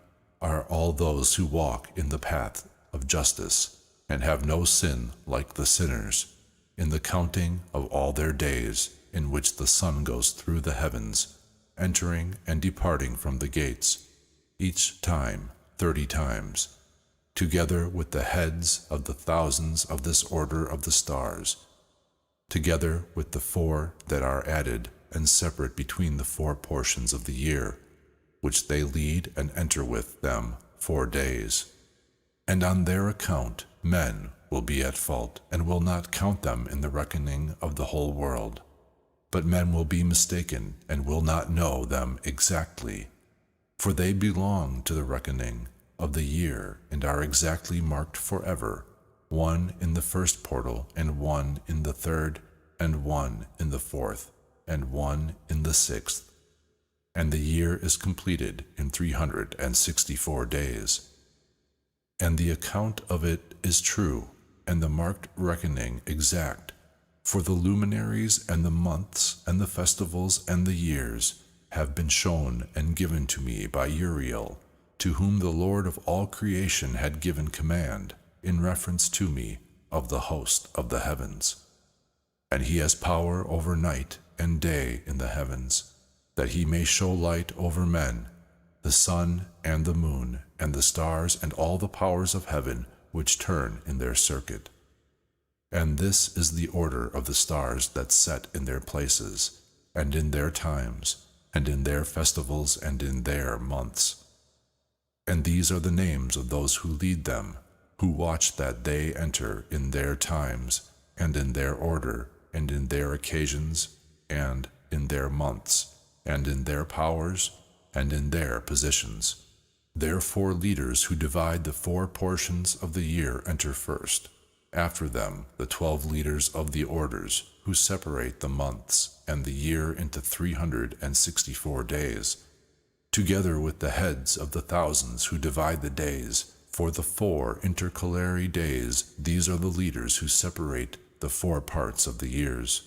Speaker 1: are all those who walk in the path of justice, and have no sin like the sinners, in the counting of all their days, in which the sun goes through the heavens, entering and departing from the gates, each time 30 times, together with the heads of the thousands of this order of the stars, together with the 4 that are added and separate between the 4 portions of the year, which they lead and enter with them 4 days. And on their account men will be at fault, and will not count them in the reckoning of the whole world. but men will be mistaken and will not know them exactly, for they belong to the reckoning of the year and are exactly marked forever, one in the first portal, and one in the third, and one in the fourth, and one in the sixth. And the year is completed in 364 days. And the account of it is true, and the marked reckoning exact, for the luminaries and the months and the festivals and the years have been shown and given to me by Uriel, to whom the Lord of all creation had given command in reference to me of the host of the heavens. And he has power over night and day in the heavens, that he may show light over men, the sun and the moon and the stars and all the powers of heaven which turn in their circuit. And this is the order of the stars that set in their places, and in their times, and in their festivals, and in their months. And these are the names of those who lead them, who watch that they enter in their times, and in their order, and in their occasions, and in their months, and in their powers, and in their positions. Their 4 leaders who divide the 4 portions of the year enter first. After them, the 12 leaders of the orders, who separate the months and the year into 364 days, together with the heads of the thousands who divide the days. For the 4 intercalary days, these are the leaders who separate the 4 parts of the years.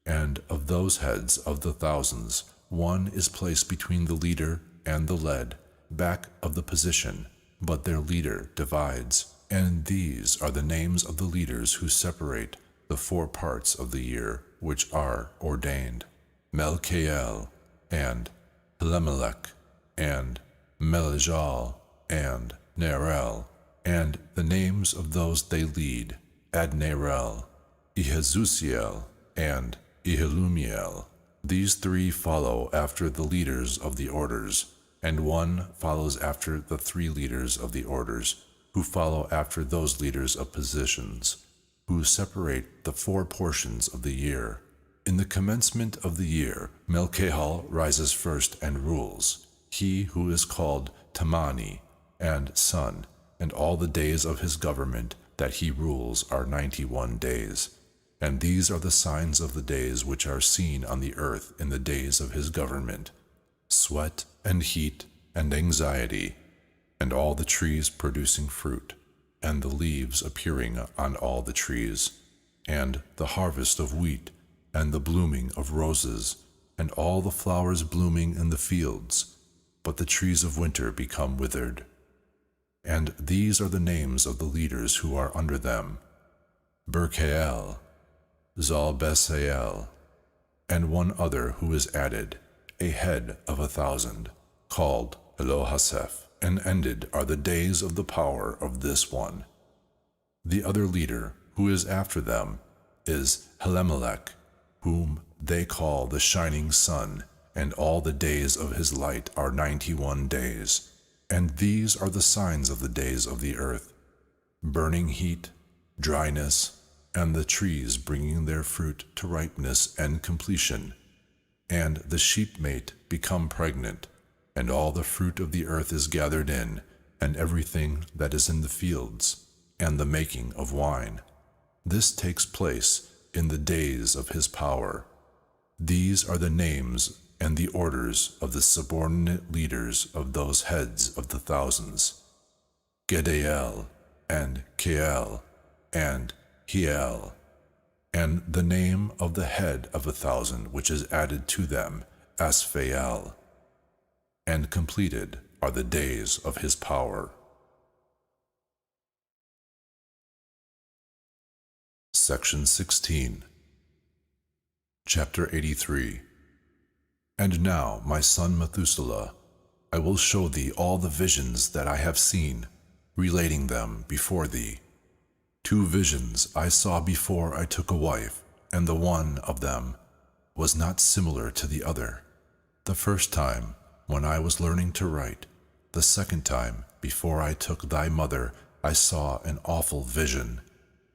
Speaker 1: And of those heads of the thousands, one is placed between the leader and the led, back of the position, but their leader divides. And these are the names of the leaders who separate the 4 parts of the year, which are ordained: Melchiel, and Elimelech, and Melejal, and Nerel. And the names of those they lead: Adnerel, Jehazusiel, and Ehilumiel. These 3 follow after the leaders of the orders, and one follows after the 3 leaders of the orders, who follow after those leaders of positions, who separate the 4 portions of the year. In the commencement of the year, Melchiel rises first and rules, he who is called Tamani, and son, and all the days of his government that he rules are 91 days. And these are the signs of the days which are seen on the earth in the days of his government: sweat and heat and anxiety, and all the trees producing fruit, and the leaves appearing on all the trees, and the harvest of wheat, and the blooming of roses, and all the flowers blooming in the fields, but the trees of winter become withered. And these are the names of the leaders who are under them: Berkael, Zalbesael, and one other who is added, a head of 1,000, called Elohaseph. And ended are the days of the power of this one. The other leader, who is after them, is Elimelech, whom they call the shining sun, and all the days of his light are 91 days. And these are the signs of the days of the earth: burning heat, dryness, and the trees bringing their fruit to ripeness and completion. And the sheepmate become pregnant, and all the fruit of the earth is gathered in, and everything that is in the fields, and the making of wine. This takes place in the days of his power. These are the names and the orders of the subordinate leaders of those heads of the thousands: Gedaliel, and Kael, and Hiel. And the name of the head of 1,000 which is added to them, Asphael. And completed are the days of his power. Section 16. Chapter 83. And now, my son Methuselah, I will show thee all the visions that I have seen, relating them before thee. 2 visions I saw before I took a wife, and the one of them was not similar to the other. The first time, when I was learning to write; the second time, before I took thy mother, I saw an awful vision,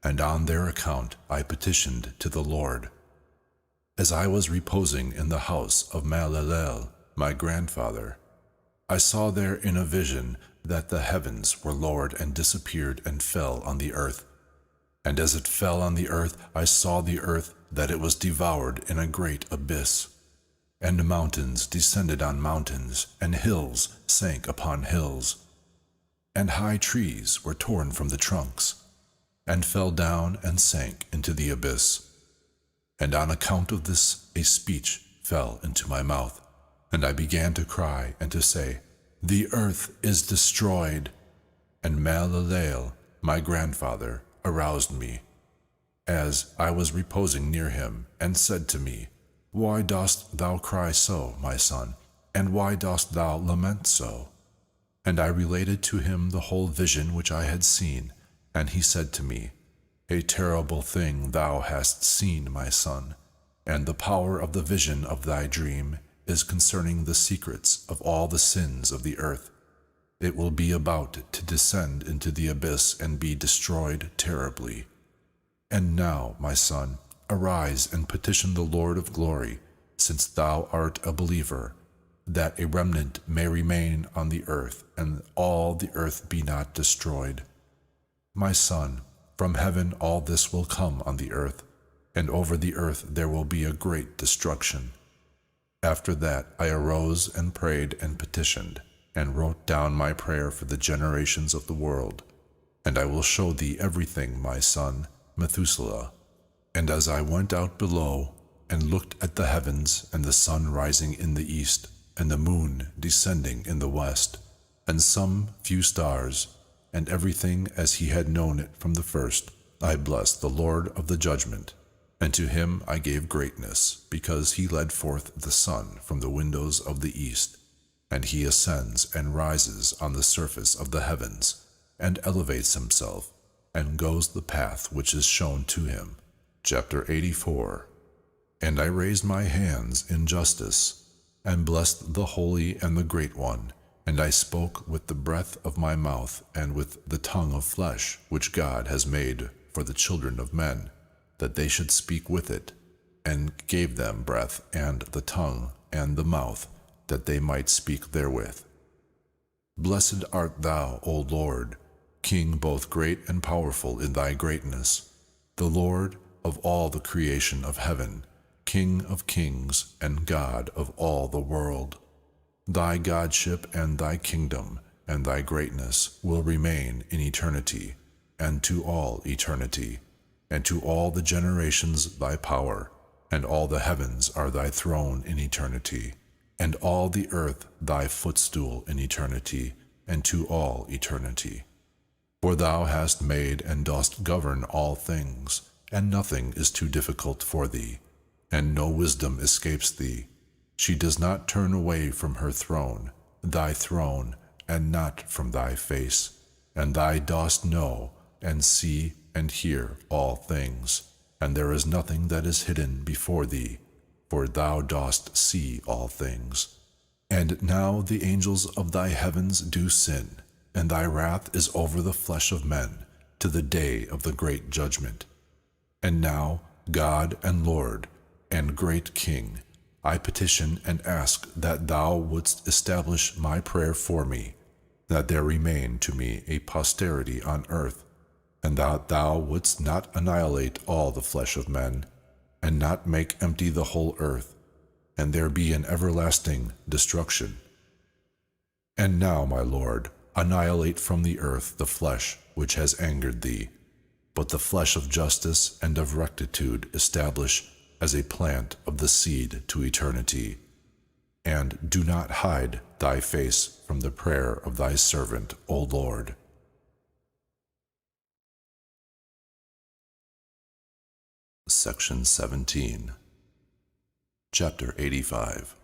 Speaker 1: and on their account I petitioned to the Lord. As I was reposing in the house of Mahalalel, my grandfather, I saw there in a vision that the heavens were lowered and disappeared and fell on the earth. And as it fell on the earth, I saw the earth that it was devoured in a great abyss. And mountains descended on mountains, and hills sank upon hills. And high trees were torn from the trunks, and fell down and sank into the abyss. And on account of this a speech fell into my mouth, and I began to cry and to say, The earth is destroyed. And Mahalalel, my grandfather, aroused me, as I was reposing near him, and said to me, Why dost thou cry so, my son, and why dost thou lament so? And I related to him the whole vision which I had seen, and he said to me, A terrible thing thou hast seen, my son, and the power of the vision of thy dream is concerning the secrets of all the sins of the earth. It will be about to descend into the abyss and be destroyed terribly. And now, my son, arise and petition the Lord of glory, since thou art a believer, that a remnant may remain on the earth, and all the earth be not destroyed. My son, from heaven all this will come on the earth, and over the earth there will be a great destruction. After that I arose and prayed and petitioned, and wrote down my prayer for the generations of the world. And I will show thee everything, my son, Methuselah. And as I went out below, and looked at the heavens, and the sun rising in the east, and the moon descending in the west, and some few stars, and everything as he had known it from the first, I blessed the Lord of the judgment. And to him I gave greatness, because he led forth the sun from the windows of the east. And he ascends and rises on the surface of the heavens, and elevates himself, and goes the path which is shown to him. Chapter 84. And I raised my hands in justice, and blessed the Holy and the Great One, and I spoke with the breath of my mouth, and with the tongue of flesh, which God has made for the children of men, that they should speak with it, and gave them breath, and the tongue, and the mouth, that they might speak therewith. Blessed art thou, O Lord, King both great and powerful in thy greatness, the Lord of all the creation of heaven, King of kings, and God of all the world. Thy godship and thy kingdom and thy greatness will remain in eternity, and to all eternity. And to all the generations thy power, and all the heavens are thy throne in eternity, and all the earth thy footstool in eternity, and to all eternity. For thou hast made and dost govern all things, and nothing is too difficult for thee, and no wisdom escapes thee. She does not turn away from her throne, thy throne, and not from thy face, and thou dost know, and see, and hear all things, and there is nothing that is hidden before thee, for thou dost see all things. And now the angels of thy heavens do sin, and thy wrath is over the flesh of men, to the day of the great judgment. And now, God and Lord, and great King, I petition and ask that thou wouldst establish my prayer for me, that there remain to me a posterity on earth, and that thou wouldst not annihilate all the flesh of men, and not make empty the whole earth, and there be an everlasting destruction. And now, my Lord, annihilate from the earth the flesh which has angered thee, but the flesh of justice and of rectitude establish as a plant of the seed to eternity. And do not hide thy face from the prayer of thy servant, O Lord. Section 17. Chapter 85.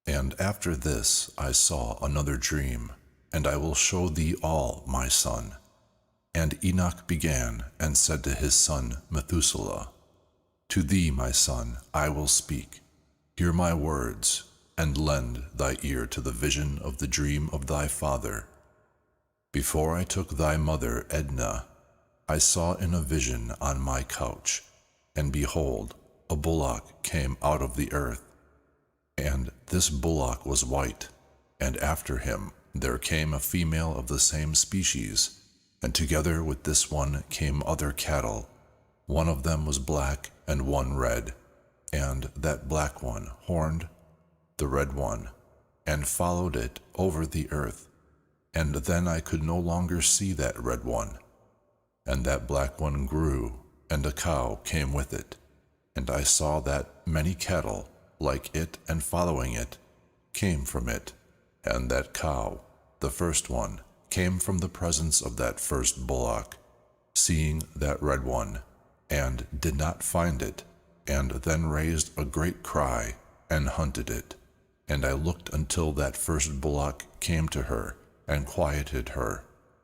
Speaker 1: And after this I saw another dream, and I will show thee all, my son. And Enoch began and said to his son Methuselah, To thee, my son, I will speak. Hear my words, and lend thy ear to the vision of the dream of thy father. Before I took thy mother Edna, I saw in a vision on my couch, and behold, a bullock came out of the earth, and this bullock was white, and after him there came a female of the same species, and together with this one came other cattle. One of them was black and one red, and that black one horned the red one, and followed it over the earth. And then I could no longer see that red one. And that black one grew, and a cow came with it. And I saw that many cattle, like it and following it, came from it. And that cow, the first one, came from the presence of that first bullock, seeing that red one, and did not find it, and then raised a great cry, and hunted it. And I looked until that first bullock came to her, and quieted her,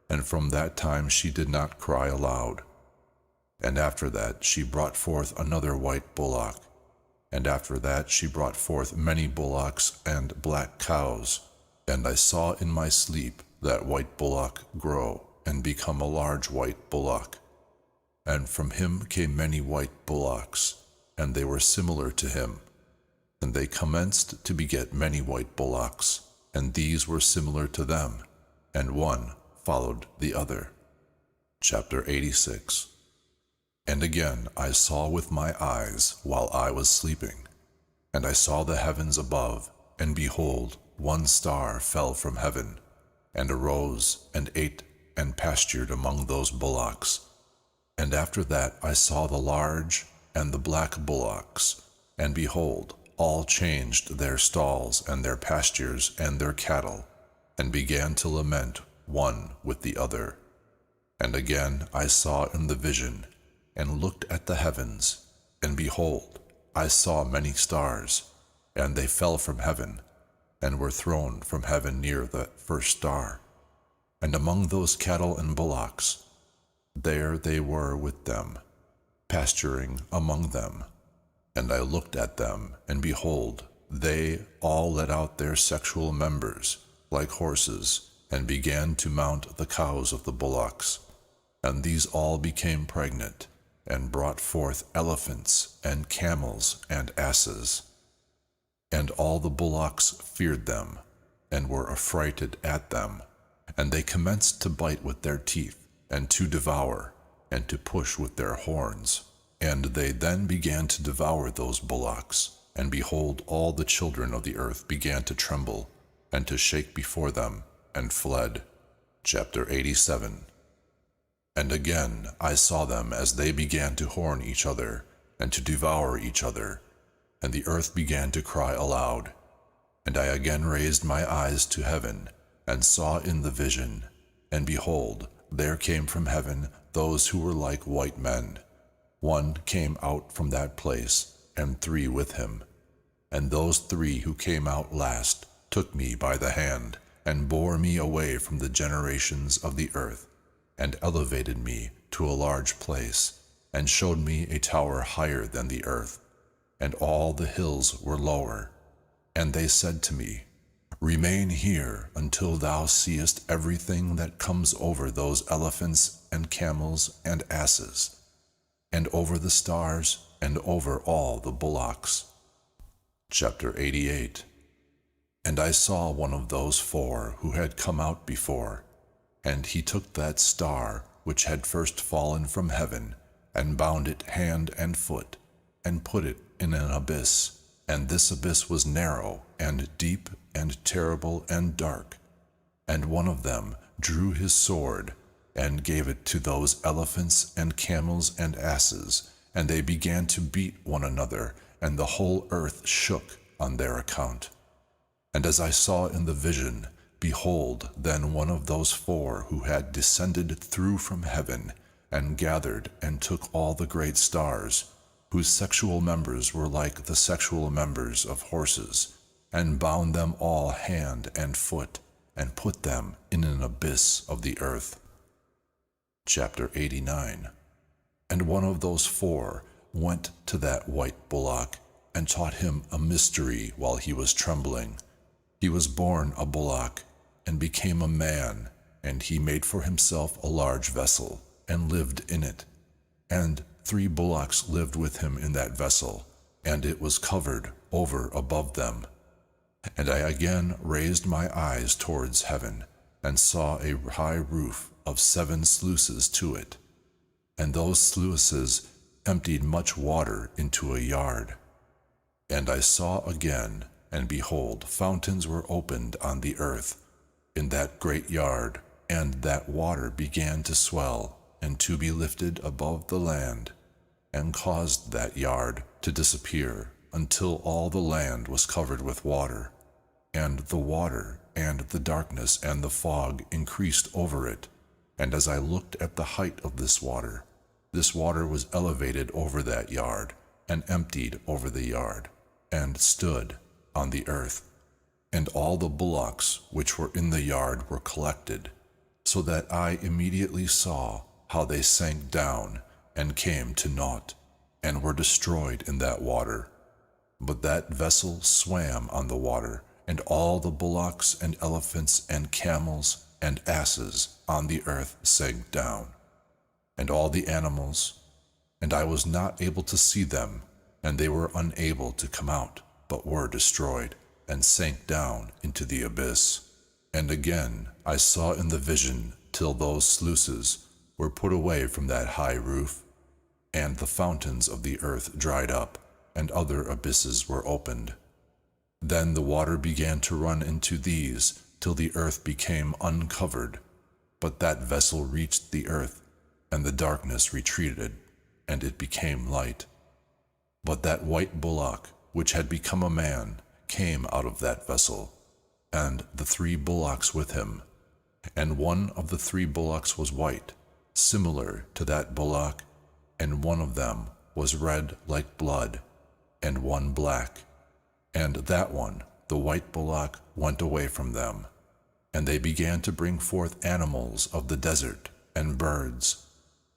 Speaker 1: and from that time she did not cry aloud. And after that she brought forth another white bullock, and after that she brought forth many bullocks and black cows. And I saw in my sleep that white bullock grow, and become a large white bullock. And from him came many white bullocks, and they were similar to him. And they commenced to beget many white bullocks, and these were similar to them, and one followed the other. Chapter 86. And again I saw with my eyes while I was sleeping, and I saw the heavens above, and behold, one star fell from heaven, and arose, and ate, and pastured among those bullocks. And after that I saw the large and the black bullocks, and behold, all changed their stalls and their pastures and their cattle, and began to lament one with the other. And again I saw in the vision, and looked at the heavens, and behold, I saw many stars, and they fell from heaven, and were thrown from heaven near the first star. And among those cattle and bullocks, there they were with them, pasturing among them. And I looked at them, and behold, they all let out their sexual members, like horses, and began to mount the cows of the bullocks. And these all became pregnant, and brought forth elephants, and camels, and asses. And all the bullocks feared them, and were affrighted at them. And they commenced to bite with their teeth, and to devour, and to push with their horns. And they then began to devour those bullocks. And behold, all the children of the earth began to tremble, and to shake before them, and fled. Chapter 87. And again I saw them as they began to horn each other, and to devour each other. And the earth began to cry aloud. And I again raised my eyes to heaven, and saw in the vision, and behold, there came from heaven those who were like white men. One came out from that place, and 3 with him. And those 3 who came out last took me by the hand, and bore me away from the generations of the earth, and elevated me to a large place, and showed me a tower higher than the earth, and all the hills were lower. And they said to me, Remain here until thou seest everything that comes over those elephants and camels and asses, and over the stars, and over all the bullocks. Chapter 88. And I saw one of those 4 who had come out before, and he took that star which had first fallen from heaven, and bound it hand and foot, and put it in an abyss. And this abyss was narrow, and deep, and terrible, and dark. And one of them drew his sword, and gave it to those elephants and camels and asses, and they began to beat one another, and the whole earth shook on their account. And as I saw in the vision, behold, then one of those 4 who had descended through from heaven, and gathered and took all the great stars, whose sexual members were like the sexual members of horses, and bound them all hand and foot, and put them in an abyss of the earth. Chapter 89. And one of those 4 went to that white bullock, and taught him a mystery while he was trembling. He was born a bullock, and became a man, and he made for himself a large vessel, and lived in it. And 3 bullocks lived with him in that vessel, and it was covered over above them. And I again raised my eyes towards heaven, and saw a high roof of 7 sluices to it, and those sluices emptied much water into a yard. And I saw again, and behold, fountains were opened on the earth, in that great yard, and that water began to swell, and to be lifted above the land, and caused that yard to disappear, until all the land was covered with water. And the water, and the darkness, and the fog increased over it. And as I looked at the height of this water was elevated over that yard, and emptied over the yard, and stood on the earth. And all the bullocks which were in the yard were collected, so that I immediately saw how they sank down, and came to naught, and were destroyed in that water. But that vessel swam on the water, and all the bullocks and elephants and camels and asses on the earth sank down, and all the animals, and I was not able to see them, and they were unable to come out, but were destroyed, and sank down into the abyss. And again I saw in the vision till those sluices were put away from that high roof, and the fountains of the earth dried up, and other abysses were opened. Then the water began to run into these, till the earth became uncovered. But that vessel reached the earth, and the darkness retreated, and it became light. But that white bullock, which had become a man, came out of that vessel, and the 3 bullocks with him. And one of the 3 bullocks was white, similar to that bullock, and one of them was red like blood, and one black. And that one, the white bullock, went away from them. And they began to bring forth animals of the desert, and birds,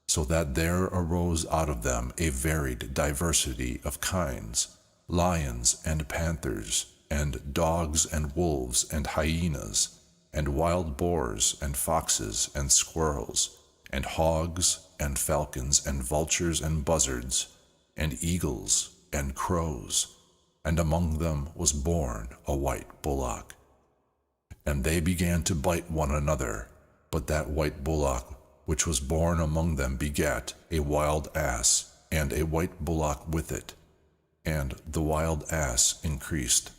Speaker 1: so that there arose out of them a varied diversity of kinds, lions and panthers, and dogs and wolves and hyenas, and wild boars and foxes and squirrels, and hogs and falcons and vultures and buzzards, and eagles and crows. And among them was born a white bullock. And they began to bite one another, but that white bullock which was born among them begat a wild ass, and a white bullock with it. And the wild ass increased.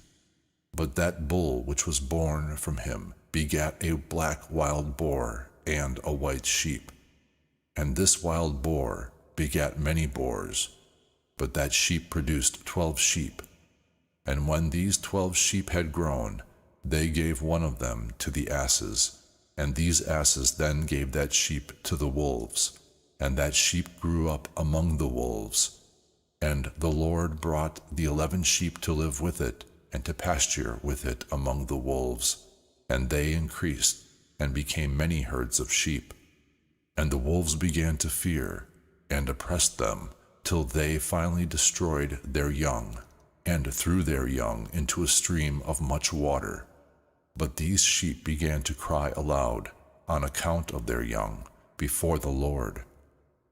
Speaker 1: But that bull which was born from him begat a black wild boar, and a white sheep. And this wild boar begat many boars, but that sheep produced 12 sheep. And when these 12 sheep had grown, they gave one of them to the asses, and these asses then gave that sheep to the wolves, and that sheep grew up among the wolves. And the Lord brought the 11 sheep to live with it, and to pasture with it among the wolves, and they increased, and became many herds of sheep. And the wolves began to fear, and oppressed them, till they finally destroyed their young, and threw their young into a stream of much water. But these sheep began to cry aloud, on account of their young, before the Lord.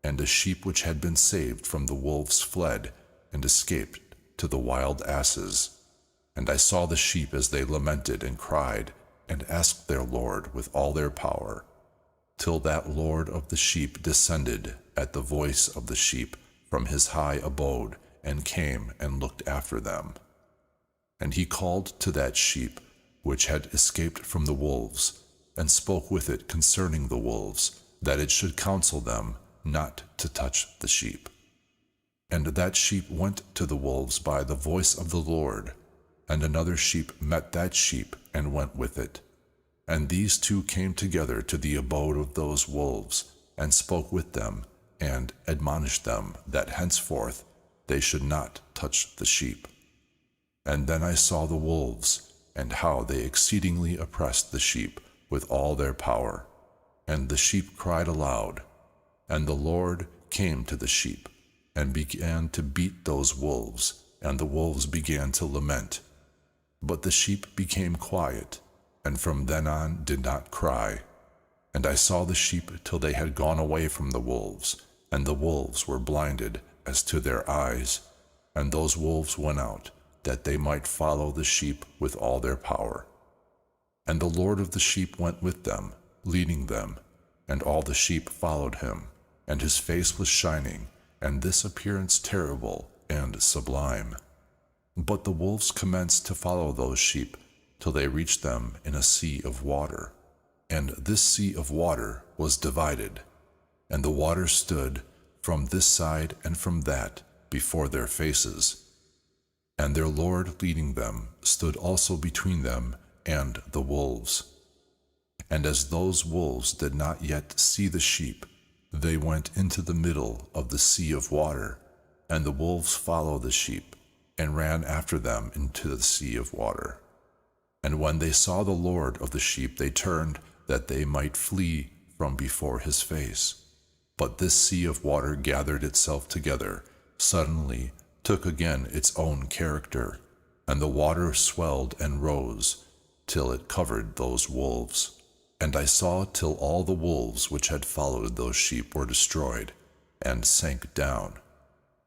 Speaker 1: And a sheep which had been saved from the wolves fled, and escaped to the wild asses. And I saw the sheep as they lamented and cried, and asked their Lord with all their power, till that Lord of the sheep descended at the voice of the sheep from his high abode, and came and looked after them. And he called to that sheep which had escaped from the wolves, and spoke with it concerning the wolves, that it should counsel them not to touch the sheep. And that sheep went to the wolves by the voice of the Lord, and another sheep met that sheep and went with it. And these 2 came together to the abode of those wolves, and spoke with them, and admonished them that henceforth they should not touch the sheep. And then I saw the wolves, and how they exceedingly oppressed the sheep with all their power. And the sheep cried aloud, and the Lord came to the sheep, and began to beat those wolves, and the wolves began to lament. But the sheep became quiet, and from then on did not cry. And I saw the sheep till they had gone away from the wolves, and the wolves were blinded as to their eyes, And those wolves went out, that they might follow the sheep with all their power. And the Lord of the sheep went with them, leading them, and all the sheep followed him, and his face was shining, and this appearance terrible and sublime. But the wolves commenced to follow those sheep, till they reached them in a sea of water. And this sea of water was divided, and the water stood from this side and from that before their faces. And their Lord leading them stood also between them and the wolves. And as those wolves did not yet see the sheep, they went into the middle of the sea of water, and the wolves followed the sheep, and ran after them into the sea of water. And when they saw the Lord of the sheep, they turned, that they might flee from before his face. But this sea of water gathered itself together, suddenly took again its own character, and the water swelled and rose, till it covered those wolves. And I saw till all the wolves which had followed those sheep were destroyed, and sank down.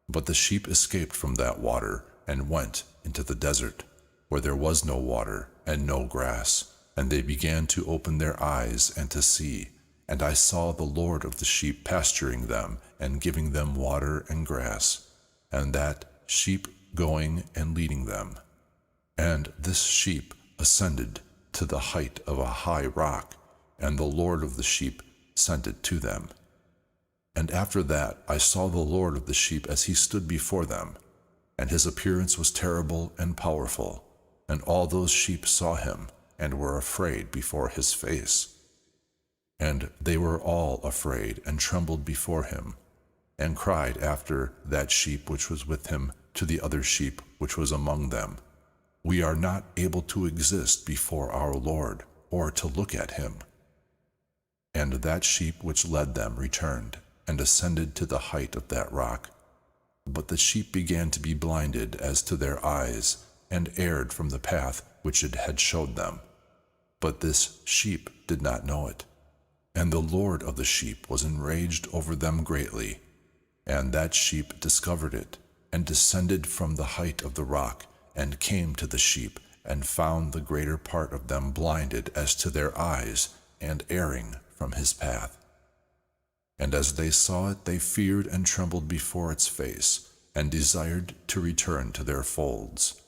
Speaker 1: But the sheep escaped from that water, and went into the desert, where there was no water, and no grass. And they began to open their eyes and to see. And I saw the Lord of the sheep pasturing them, and giving them water and grass, and that sheep going and leading them. And this sheep ascended to the height of a high rock, and the Lord of the sheep sent it to them. And after that I saw the Lord of the sheep as he stood before them, and his appearance was terrible and powerful. And all those sheep saw him, and were afraid before his face. And they were all afraid, and trembled before him, and cried after that sheep which was with him to the other sheep which was among them, We are not able to exist before our Lord, or to look at him. And that sheep which led them returned, and ascended to the height of that rock. But the sheep began to be blinded as to their eyes, and erred from the path which it had showed them. But this sheep did not know it. And the Lord of the sheep was enraged over them greatly. And that sheep discovered it, and descended from the height of the rock, and came to the sheep, and found the greater part of them blinded as to their eyes, and erring from his path. And as they saw it, they feared and trembled before its face, and desired to return to their folds.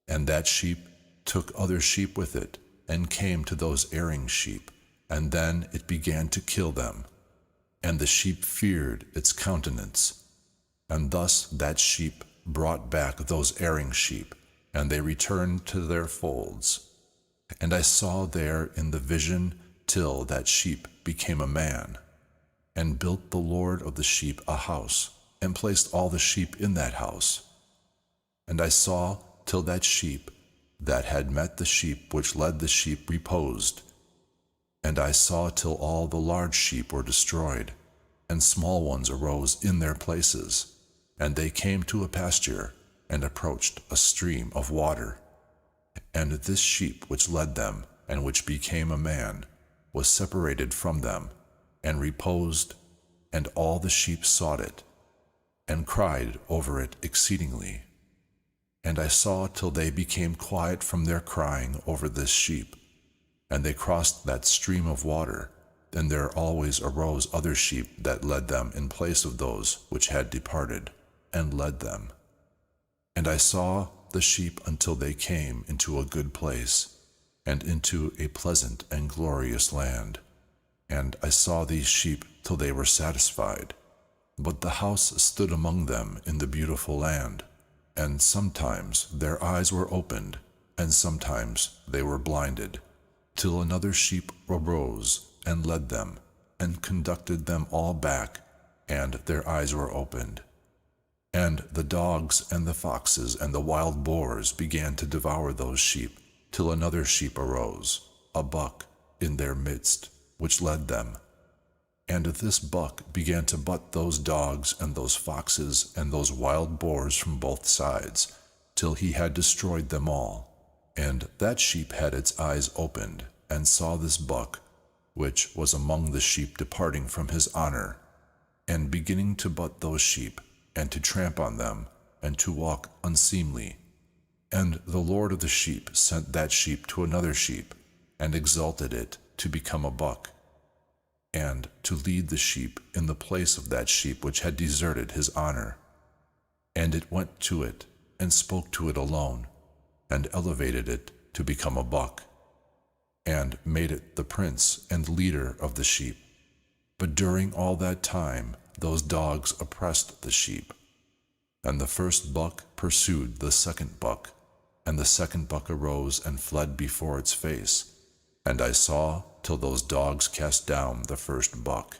Speaker 1: And that sheep took other sheep with it, and came to those erring sheep, and then it began to kill them. And the sheep feared its countenance. And thus that sheep brought back those erring sheep, and they returned to their folds. And I saw there in the vision till that sheep became a man, and built the Lord of the sheep a house, and placed all the sheep in that house. And I saw till that sheep that had met the sheep which led the sheep reposed. And I saw till all the large sheep were destroyed, and small ones arose in their places. And they came to a pasture, and approached a stream of water. And this sheep which led them, and which became a man, was separated from them, and reposed, and all the sheep sought it, and cried over it exceedingly. And I saw till they became quiet from their crying over this sheep, and they crossed that stream of water. Then there always arose other sheep that led them in place of those which had departed, and led them. And I saw the sheep until they came into a good place, and into a pleasant and glorious land. And I saw these sheep till they were satisfied. But the house stood among them in the beautiful land, and sometimes their eyes were opened, and sometimes they were blinded, till another sheep arose and led them, and conducted them all back, and their eyes were opened. And the dogs and the foxes and the wild boars began to devour those sheep, till another sheep arose, a buck, in their midst, which led them. And this buck began to butt those dogs and those foxes and those wild boars from both sides, till he had destroyed them all. And that sheep had its eyes opened, and saw this buck, which was among the sheep, departing from his honor, and beginning to butt those sheep, and to tramp on them, and to walk unseemly. And the Lord of the sheep sent that sheep to another sheep, and exalted it to become a buck, and to lead the sheep in the place of that sheep which had deserted his honor. And it went to it, and spoke to it alone, and elevated it to become a buck, and made it the prince and leader of the sheep. But during all that time those dogs oppressed the sheep. And the first buck pursued the second buck, and the second buck arose and fled before its face. And I saw till those dogs cast down the first buck.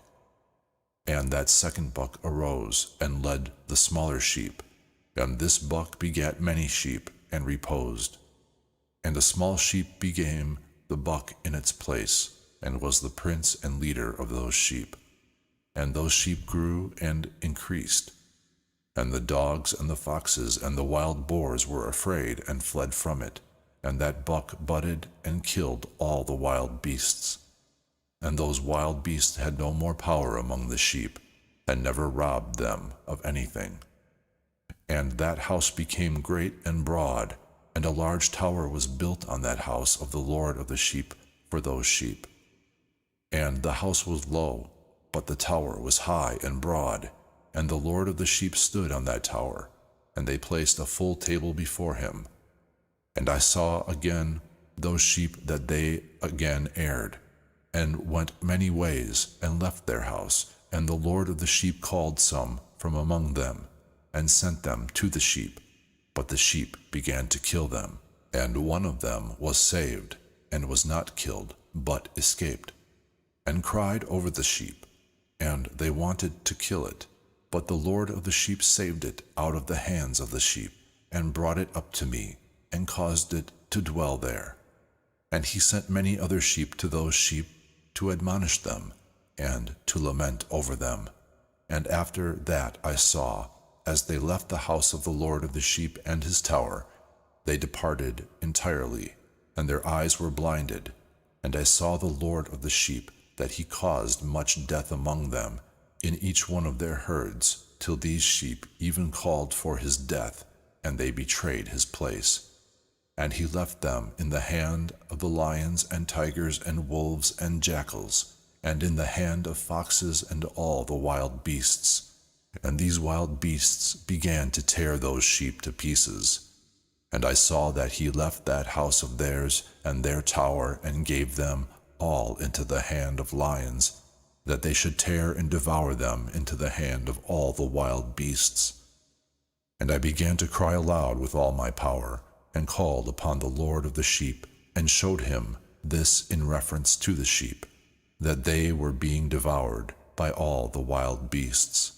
Speaker 1: And that second buck arose and led the smaller sheep, and this buck begat many sheep, and reposed. And a small sheep became the buck in its place, and was the prince and leader of those sheep. And those sheep grew and increased. And the dogs and the foxes and the wild boars were afraid and fled from it. And that buck butted and killed all the wild beasts. And those wild beasts had no more power among the sheep, and never robbed them of anything. And that house became great and broad, and a large tower was built on that house of the Lord of the sheep for those sheep. And the house was low, but the tower was high and broad, and the Lord of the sheep stood on that tower, and they placed a full table before him. And I saw again those sheep that they again erred, and went many ways, and left their house. And the Lord of the sheep called some from among them, and sent them to the sheep. But the sheep began to kill them. And one of them was saved, and was not killed, but escaped, and cried over the sheep. And they wanted to kill it. But the Lord of the sheep saved it out of the hands of the sheep, and brought it up to me, and caused it to dwell there. And he sent many other sheep to those sheep to admonish them, and to lament over them. And after that I saw, as they left the house of the Lord of the sheep and his tower, they departed entirely, and their eyes were blinded. And I saw the Lord of the sheep, that he caused much death among them, in each one of their herds, till these sheep even called for his death, and they betrayed his place. And he left them in the hand of the lions and tigers and wolves and jackals, and in the hand of foxes and all the wild beasts. And these wild beasts began to tear those sheep to pieces. And I saw that he left that house of theirs and their tower, and gave them all into the hand of lions, that they should tear and devour them into the hand of all the wild beasts. And I began to cry aloud with all my power, and called upon the Lord of the sheep, and showed him this in reference to the sheep, that they were being devoured by all the wild beasts.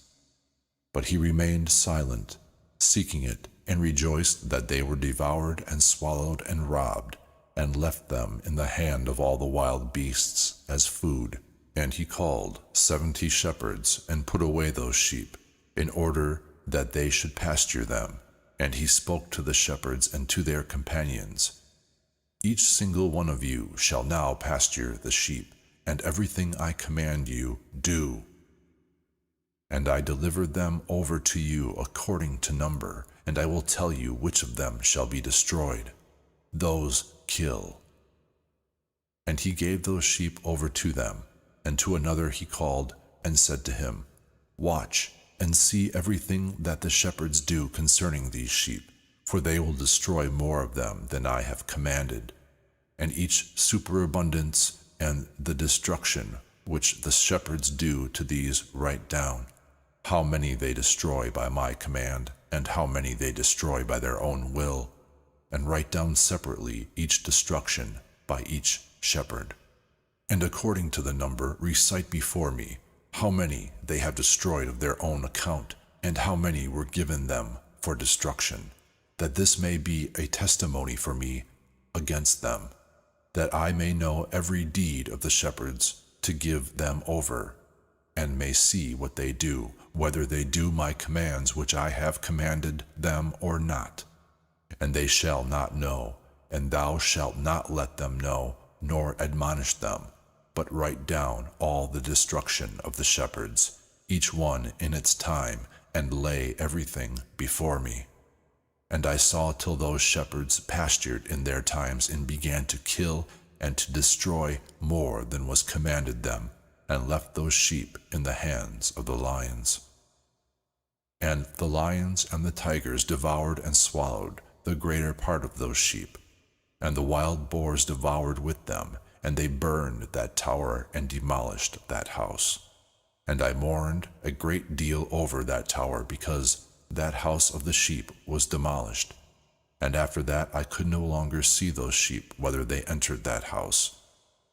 Speaker 1: But he remained silent, seeking it, and rejoiced that they were devoured and swallowed and robbed, and left them in the hand of all the wild beasts as food. And he called 70 shepherds, and put away those sheep, in order that they should pasture them. And he spoke to the shepherds and to their companions, Each single one of you shall now pasture the sheep, and everything I command you, do. And I delivered them over to you according to number, and I will tell you which of them shall be destroyed. Those kill. And he gave those sheep over to them, and to another he called, and said to him, Watch, and see everything that the shepherds do concerning these sheep, for they will destroy more of them than I have commanded. And each superabundance and the destruction which the shepherds do to these write down, how many they destroy by my command, and how many they destroy by their own will, and write down separately each destruction by each shepherd. And according to the number recite before me how many they have destroyed of their own account, and how many were given them for destruction, that this may be a testimony for me against them, that I may know every deed of the shepherds to give them over, and may see what they do, whether they do my commands which I have commanded them or not. And they shall not know, and thou shalt not let them know, nor admonish them, but write down all the destruction of the shepherds, each one in its time, and lay everything before me. And I saw till those shepherds pastured in their times and began to kill and to destroy more than was commanded them, and left those sheep in the hands of the lions. And the lions and the tigers devoured and swallowed the greater part of those sheep, and the wild boars devoured with them, and they burned that tower and demolished that house. And I mourned a great deal over that tower, because that house of the sheep was demolished. And after that I could no longer see those sheep, whether they entered that house.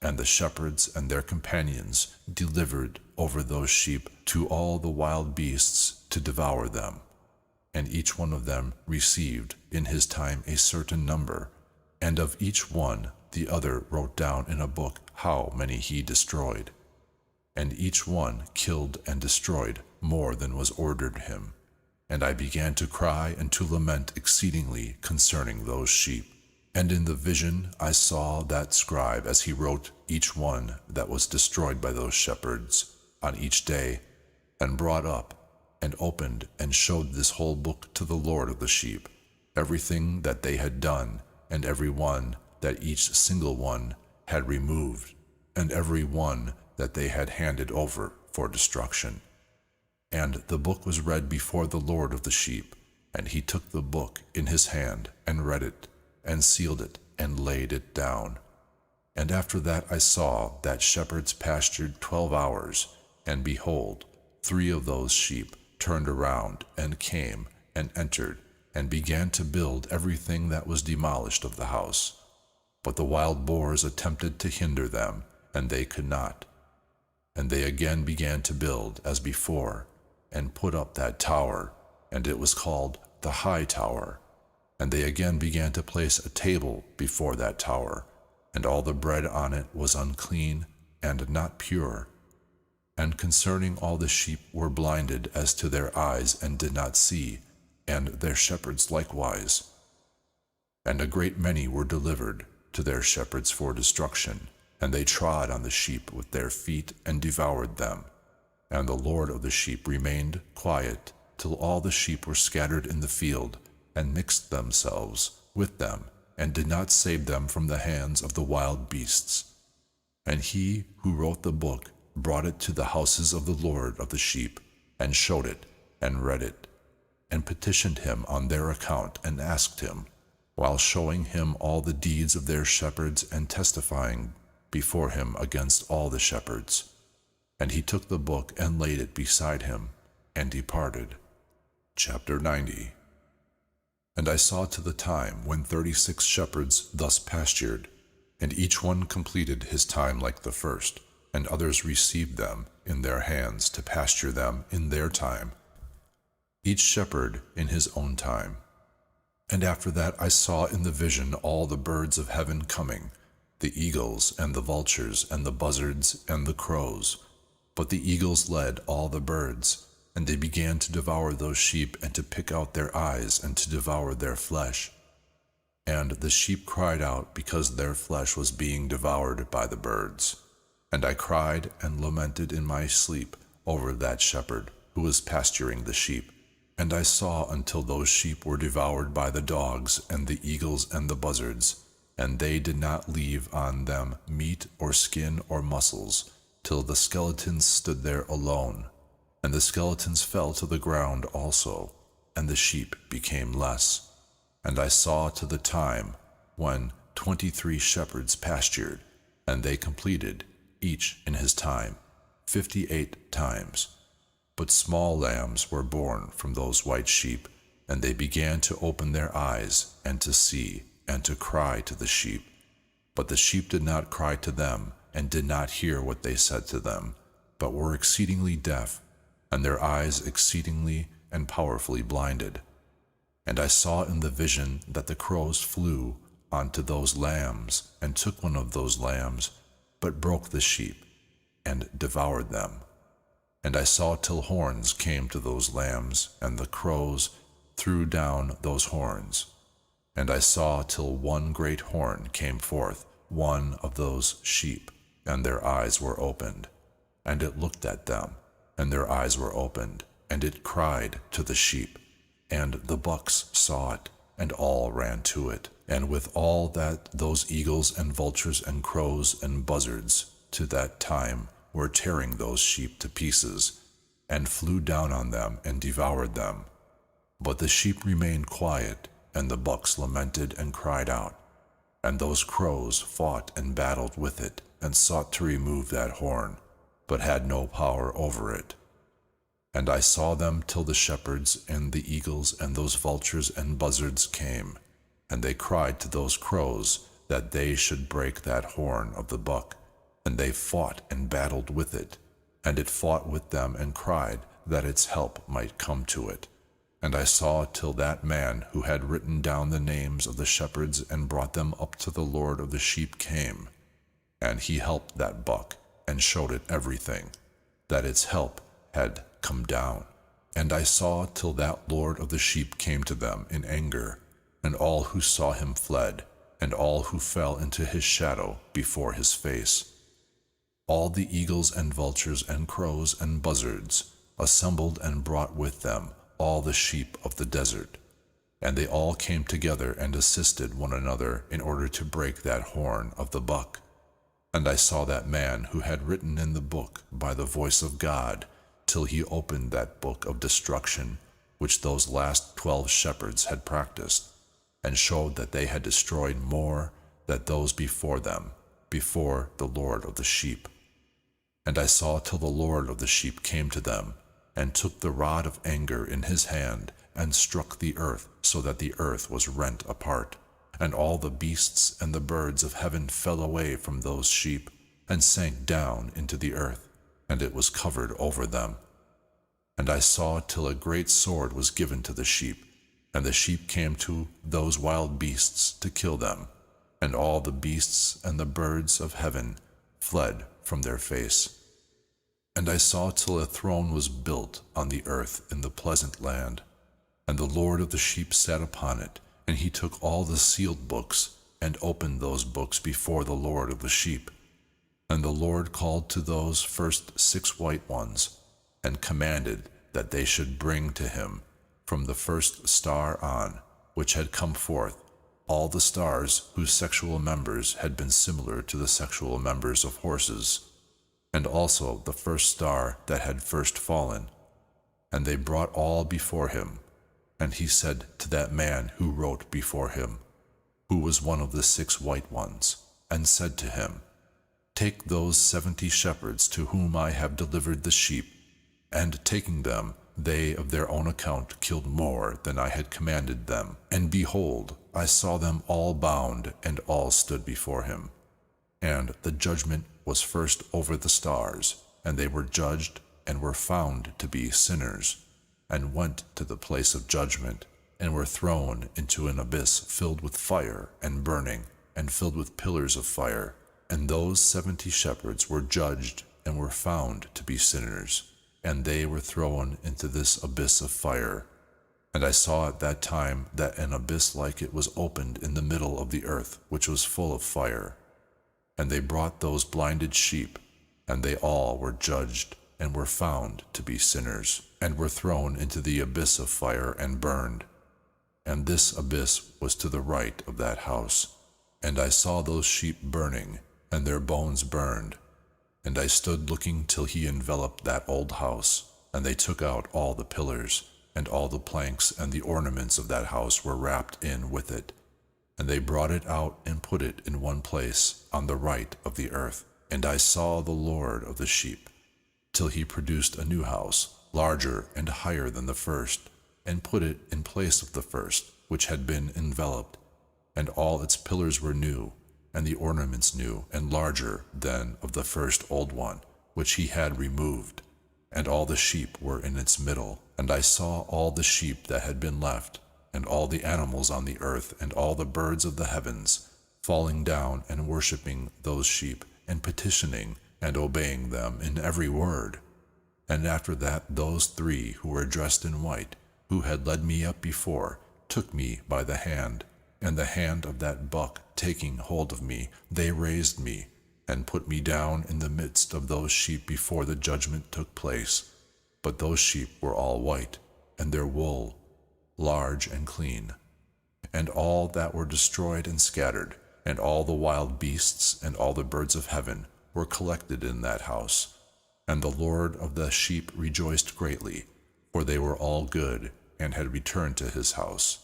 Speaker 1: And the shepherds and their companions delivered over those sheep to all the wild beasts to devour them. And each one of them received in his time a certain number, and of each one the other wrote down in a book how many he destroyed. And each one killed and destroyed more than was ordered him. And I began to cry and to lament exceedingly concerning those sheep. And in the vision I saw that scribe as he wrote each one that was destroyed by those shepherds on each day, and brought up and opened and showed this whole book to the Lord of the sheep, everything that they had done, and every one that each single one had removed, and every one that they had handed over for destruction. And the book was read before the Lord of the sheep, and he took the book in his hand, and read it, and sealed it, and laid it down. And after that I saw that shepherds pastured 12 hours, and behold, 3 of those sheep turned around, and came, and entered, and began to build everything that was demolished of the house. But the wild boars attempted to hinder them, and they could not. And they again began to build as before, and put up that tower, and it was called the High Tower. And they again began to place a table before that tower, and all the bread on it was unclean and not pure. And concerning all the sheep were blinded as to their eyes, and did not see, and their shepherds likewise. And a great many were delivered to their shepherds for destruction, and they trod on the sheep with their feet and devoured them. And the Lord of the sheep remained quiet till all the sheep were scattered in the field, and mixed themselves with them, and did not save them from the hands of the wild beasts. And he who wrote the book brought it to the houses of the Lord of the sheep, and showed it, and read it, and petitioned him on their account, and asked him, while showing him all the deeds of their shepherds, and testifying before him against all the shepherds. And he took the book and laid it beside him, and departed. Chapter 90. And I saw to the time when 36 shepherds thus pastured, and each one completed his time like the first, and others received them in their hands to pasture them in their time, each shepherd in his own time. And after that I saw in the vision all the birds of heaven coming, the eagles and the vultures and the buzzards and the crows. But the eagles led all the birds, and they began to devour those sheep, and to pick out their eyes, and to devour their flesh. And the sheep cried out because their flesh was being devoured by the birds. And I cried and lamented in my sleep over that shepherd who was pasturing the sheep. And I saw until those sheep were devoured by the dogs and the eagles and the buzzards, and they did not leave on them meat or skin or muscles, till the skeletons stood there alone. And the skeletons fell to the ground also, and the sheep became less. And I saw to the time when 23 shepherds pastured, and they completed, each in his time, 58 times. But small lambs were born from those white sheep, and they began to open their eyes, and to see, and to cry to the sheep. But the sheep did not cry to them, and did not hear what they said to them, but were exceedingly deaf, and their eyes exceedingly and powerfully blinded. And I saw in the vision that the crows flew onto those lambs, and took one of those lambs, but broke the sheep, and devoured them. And I saw till horns came to those lambs, and the crows threw down those horns. And I saw till one great horn came forth, one of those sheep, and their eyes were opened. And it looked at them, and their eyes were opened, and it cried to the sheep. And the bucks saw it, and all ran to it. And with all that those eagles and vultures and crows and buzzards to that time were tearing those sheep to pieces, and flew down on them and devoured them. But the sheep remained quiet, and the bucks lamented and cried out. And those crows fought and battled with it, and sought to remove that horn, but had no power over it. And I saw them till the shepherds and the eagles and those vultures and buzzards came, and they cried to those crows that they should break that horn of the buck, and they fought and battled with it, and it fought with them and cried that its help might come to it. And I saw till that man who had written down the names of the shepherds and brought them up to the Lord of the sheep came, and he helped that buck and showed it everything, that its help had come down. And I saw till that Lord of the sheep came to them in anger, and all who saw him fled, and all who fell into his shadow before his face. All the eagles and vultures and crows and buzzards assembled and brought with them all the sheep of the desert, and they all came together and assisted one another in order to break that horn of the buck. And I saw that man who had written in the book by the voice of God, till he opened that book of destruction, which those last 12 shepherds had practiced, and showed that they had destroyed more than those before them, before the Lord of the sheep. And I saw till the Lord of the sheep came to them, and took the rod of anger in his hand, and struck the earth, so that the earth was rent apart. And all the beasts and the birds of heaven fell away from those sheep, and sank down into the earth, and it was covered over them. And I saw till a great sword was given to the sheep, and the sheep came to those wild beasts to kill them, and all the beasts and the birds of heaven fled from their face. And I saw till a throne was built on the earth in the pleasant land, and the Lord of the sheep sat upon it, and he took all the sealed books, and opened those books before the Lord of the sheep. And the Lord called to those first 6 white ones, and commanded that they should bring to him, from the first star on, which had come forth, all the stars whose sexual members had been similar to the sexual members of horses, and also the first star that had first fallen. And they brought all before him. And he said to that man who wrote before him, who was one of the 6 white ones, and said to him, Take those 70 shepherds to whom I have delivered the sheep. And taking them, they of their own account killed more than I had commanded them. And behold, I saw them all bound, and all stood before him. And the judgment was first over the stars, and they were judged, and were found to be sinners, and went to the place of judgment, and were thrown into an abyss filled with fire and burning, and filled with pillars of fire. And those 70 shepherds were judged, and were found to be sinners, and they were thrown into this abyss of fire. And I saw at that time that an abyss like it was opened in the middle of the earth, which was full of fire. And they brought those blinded sheep, and they all were judged, and were found to be sinners, and were thrown into the abyss of fire and burned. And this abyss was to the right of that house. And I saw those sheep burning, and their bones burned. And I stood looking till he enveloped that old house, and they took out all the pillars, and all the planks and the ornaments of that house were wrapped in with it. And they brought it out and put it in one place on the right of the earth. And I saw the Lord of the sheep, till he produced a new house, larger and higher than the first, and put it in place of the first, which had been enveloped. And all its pillars were new, and the ornaments new, and larger than of the first old one, which he had removed. And all the sheep were in its middle. And I saw all the sheep that had been left, and all the animals on the earth, and all the birds of the heavens, falling down and worshipping those sheep, and petitioning and obeying them in every word. And after that those 3 who were dressed in white, who had led me up before, took me by the hand, and the hand of that buck taking hold of me, they raised me, and put me down in the midst of those sheep before the judgment took place. But those sheep were all white, and their wool large and clean. and all that were destroyed and scattered, and all the wild beasts and all the birds of heaven were collected in that house. And the Lord of the sheep rejoiced greatly, for they were all good, and had returned to his house.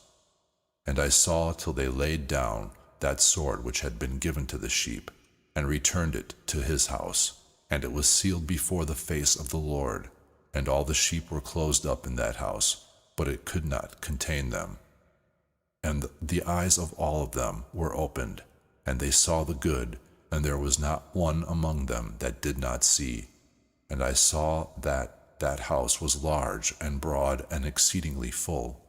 Speaker 1: And I saw till they laid down that sword which had been given to the sheep, and returned it to his house, and it was sealed before the face of the Lord. And all the sheep were closed up in that house, but it could not contain them. And the eyes of all of them were opened, and they saw the good, and there was not one among them that did not see. And I saw that that house was large and broad and exceedingly full.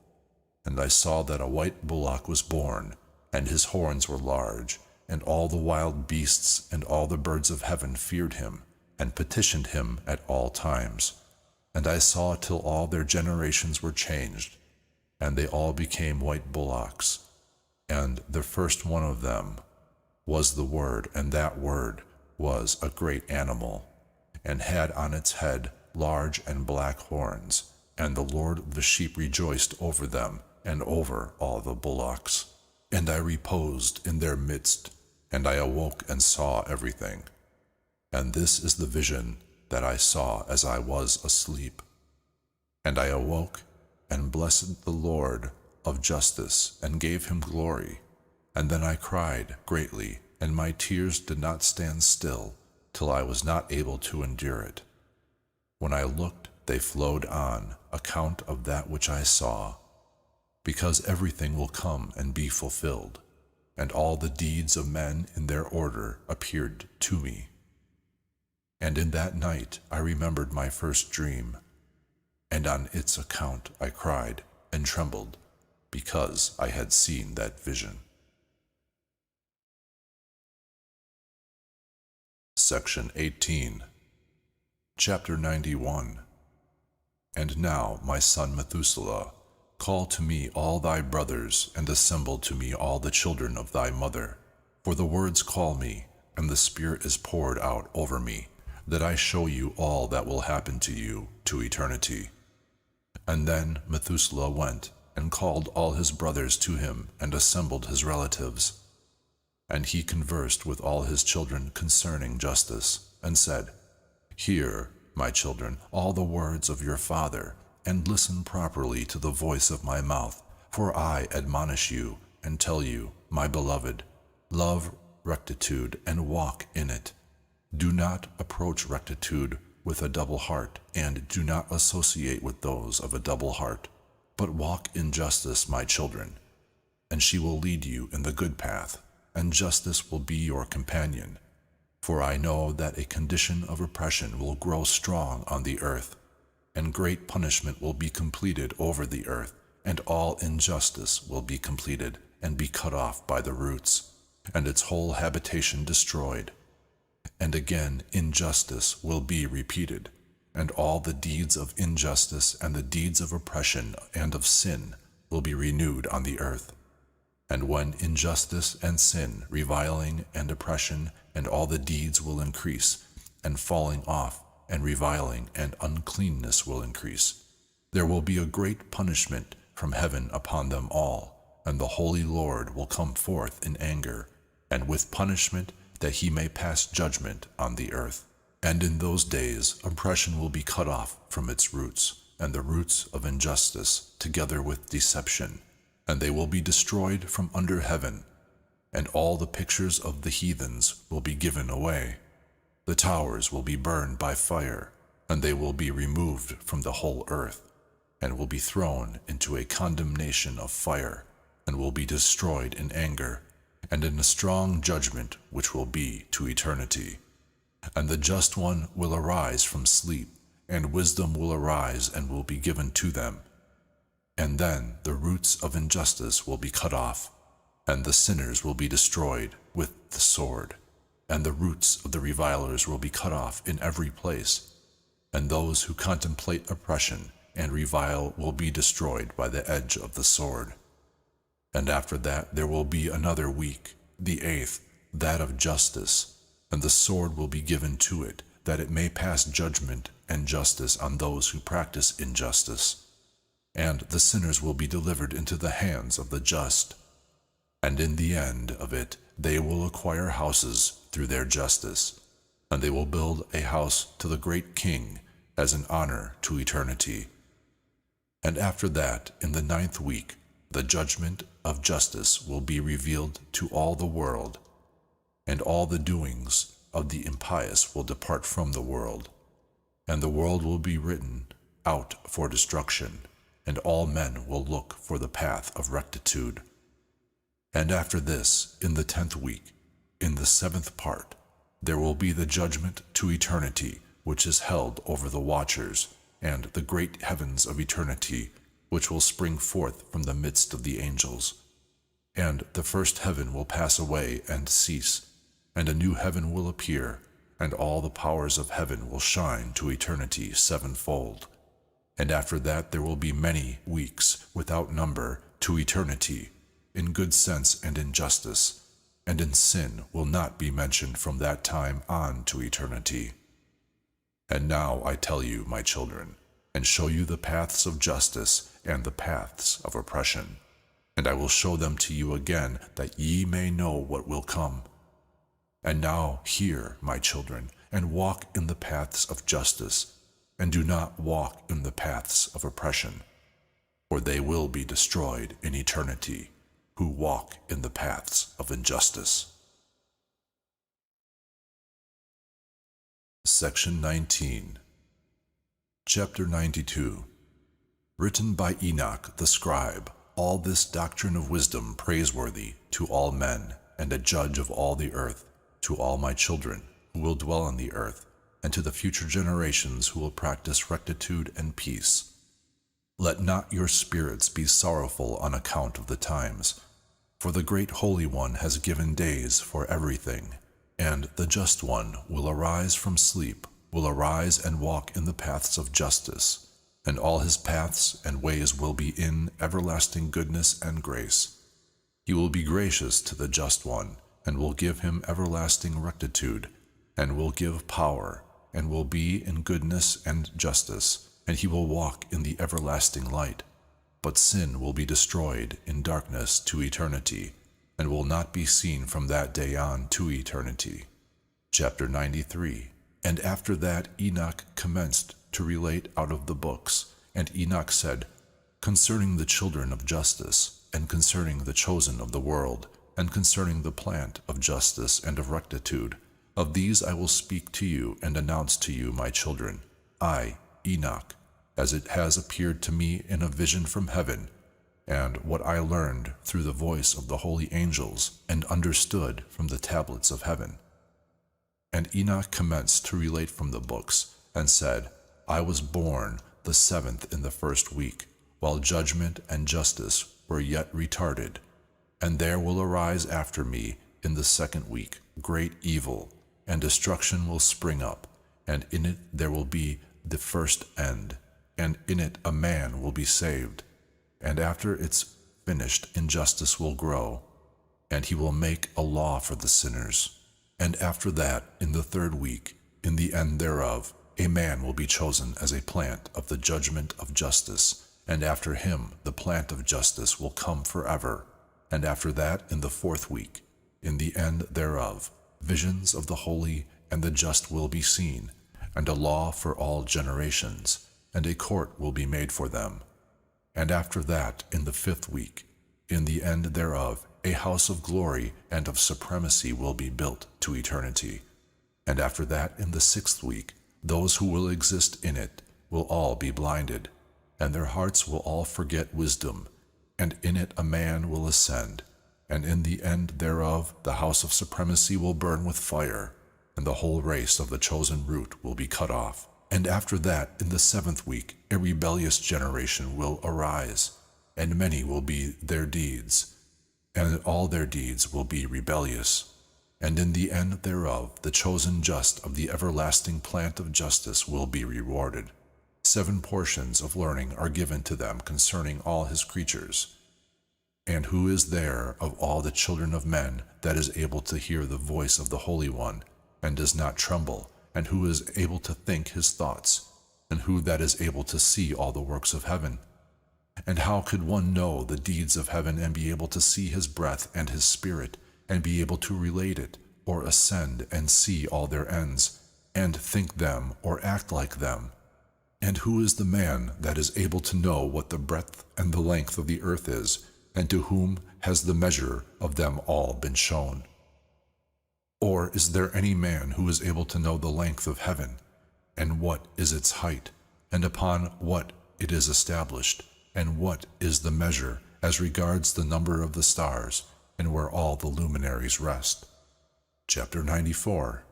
Speaker 1: And I saw that a white bullock was born, and his horns were large, and all the wild beasts and all the birds of heaven feared him, and petitioned him at all times. And I saw till all their generations were changed, and they all became white bullocks. And the first one of them was the Word, and that Word was a great animal, and had on its head large and black horns. And the Lord of the sheep rejoiced over them, and over all the bullocks. And I reposed in their midst, and I awoke and saw everything. And this is the vision that I saw as I was asleep. And I awoke, and blessed the Lord of justice, and gave him glory. And then I cried greatly, and my tears did not stand still, till I was not able to endure it. When I looked, they flowed on account of that which I saw, because everything will come and be fulfilled, and all the deeds of men in their order appeared to me. And in that night I remembered my first dream, and on its account I cried and trembled, because I had seen that vision. Section 18. Chapter 91. And now, my son Methuselah, call to me all thy brothers, and assemble to me all the children of thy mother. For the words call me, and the Spirit is poured out over me, that I show you all that will happen to you to eternity. And then Methuselah went, and called all his brothers to him, and assembled his relatives. And he conversed with all his children concerning justice, and said, Hear, my children, all the words of your father, and listen properly to the voice of my mouth. For I admonish you, and tell you, my beloved, love rectitude, and walk in it. Do not approach rectitude with a double heart, and do not associate with those of a double heart, but walk in justice, my children, and she will lead you in the good path, and justice will be your companion. For I know that a condition of oppression will grow strong on the earth, and great punishment will be completed over the earth, and all injustice will be completed and be cut off by the roots, and its whole habitation destroyed. And again injustice will be repeated, and all the deeds of injustice and the deeds of oppression and of sin will be renewed on the earth. And when injustice and sin, reviling and oppression, and all the deeds will increase, and falling off, and reviling and uncleanness will increase, there will be a great punishment from heaven upon them all, and the Holy Lord will come forth in anger, and with punishment, that he may pass judgment on the earth. And in those days oppression will be cut off from its roots, and the roots of injustice, together with deception, and they will be destroyed from under heaven, and all the pictures of the heathens will be given away. The towers will be burned by fire, and they will be removed from the whole earth, and will be thrown into a condemnation of fire, and will be destroyed in anger, and in a strong judgment which will be to eternity. And the just one will arise from sleep, and wisdom will arise and will be given to them. And then the roots of injustice will be cut off, and the sinners will be destroyed with the sword, and the roots of the revilers will be cut off in every place, and those who contemplate oppression and revile will be destroyed by the edge of the sword. And after that there will be another week, the 8th, that of justice, and the sword will be given to it, that it may pass judgment and justice on those who practice injustice. And the sinners will be delivered into the hands of the just, And in the end of it they will acquire houses through their justice, and they will build a house to the great King as an honor to eternity. And after that, in the 9th week, the judgment of justice will be revealed to all the world, and all the doings of the impious will depart from the world, and the world will be written out for destruction, and all men will look for the path of rectitude. And after this, in the 10th week, in the 7th part, there will be the judgment to eternity, which is held over the watchers, and the great heavens of eternity, which will spring forth from the midst of the angels. And the first heaven will pass away and cease, and a new heaven will appear, and all the powers of heaven will shine to eternity sevenfold. And after that there will be many weeks without number to eternity, in good sense and in justice, and in sin will not be mentioned from that time on to eternity. And now I tell you, my children, and show you the paths of justice and the paths of oppression, and I will show them to you again, that ye may know what will come. And now hear, my children, and walk in the paths of justice, and do not walk in the paths of oppression, for they will be destroyed in eternity, who walk in the paths of injustice. Section 19. Chapter 92. Written by Enoch the scribe, all this doctrine of wisdom praiseworthy to all men, and a judge of all the earth, to all my children who will dwell on the earth, and to the future generations who will practice rectitude and peace. Let not your spirits be sorrowful on account of the times, for the great Holy One has given days for everything, and the Just One will arise from sleep, will arise and walk in the paths of justice, and all his paths and ways will be in everlasting goodness and grace. He will be gracious to the Just One, and will give him everlasting rectitude, and will give power, and will be in goodness and justice, and he will walk in the everlasting light. But sin will be destroyed in darkness to eternity, and will not be seen from that day on to eternity. Chapter 93. And after that Enoch commenced to relate out of the books, and Enoch said, concerning the children of justice, and concerning the chosen of the world, and concerning the plant of justice and of rectitude, of these I will speak to you and announce to you, my children, I, Enoch, as it has appeared to me in a vision from heaven, and what I learned through the voice of the holy angels, and understood from the tablets of heaven. And Enoch commenced to relate from the books, and said, I was born the 7th in the 1st week, while judgment and justice were yet retarded. And there will arise after me in the 2nd week great evil, and destruction will spring up, and in it there will be the first end, and in it a man will be saved. And after it's finished, injustice will grow, and he will make a law for the sinners. And after that, in the 3rd week, in the end thereof, a man will be chosen as a plant of the judgment of justice, and after him the plant of justice will come forever. And after that, in the 4th week, in the end thereof, visions of the holy and the just will be seen, and a law for all generations, and a court will be made for them. And after that, in the 5th week, in the end thereof, a house of glory and of supremacy will be built to eternity. And after that, in the 6th week, those who will exist in it will all be blinded, and their hearts will all forget wisdom, and in it a man will ascend, and in the end thereof the house of supremacy will burn with fire, and the whole race of the chosen root will be cut off. And after that, in the 7th week, a rebellious generation will arise, and many will be their deeds, and all their deeds will be rebellious. And in the end thereof, the chosen just of the everlasting plant of justice will be rewarded. 7 portions of learning are given to them concerning all his creatures. And who is there of all the children of men that is able to hear the voice of the Holy One, and does not tremble, and who is able to think his thoughts, and who that is able to see all the works of heaven? And how could one know the deeds of heaven and be able to see his breath and his spirit, and be able to relate it, or ascend and see all their ends, and think them or act like them? And who is the man that is able to know what the breadth and the length of the earth is, and to whom has the measure of them all been shown? Or is there any man who is able to know the length of heaven, and what is its height, and upon what it is established, and what is the measure as regards the number of the stars, and where all the luminaries rest? Chapter 94.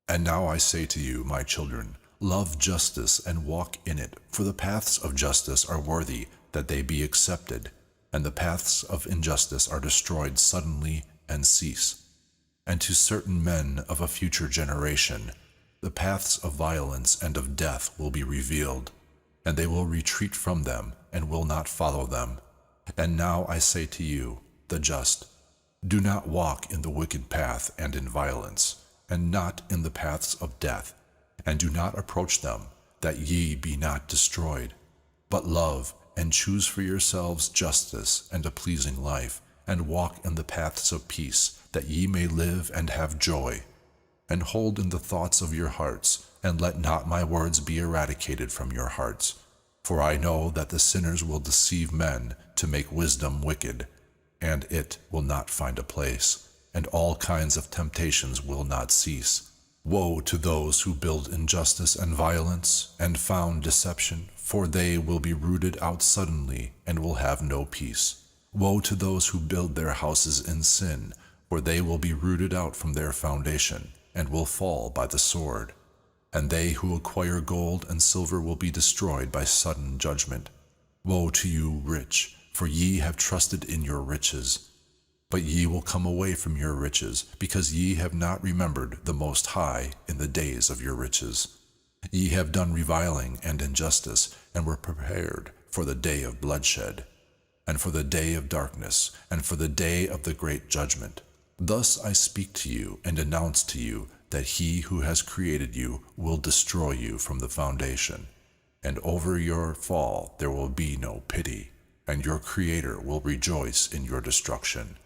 Speaker 1: And now I say to you, my children, love justice and walk in it, for the paths of justice are worthy that they be accepted, and the paths of injustice are destroyed suddenly and cease. And to certain men of a future generation, the paths of violence and of death will be revealed, and they will retreat from them and will not follow them. And now I say to you, the just, do not walk in the wicked path and in violence, and not in the paths of death, and do not approach them, that ye be not destroyed. But love, and choose for yourselves justice and a pleasing life, and walk in the paths of peace, that ye may live and have joy. And hold in the thoughts of your hearts, and let not my words be eradicated from your hearts. For I know that the sinners will deceive men to make wisdom wicked, and it will not find a place, and all kinds of temptations will not cease. Woe to those who build injustice and violence, and found deception, for they will be rooted out suddenly, and will have no peace. Woe to those who build their houses in sin, for they will be rooted out from their foundation, and will fall by the sword. And they who acquire gold and silver will be destroyed by sudden judgment. Woe to you, rich, for ye have trusted in your riches. But ye will come away from your riches, because ye have not remembered the Most High in the days of your riches. Ye have done reviling and injustice, and were prepared for the day of bloodshed, and for the day of darkness, and for the day of the great judgment. Thus I speak to you and announce to you that he who has created you will destroy you from the foundation, and over your fall there will be no pity, and your Creator will rejoice in your destruction,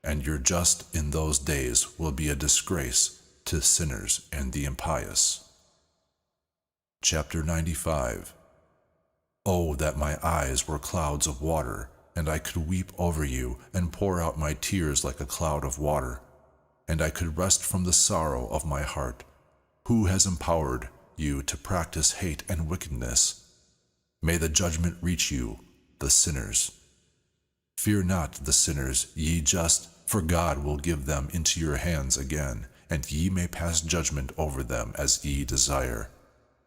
Speaker 1: and your just in those days will be a disgrace to sinners and the impious. Chapter 95. Oh, that my eyes were clouds of water, and I could weep over you and pour out my tears like a cloud of water, and I could rest from the sorrow of my heart. Who has empowered you to practice hate and wickedness? May the judgment reach you, the sinners. Fear not the sinners, ye just, for God will give them into your hands again, and ye may pass judgment over them as ye desire.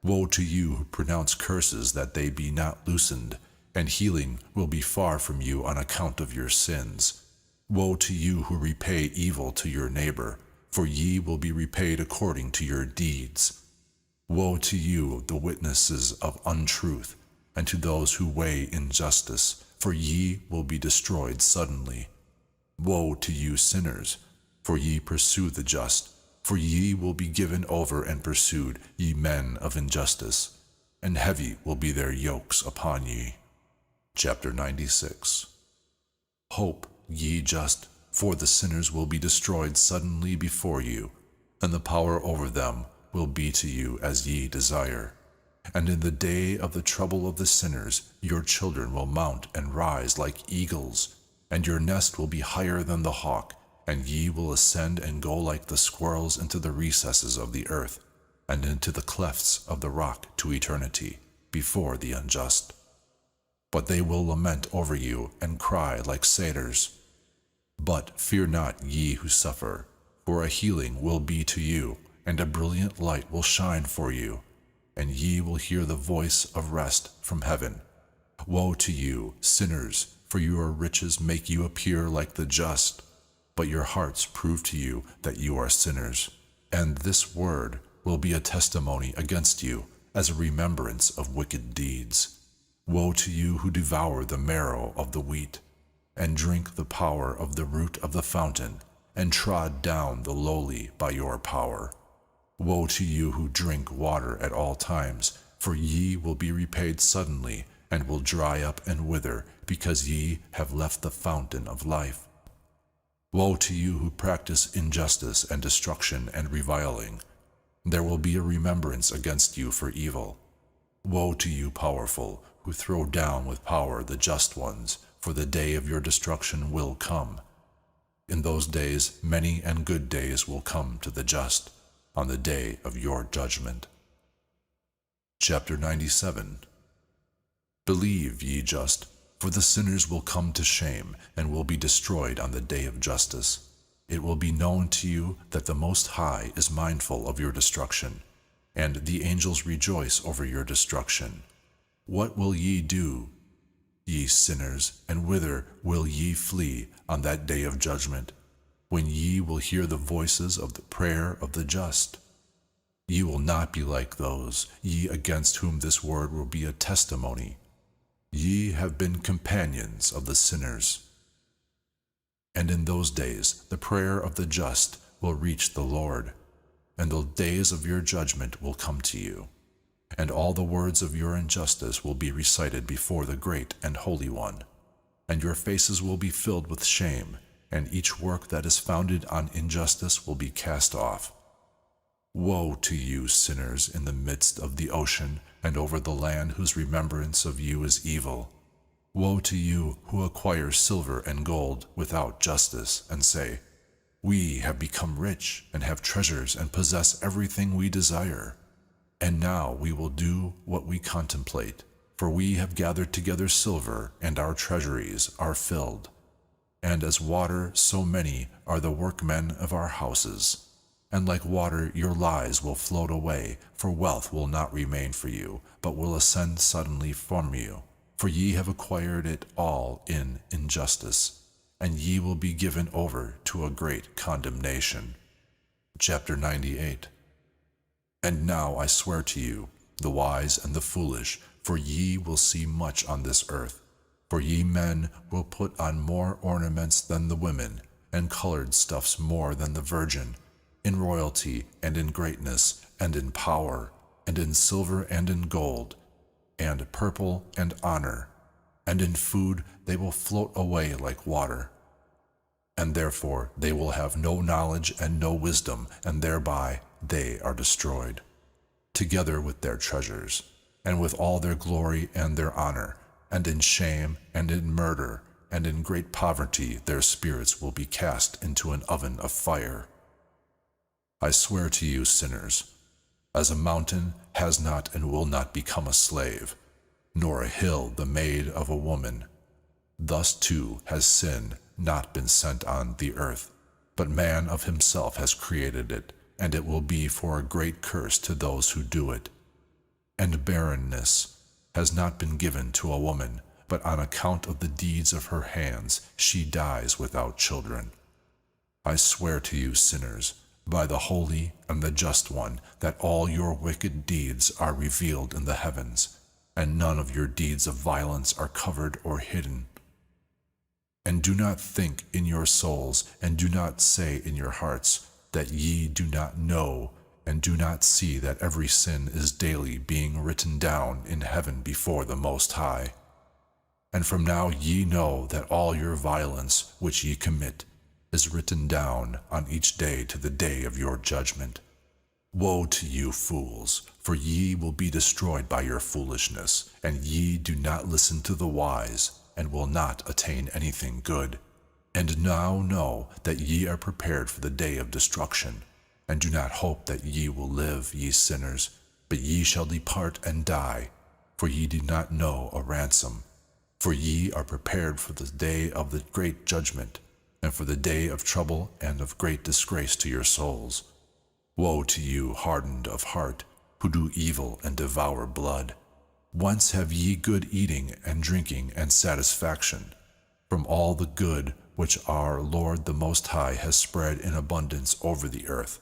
Speaker 1: Woe to you who pronounce curses that they be not loosened, and healing will be far from you on account of your sins. Woe to you who repay evil to your neighbor, for ye will be repaid according to your deeds. Woe to you, the witnesses of untruth, and to those who weigh injustice, for ye will be destroyed suddenly. Woe to you sinners, for ye pursue the just, for ye will be given over and pursued, ye men of injustice, and heavy will be their yokes upon ye. Chapter 96. Hope, ye just, for the sinners will be destroyed suddenly before you, and the power over them will be to you as ye desire. And in the day of the trouble of the sinners, your children will mount and rise like eagles, and your nest will be higher than the hawk, and ye will ascend and go like the squirrels into the recesses of the earth, and into the clefts of the rock to eternity, before the unjust. But they will lament over you and cry like satyrs. But fear not ye who suffer, for a healing will be to you, and a brilliant light will shine for you, and ye will hear the voice of rest from heaven. Woe to you, sinners, for your riches make you appear like the just, but your hearts prove to you that you are sinners. And this word will be a testimony against you, as a remembrance of wicked deeds. Woe to you who devour the marrow of the wheat, and drink the power of the root of the fountain, and trod down the lowly by your power. Woe to you who drink water at all times, for ye will be repaid suddenly, and will dry up and wither, because ye have left the fountain of life. Woe to you who practice injustice and destruction and reviling. There will be a remembrance against you for evil. Woe to you, powerful, who throw down with power the just ones, for the day of your destruction will come. In those days many and good days will come to the just, on the day of your judgment. Chapter 97. Believe, ye just, for the sinners will come to shame, and will be destroyed on the day of justice. It will be known to you that the Most High is mindful of your destruction, and the angels rejoice over your destruction. What will ye do, ye sinners, and whither will ye flee on that day of judgment, when ye will hear the voices of the prayer of the just? Ye will not be like those, ye against whom this word will be a testimony. Ye have been companions of the sinners. And in those days the prayer of the just will reach the Lord, and the days of your judgment will come to you, and all the words of your injustice will be recited before the great and holy one, and your faces will be filled with shame, and each work that is founded on injustice will be cast off. Woe to you, sinners, in the midst of the ocean, and over the land whose remembrance of you is evil. Woe to you who acquire silver and gold without justice, and say, We have become rich, and have treasures, and possess everything we desire. And now we will do what we contemplate, for we have gathered together silver, and our treasuries are filled. And as water, so many are the workmen of our houses. And like water your lies will float away, for wealth will not remain for you, but will ascend suddenly from you. For ye have acquired it all in injustice, and ye will be given over to a great condemnation. Chapter 98. And now I swear to you, the wise and the foolish, for ye will see much on this earth. For ye men will put on more ornaments than the women, and colored stuffs more than the virgin, in royalty and in greatness and in power, and in silver and in gold, and purple and honor, and in food they will float away like water. And therefore they will have no knowledge and no wisdom, and thereby they are destroyed, together with their treasures, and with all their glory and their honor, and in shame and in murder, and in great poverty their spirits will be cast into an oven of fire. I swear to you, sinners, as a mountain has not and will not become a slave, nor a hill the maid of a woman, thus too has sin not been sent on the earth, but man of himself has created it, and it will be for a great curse to those who do it. And barrenness has not been given to a woman, but on account of the deeds of her hands she dies without children. I swear to you, sinners, by the Holy and the Just One, that all your wicked deeds are revealed in the heavens, and none of your deeds of violence are covered or hidden. And do not think in your souls, and do not say in your hearts, that ye do not know, and do not see that every sin is daily being written down in heaven before the Most High. And from now ye know that all your violence which ye commit is written down on each day to the day of your judgment. Woe to you, fools, for ye will be destroyed by your foolishness, and ye do not listen to the wise, and will not attain anything good. And now know that ye are prepared for the day of destruction, and do not hope that ye will live, ye sinners, but ye shall depart and die, for ye do not know a ransom. For ye are prepared for the day of the great judgment, and for the day of trouble and of great disgrace to your souls. Woe to you, hardened of heart, who do evil and devour blood. Whence have ye good eating and drinking and satisfaction? From all the good which our Lord the Most High has spread in abundance over the earth,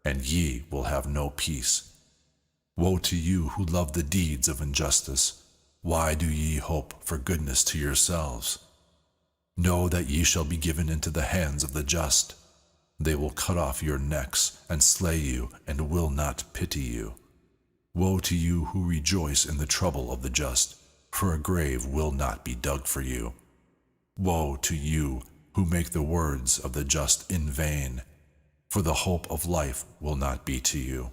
Speaker 1: and ye will have no peace. Woe to you who love the deeds of injustice. Why do ye hope for goodness to yourselves? Know that ye shall be given into the hands of the just. They will cut off your necks and slay you, and will not pity you. Woe to you who rejoice in the trouble of the just. for a grave will not be dug for you. Woe to you who make the words of the just in vain, for the hope of life will not be to you.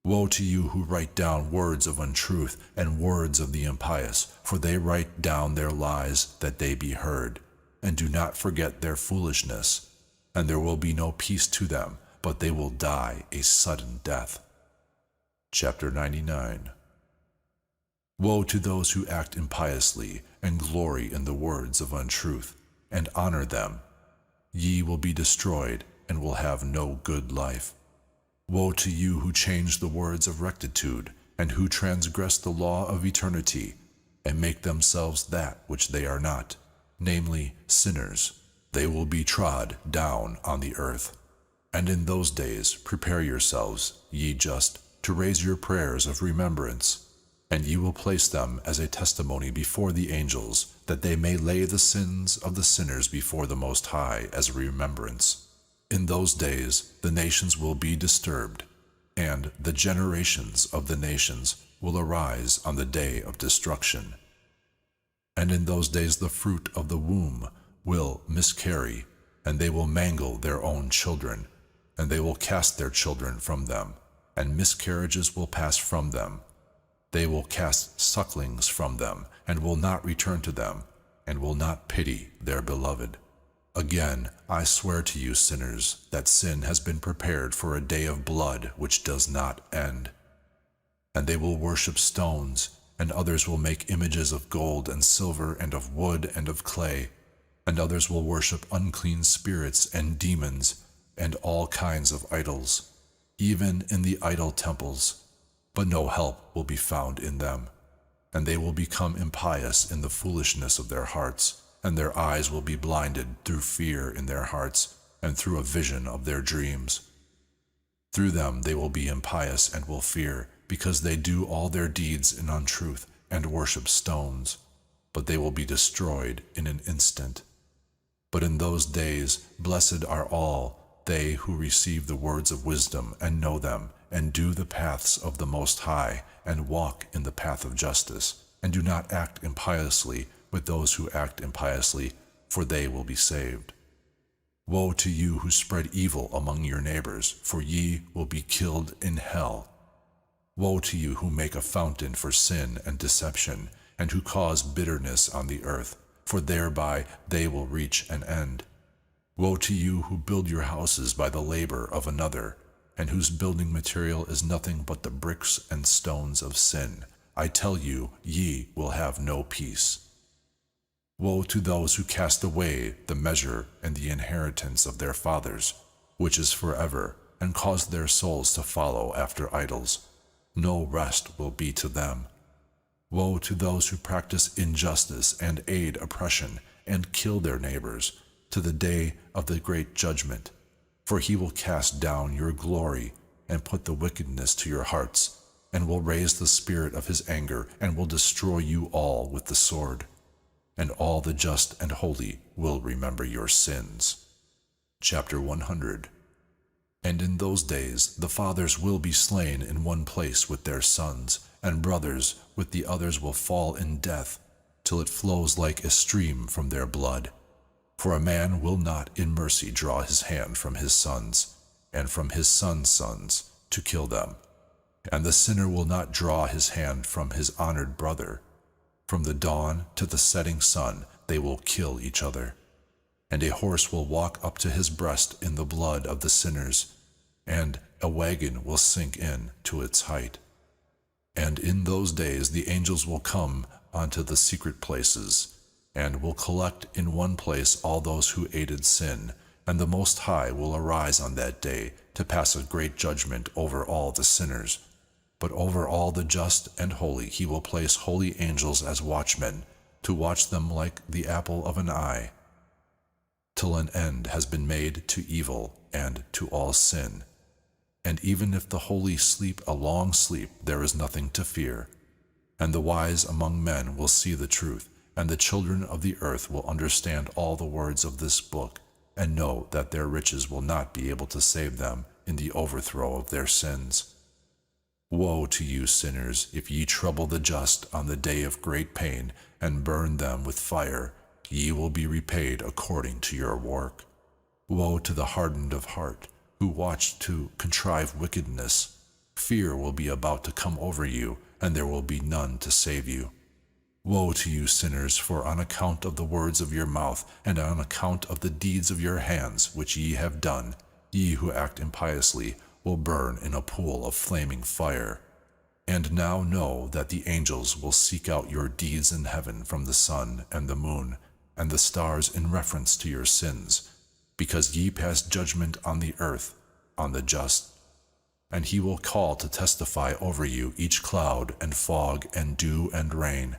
Speaker 1: Woe to you who write down words of untruth and words of the impious, for they write down their lies that they be heard, and do not forget their foolishness, and there will be no peace to them, but they will die a sudden death. Chapter 99. Woe to those who act impiously, and glory in the words of untruth, and honor them. Ye will be destroyed, and will have no good life. Woe to you who change the words of rectitude, and who transgress the law of eternity, and make themselves that which they are not, namely sinners. They will be trod down on the earth. And in those days prepare yourselves, ye just, to raise your prayers of remembrance, and ye will place them as a testimony before the angels, that they may lay the sins of the sinners before the Most High as a remembrance. In those days the nations will be disturbed, and the generations of the nations will arise on the day of destruction. And in those days the fruit of the womb will miscarry, and they will mangle their own children, and they will cast their children from them, and miscarriages will pass from them. They will cast sucklings from them, and will not return to them, and will not pity their beloved. Again, I swear to you, sinners, that sin has been prepared for a day of blood which does not end. And they will worship stones, and others will make images of gold and silver and of wood and of clay, and others will worship unclean spirits and demons and all kinds of idols, even in the idol temples, but no help will be found in them. And they will become impious in the foolishness of their hearts, and their eyes will be blinded through fear in their hearts, and through a vision of their dreams. Through them they will be impious and will fear, because they do all their deeds in untruth and worship stones, but they will be destroyed in an instant. But in those days blessed are all they who receive the words of wisdom and know them, and do the paths of the Most High, and walk in the path of justice, and do not act impiously with those who act impiously, for they will be saved. Woe to you who spread evil among your neighbors, for ye will be killed in hell. Woe to you who make a fountain for sin and deception, and who cause bitterness on the earth, for thereby they will reach an end. Woe to you who build your houses by the labor of another, and whose building material is nothing but the bricks and stones of sin. I tell you, ye will have no peace. Woe to those who cast away the measure and the inheritance of their fathers, which is forever, and cause their souls to follow after idols. No rest will be to them. Woe to those who practice injustice and aid oppression, and kill their neighbors, to the day of the great judgment. For he will cast down your glory, and put the wickedness to your hearts, and will raise the spirit of his anger, and will destroy you all with the sword. And all the just and holy will remember your sins. Chapter 100. And in those days the fathers will be slain in one place with their sons, and brothers with the others will fall in death, till it flows like a stream from their blood. For a man will not in mercy draw his hand from his sons, and from his sons' sons, to kill them. And the sinner will not draw his hand from his honored brother. From the dawn to the setting sun they will kill each other. And a horse will walk up to his breast in the blood of the sinners, and a wagon will sink in to its height. And in those days the angels will come unto the secret places, and will collect in one place all those who aided sin, and the Most High will arise on that day to pass a great judgment over all the sinners. But over all the just and holy he will place holy angels as watchmen, to watch them like the apple of an eye, till an end has been made to evil and to all sin. And even if the holy sleep a long sleep, there is nothing to fear. And the wise among men will see the truth, and the children of the earth will understand all the words of this book, and know that their riches will not be able to save them in the overthrow of their sins. Woe to you sinners, if ye trouble the just on the day of great pain, and burn them with fire, ye will be repaid according to your work. Woe to the hardened of heart, who watch to contrive wickedness. Fear will be about to come over you, and there will be none to save you. Woe to you sinners, for on account of the words of your mouth, and on account of the deeds of your hands which ye have done, ye who act impiously will burn in a pool of flaming fire. And now know that the angels will seek out your deeds in heaven from the sun and the moon and the stars in reference to your sins, because ye pass judgment on the earth, on the just. And he will call to testify over you each cloud and fog and dew and rain,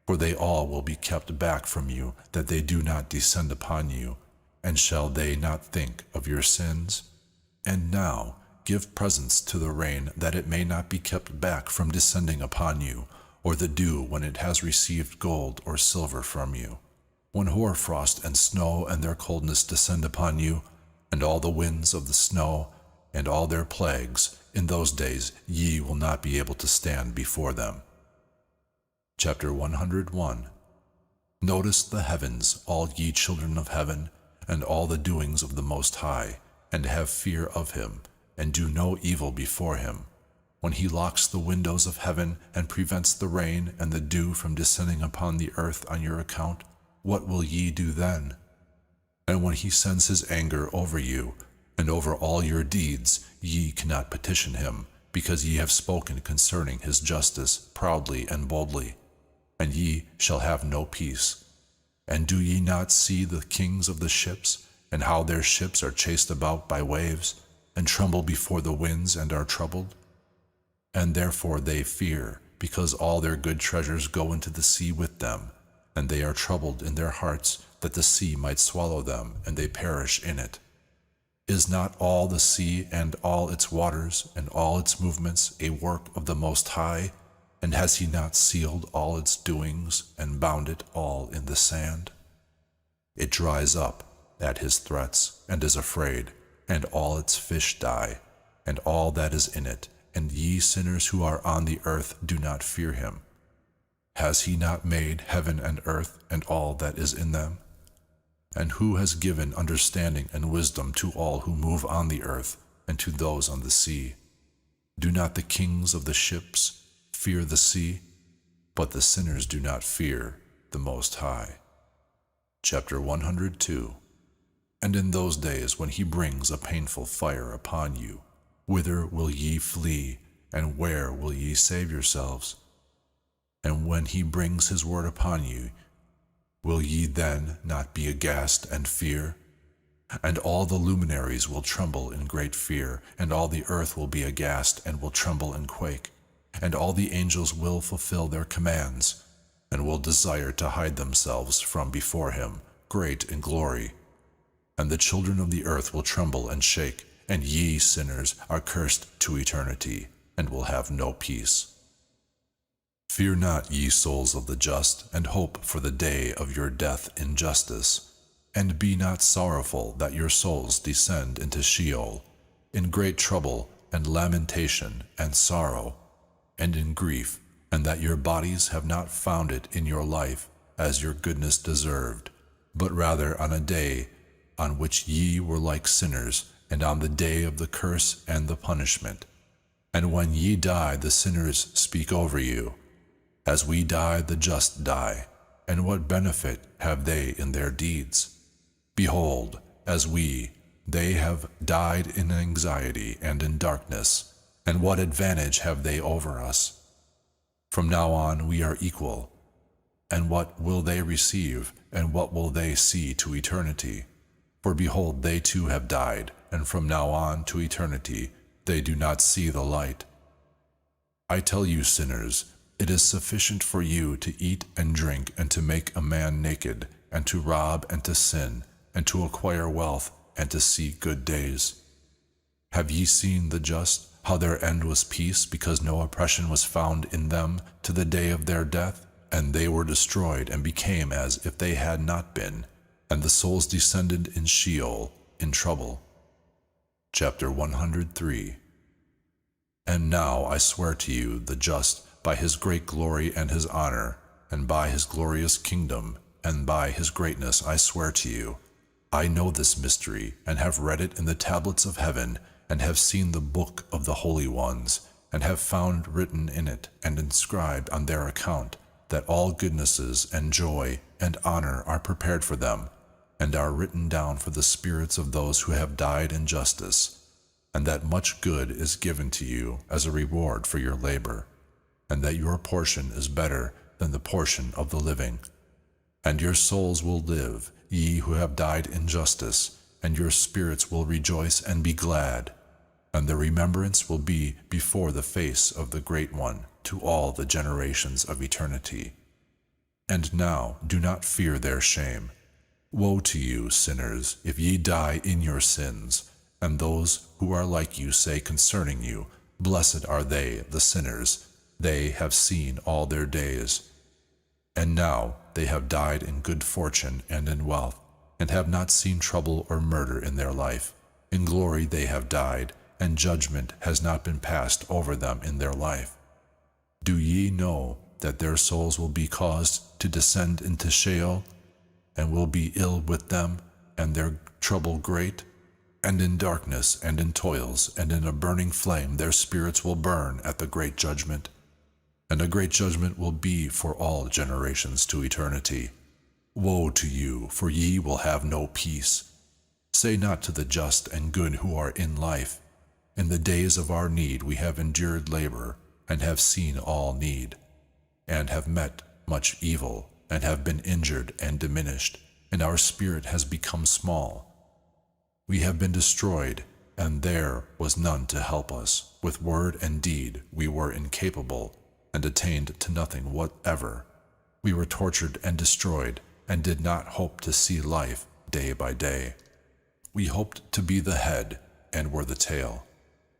Speaker 1: for they all will be kept back from you, that they do not descend upon you. And shall they not think of your sins? And now give presents to the rain, that it may not be kept back from descending upon you, or the dew when it has received gold or silver from you. When hoarfrost and snow and their coldness descend upon you, and all the winds of the snow, and all their plagues, in those days ye will not be able to stand before them. Chapter 101. Notice the heavens, all ye children of heaven, and all the doings of the Most High, and have fear of him, and do no evil before him. When he locks the windows of heaven, and prevents the rain and the dew from descending upon the earth on your account, what will ye do then? And when he sends his anger over you, and over all your deeds, ye cannot petition him, because ye have spoken concerning his justice proudly and boldly, and ye shall have no peace. And do ye not see the kings of the ships, and how their ships are chased about by waves, and tremble before the winds and are troubled? And therefore they fear, because all their good treasures go into the sea with them, and they are troubled in their hearts, that the sea might swallow them, and they perish in it. Is not all the sea and all its waters and all its movements a work of the Most High? And has he not sealed all its doings and bound it all in the sand? It dries up at his threats and is afraid, and all its fish die, and all that is in it, and ye sinners who are on the earth do not fear him. Has he not made heaven and earth and all that is in them? And who has given understanding and wisdom to all who move on the earth, and to those on the sea? Do not the kings of the ships fear the sea? But the sinners do not fear the Most High. Chapter 102. And in those days when he brings a painful fire upon you, whither will ye flee, and where will ye save yourselves? And when he brings his word upon you, will ye then not be aghast and fear? And all the luminaries will tremble in great fear, and all the earth will be aghast and will tremble and quake, and all the angels will fulfill their commands, and will desire to hide themselves from before him, great in glory. And the children of the earth will tremble and shake, and ye sinners are cursed to eternity, and will have no peace. Fear not, ye souls of the just, and hope for the day of your death in justice. And be not sorrowful that your souls descend into Sheol, in great trouble and lamentation and sorrow, and in grief, and that your bodies have not found it in your life as your goodness deserved, but rather on a day on which ye were like sinners, and on the day of the curse and the punishment. And when ye die, the sinners speak over you. As we die, the just die, and what benefit have they in their deeds? Behold, as we, they have died in anxiety and in darkness, and what advantage have they over us? From now on we are equal, and what will they receive, and what will they see to eternity? For behold, they too have died, and from now on to eternity they do not see the light. I tell you, sinners, it is sufficient for you to eat and drink, and to make a man naked, and to rob and to sin, and to acquire wealth, and to see good days. Have ye seen the just, how their end was peace, because no oppression was found in them to the day of their death? And they were destroyed, and became as if they had not been, and the souls descended in Sheol, in trouble. Chapter 103. And now I swear to you, the just, by his great glory and his honor, and by his glorious kingdom, and by his greatness I swear to you, I know this mystery, and have read it in the tablets of heaven, and have seen the book of the holy ones, and have found written in it, and inscribed on their account, that all goodnesses and joy and honor are prepared for them, and are written down for the spirits of those who have died in justice, and that much good is given to you as a reward for your labor, and that your portion is better than the portion of the living. And your souls will live, ye who have died in justice, and your spirits will rejoice and be glad, and the remembrance will be before the face of the Great One to all the generations of eternity. And now do not fear their shame. Woe to you, sinners, if ye die in your sins, and those who are like you say concerning you, Blessed are they, the sinners, they have seen all their days. And now they have died in good fortune and in wealth, and have not seen trouble or murder in their life. In glory they have died, and judgment has not been passed over them in their life. Do ye know that their souls will be caused to descend into Sheol, and will be ill with them, and their trouble great? And in darkness, and in toils, and in a burning flame their spirits will burn at the great judgment. And a great judgment will be for all generations to eternity. Woe to you, for ye will have no peace. Say not to the just and good who are in life, In the days of our need we have endured labor, and have seen all need, and have met much evil, and have been injured and diminished, and our spirit has become small. We have been destroyed, and there was none to help us. With word and deed we were incapable, and attained to nothing whatever. We were tortured and destroyed, and did not hope to see life day by day. We hoped to be the head, and were the tail.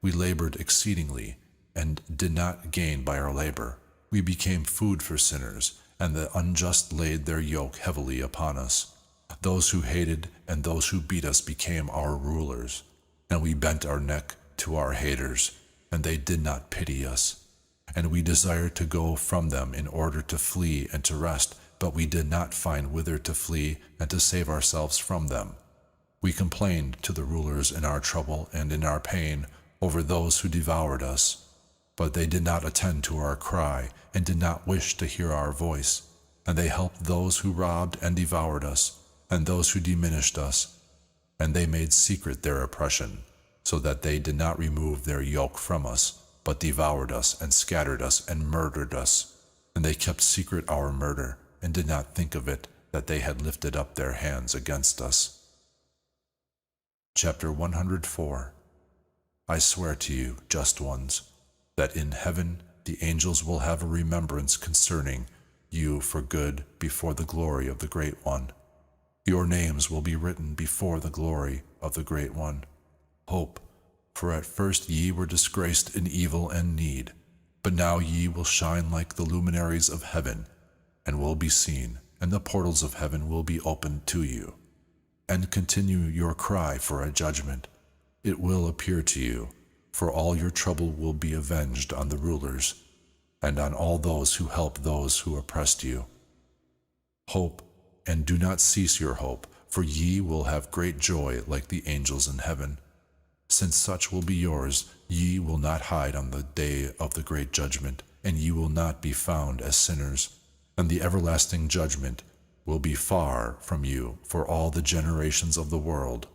Speaker 1: We labored exceedingly, and did not gain by our labor. We became food for sinners, and the unjust laid their yoke heavily upon us. Those who hated and those who beat us became our rulers, and we bent our neck to our haters, and they did not pity us. And we desired to go from them in order to flee and to rest, but we did not find whither to flee and to save ourselves from them. We complained to the rulers in our trouble and in our pain over those who devoured us, but they did not attend to our cry and did not wish to hear our voice. And they helped those who robbed and devoured us, and those who diminished us, and they made secret their oppression, so that they did not remove their yoke from us, but devoured us and scattered us and murdered us. And they kept secret our murder, and did not think of it, that they had lifted up their hands against us. Chapter 104. I swear to you, just ones, that in heaven the angels will have a remembrance concerning you for good before the glory of the Great One. Your names will be written before the glory of the Great One. Hope, for at first ye were disgraced in evil and need, but now ye will shine like the luminaries of heaven, and will be seen, and the portals of heaven will be opened to you. And continue your cry for a judgment. It will appear to you, for all your trouble will be avenged on the rulers, and on all those who help those who oppressed you. Hope, and do not cease your hope, for ye will have great joy like the angels in heaven. Since such will be yours, ye will not hide on the day of the great judgment, and ye will not be found as sinners, and the everlasting judgment will be far from you for all the generations of the world.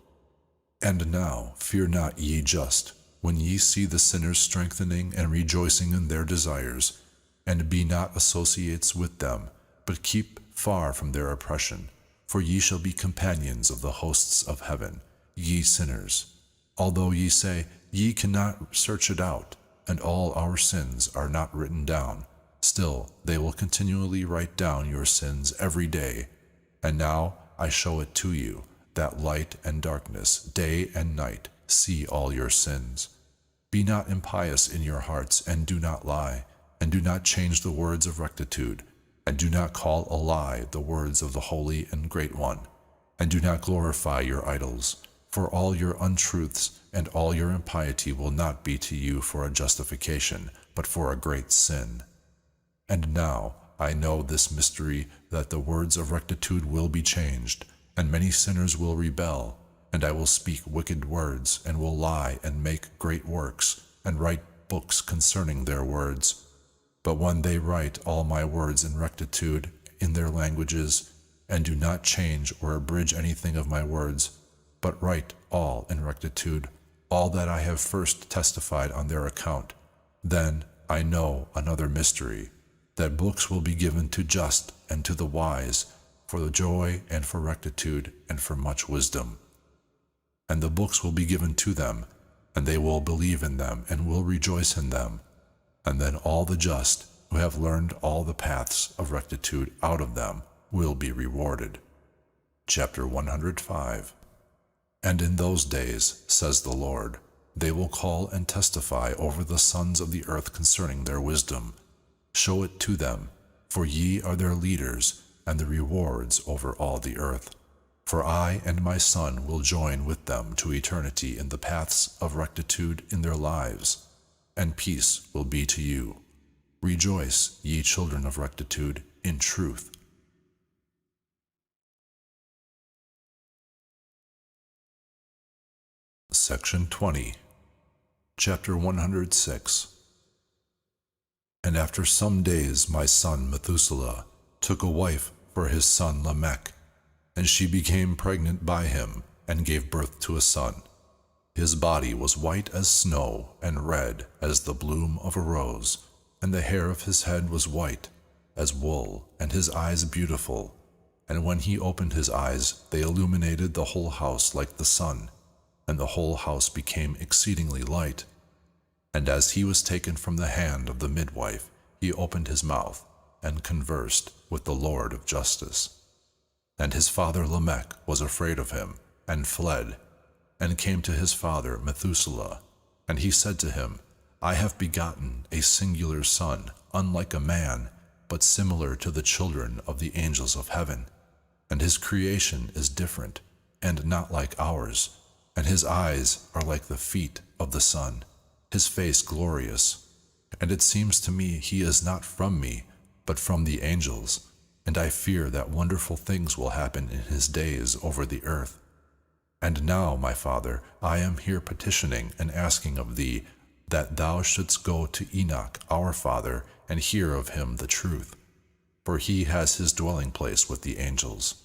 Speaker 1: And now fear not, ye just, when ye see the sinners strengthening and rejoicing in their desires, and be not associates with them, but keep far from their oppression, for ye shall be companions of the hosts of heaven, ye sinners. Although ye say, ye cannot search it out, and all our sins are not written down, still they will continually write down your sins every day. And now I show it to you, that light and darkness, day and night, see all your sins. Be not impious in your hearts, and do not lie, and do not change the words of rectitude, and do not call a lie the words of the Holy and Great One, and do not glorify your idols. For all your untruths and all your impiety will not be to you for a justification, but for a great sin. And now I know this mystery, that the words of rectitude will be changed, and many sinners will rebel, and I will speak wicked words, and will lie and make great works, and write books concerning their words. But when they write all my words in rectitude in their languages, and do not change or abridge anything of my words, but write all in rectitude, all that I have first testified on their account, then I know another mystery, that books will be given to just and to the wise, for the joy and for rectitude and for much wisdom. And the books will be given to them, and they will believe in them and will rejoice in them. And then all the just, who have learned all the paths of rectitude out of them, will be rewarded. Chapter 105. And in those days, says the Lord, they will call and testify over the sons of the earth concerning their wisdom. Show it to them, for ye are their leaders, and the rewards over all the earth. For I and my Son will join with them to eternity in the paths of rectitude in their lives, and peace will be to you. Rejoice, ye children of rectitude, in truth. Section 20. Chapter 106. And after some days my son Methuselah took a wife for his son Lamech, and she became pregnant by him, and gave birth to a son. His body was white as snow, and red as the bloom of a rose, and the hair of his head was white as wool, and his eyes beautiful. And when he opened his eyes, they illuminated the whole house like the sun, and the whole house became exceedingly light. And as he was taken from the hand of the midwife, he opened his mouth, and conversed with the Lord of justice. And his father Lamech was afraid of him, and fled, and came to his father Methuselah. And he said to him, I have begotten a singular son, unlike a man, but similar to the children of the angels of heaven. And his creation is different, and not like ours. And his eyes are like the feet of the sun, his face glorious. And it seems to me he is not from me, but from the angels. And I fear that wonderful things will happen in his days over the earth. And now, my father, I am here petitioning and asking of thee, that thou shouldst go to Enoch our father, and hear of him the truth. For he has his dwelling place with the angels.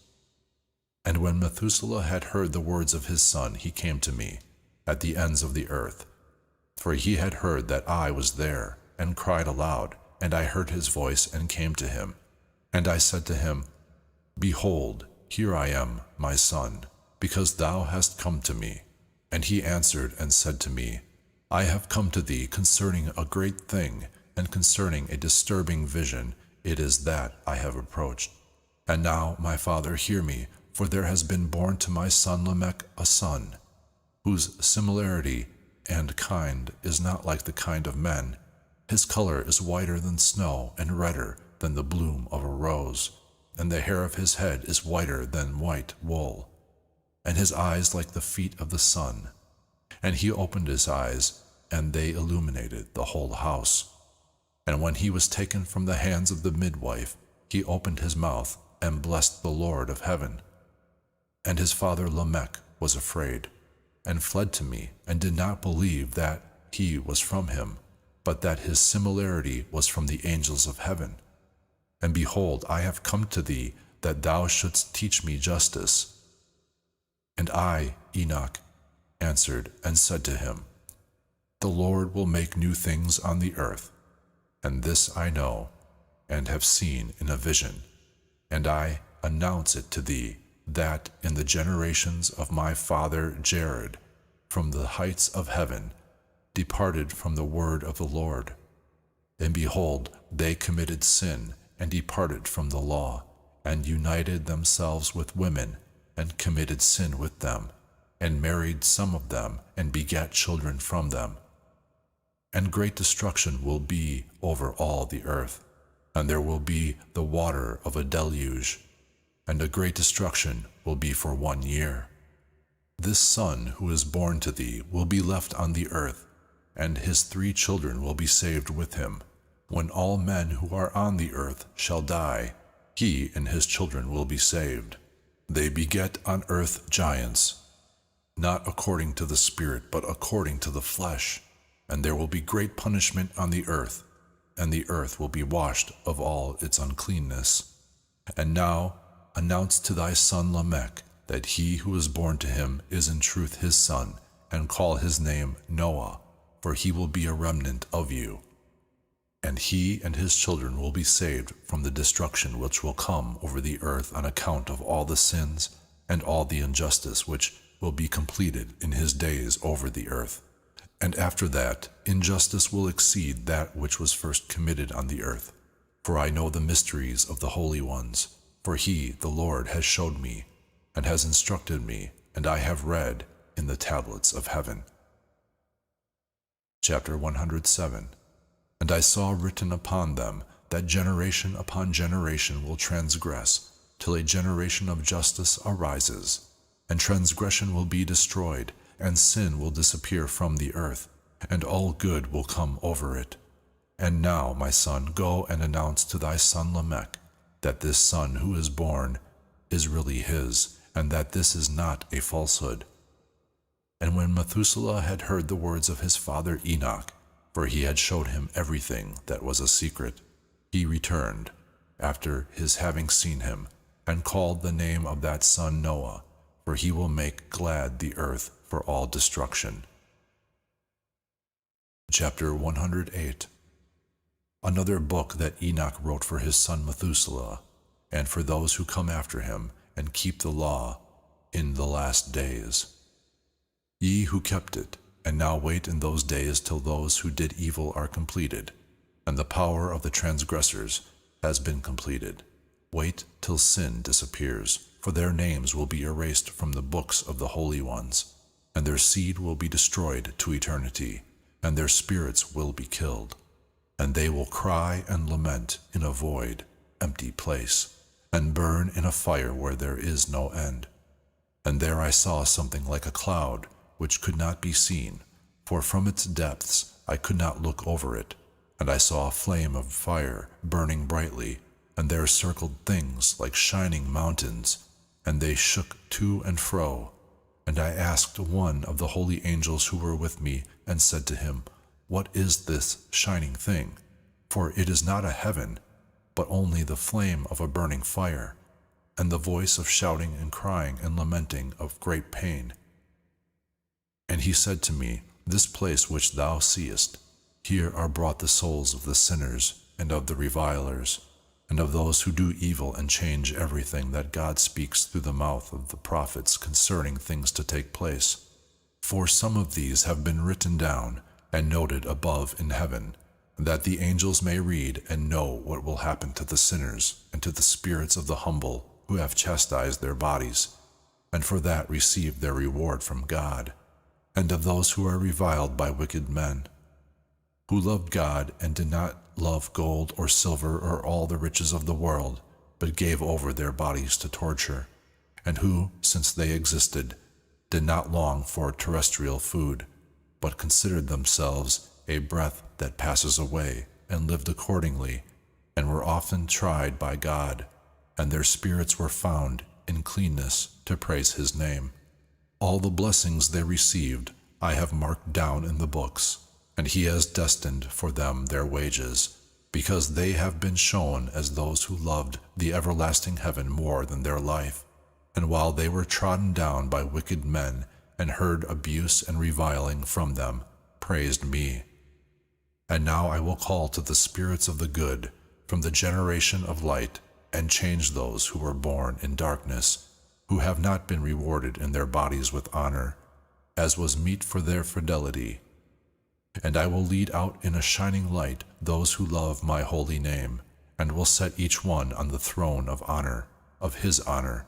Speaker 1: And when Methuselah had heard the words of his son, he came to me, at the ends of the earth. For he had heard that I was there, and cried aloud, and I heard his voice, and came to him. And I said to him, Behold, here I am, my son, because thou hast come to me. And he answered and said to me, I have come to thee concerning a great thing, and concerning a disturbing vision. It is that I have approached. And now, my father, hear me, for there has been born to my son Lamech a son, whose similarity and kind is not like the kind of men. His color is whiter than snow, and redder than the bloom of a rose, and the hair of his head is whiter than white wool, and his eyes like the feet of the sun. And he opened his eyes, and they illuminated the whole house. And when he was taken from the hands of the midwife, he opened his mouth, and blessed the Lord of heaven. And his father Lamech was afraid, and fled to me, and did not believe that he was from him, but that his similarity was from the angels of heaven. And behold, I have come to thee, that thou shouldst teach me justice. And I, Enoch, answered and said to him, The Lord will make new things on the earth, and this I know, and have seen in a vision. And I announce it to thee, that in the generations of my father Jared, from the heights of heaven, departed from the word of the Lord. And behold, they committed sin, and departed from the law, and united themselves with women, and committed sin with them, and married some of them, and begat children from them. And great destruction will be over all the earth, and there will be the water of a deluge, and a great destruction will be for 1 year. This son who is born to thee will be left on the earth, and his 3 children will be saved with him. When all men who are on the earth shall die, he and his children will be saved. They beget on earth giants, not according to the Spirit, but according to the flesh. And there will be great punishment on the earth, and the earth will be washed of all its uncleanness. And now announce to thy son Lamech that he who is born to him is in truth his son, and call his name Noah, for he will be a remnant of you. And he and his children will be saved from the destruction which will come over the earth on account of all the sins and all the injustice which will be completed in his days over the earth. And after that, injustice will exceed that which was first committed on the earth. For I know the mysteries of the holy ones, for he, the Lord, has showed me, and has instructed me, and I have read in the tablets of heaven. Chapter 107. And I saw written upon them that generation upon generation will transgress, till a generation of justice arises, and transgression will be destroyed, and sin will disappear from the earth, and all good will come over it. And now, my son, go and announce to thy son Lamech that this son who is born is really his, and that this is not a falsehood. And when Methuselah had heard the words of his father Enoch, for he had showed him everything that was a secret, he returned, after his having seen him, and called the name of that son Noah, for he will make glad the earth for all destruction. Chapter 108. Another book that Enoch wrote for his son Methuselah, and for those who come after him, and keep the law in the last days. Ye who kept it, and now wait in those days till those who did evil are completed, and the power of the transgressors has been completed. Wait till sin disappears, for their names will be erased from the books of the holy ones, and their seed will be destroyed to eternity, and their spirits will be killed. And they will cry and lament in a void, empty place, and burn in a fire where there is no end. And there I saw something like a cloud, which could not be seen, for from its depths I could not look over it. And I saw a flame of fire burning brightly, and there circled things like shining mountains, and they shook to and fro. And I asked one of the holy angels who were with me, and said to him, What is this shining thing? For it is not a heaven, but only the flame of a burning fire, and the voice of shouting and crying and lamenting of great pain. And he said to me, This place which thou seest, here are brought the souls of the sinners, and of the revilers, and of those who do evil and change everything that God speaks through the mouth of the prophets concerning things to take place. For some of these have been written down and noted above in heaven, that the angels may read and know what will happen to the sinners and to the spirits of the humble who have chastised their bodies, and for that receive their reward from God, and of those who are reviled by wicked men, who loved God and did not love gold or silver or all the riches of the world, but gave over their bodies to torture, and who, since they existed, did not long for terrestrial food, but considered themselves a breath that passes away, and lived accordingly, and were often tried by God, and their spirits were found in cleanness to praise his name. All the blessings they received I have marked down in the books, and he has destined for them their wages, because they have been shown as those who loved the everlasting heaven more than their life, and while they were trodden down by wicked men, and heard abuse and reviling from them, praised me. And now I will call to the spirits of the good from the generation of light, and change those who were born in darkness, who have not been rewarded in their bodies with honor, as was meet for their fidelity. And I will lead out in a shining light those who love my holy name, and will set each one on the throne of honor, of his honor,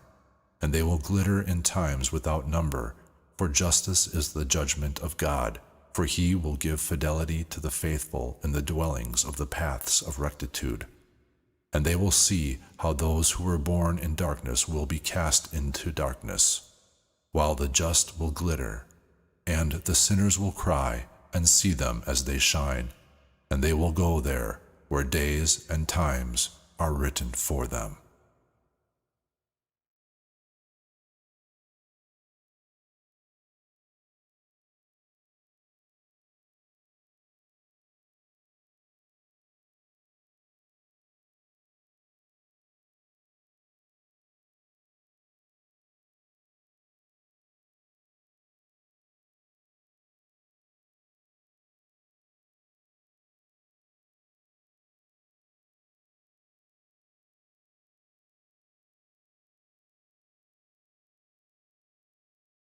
Speaker 1: and they will glitter in times without number, for justice is the judgment of God, for he will give fidelity to the faithful in the dwellings of the paths of rectitude. And they will see how those who were born in darkness will be cast into darkness. while the just will glitter, and the sinners will cry and see them as they shine, and they will go there where days and times are written for them.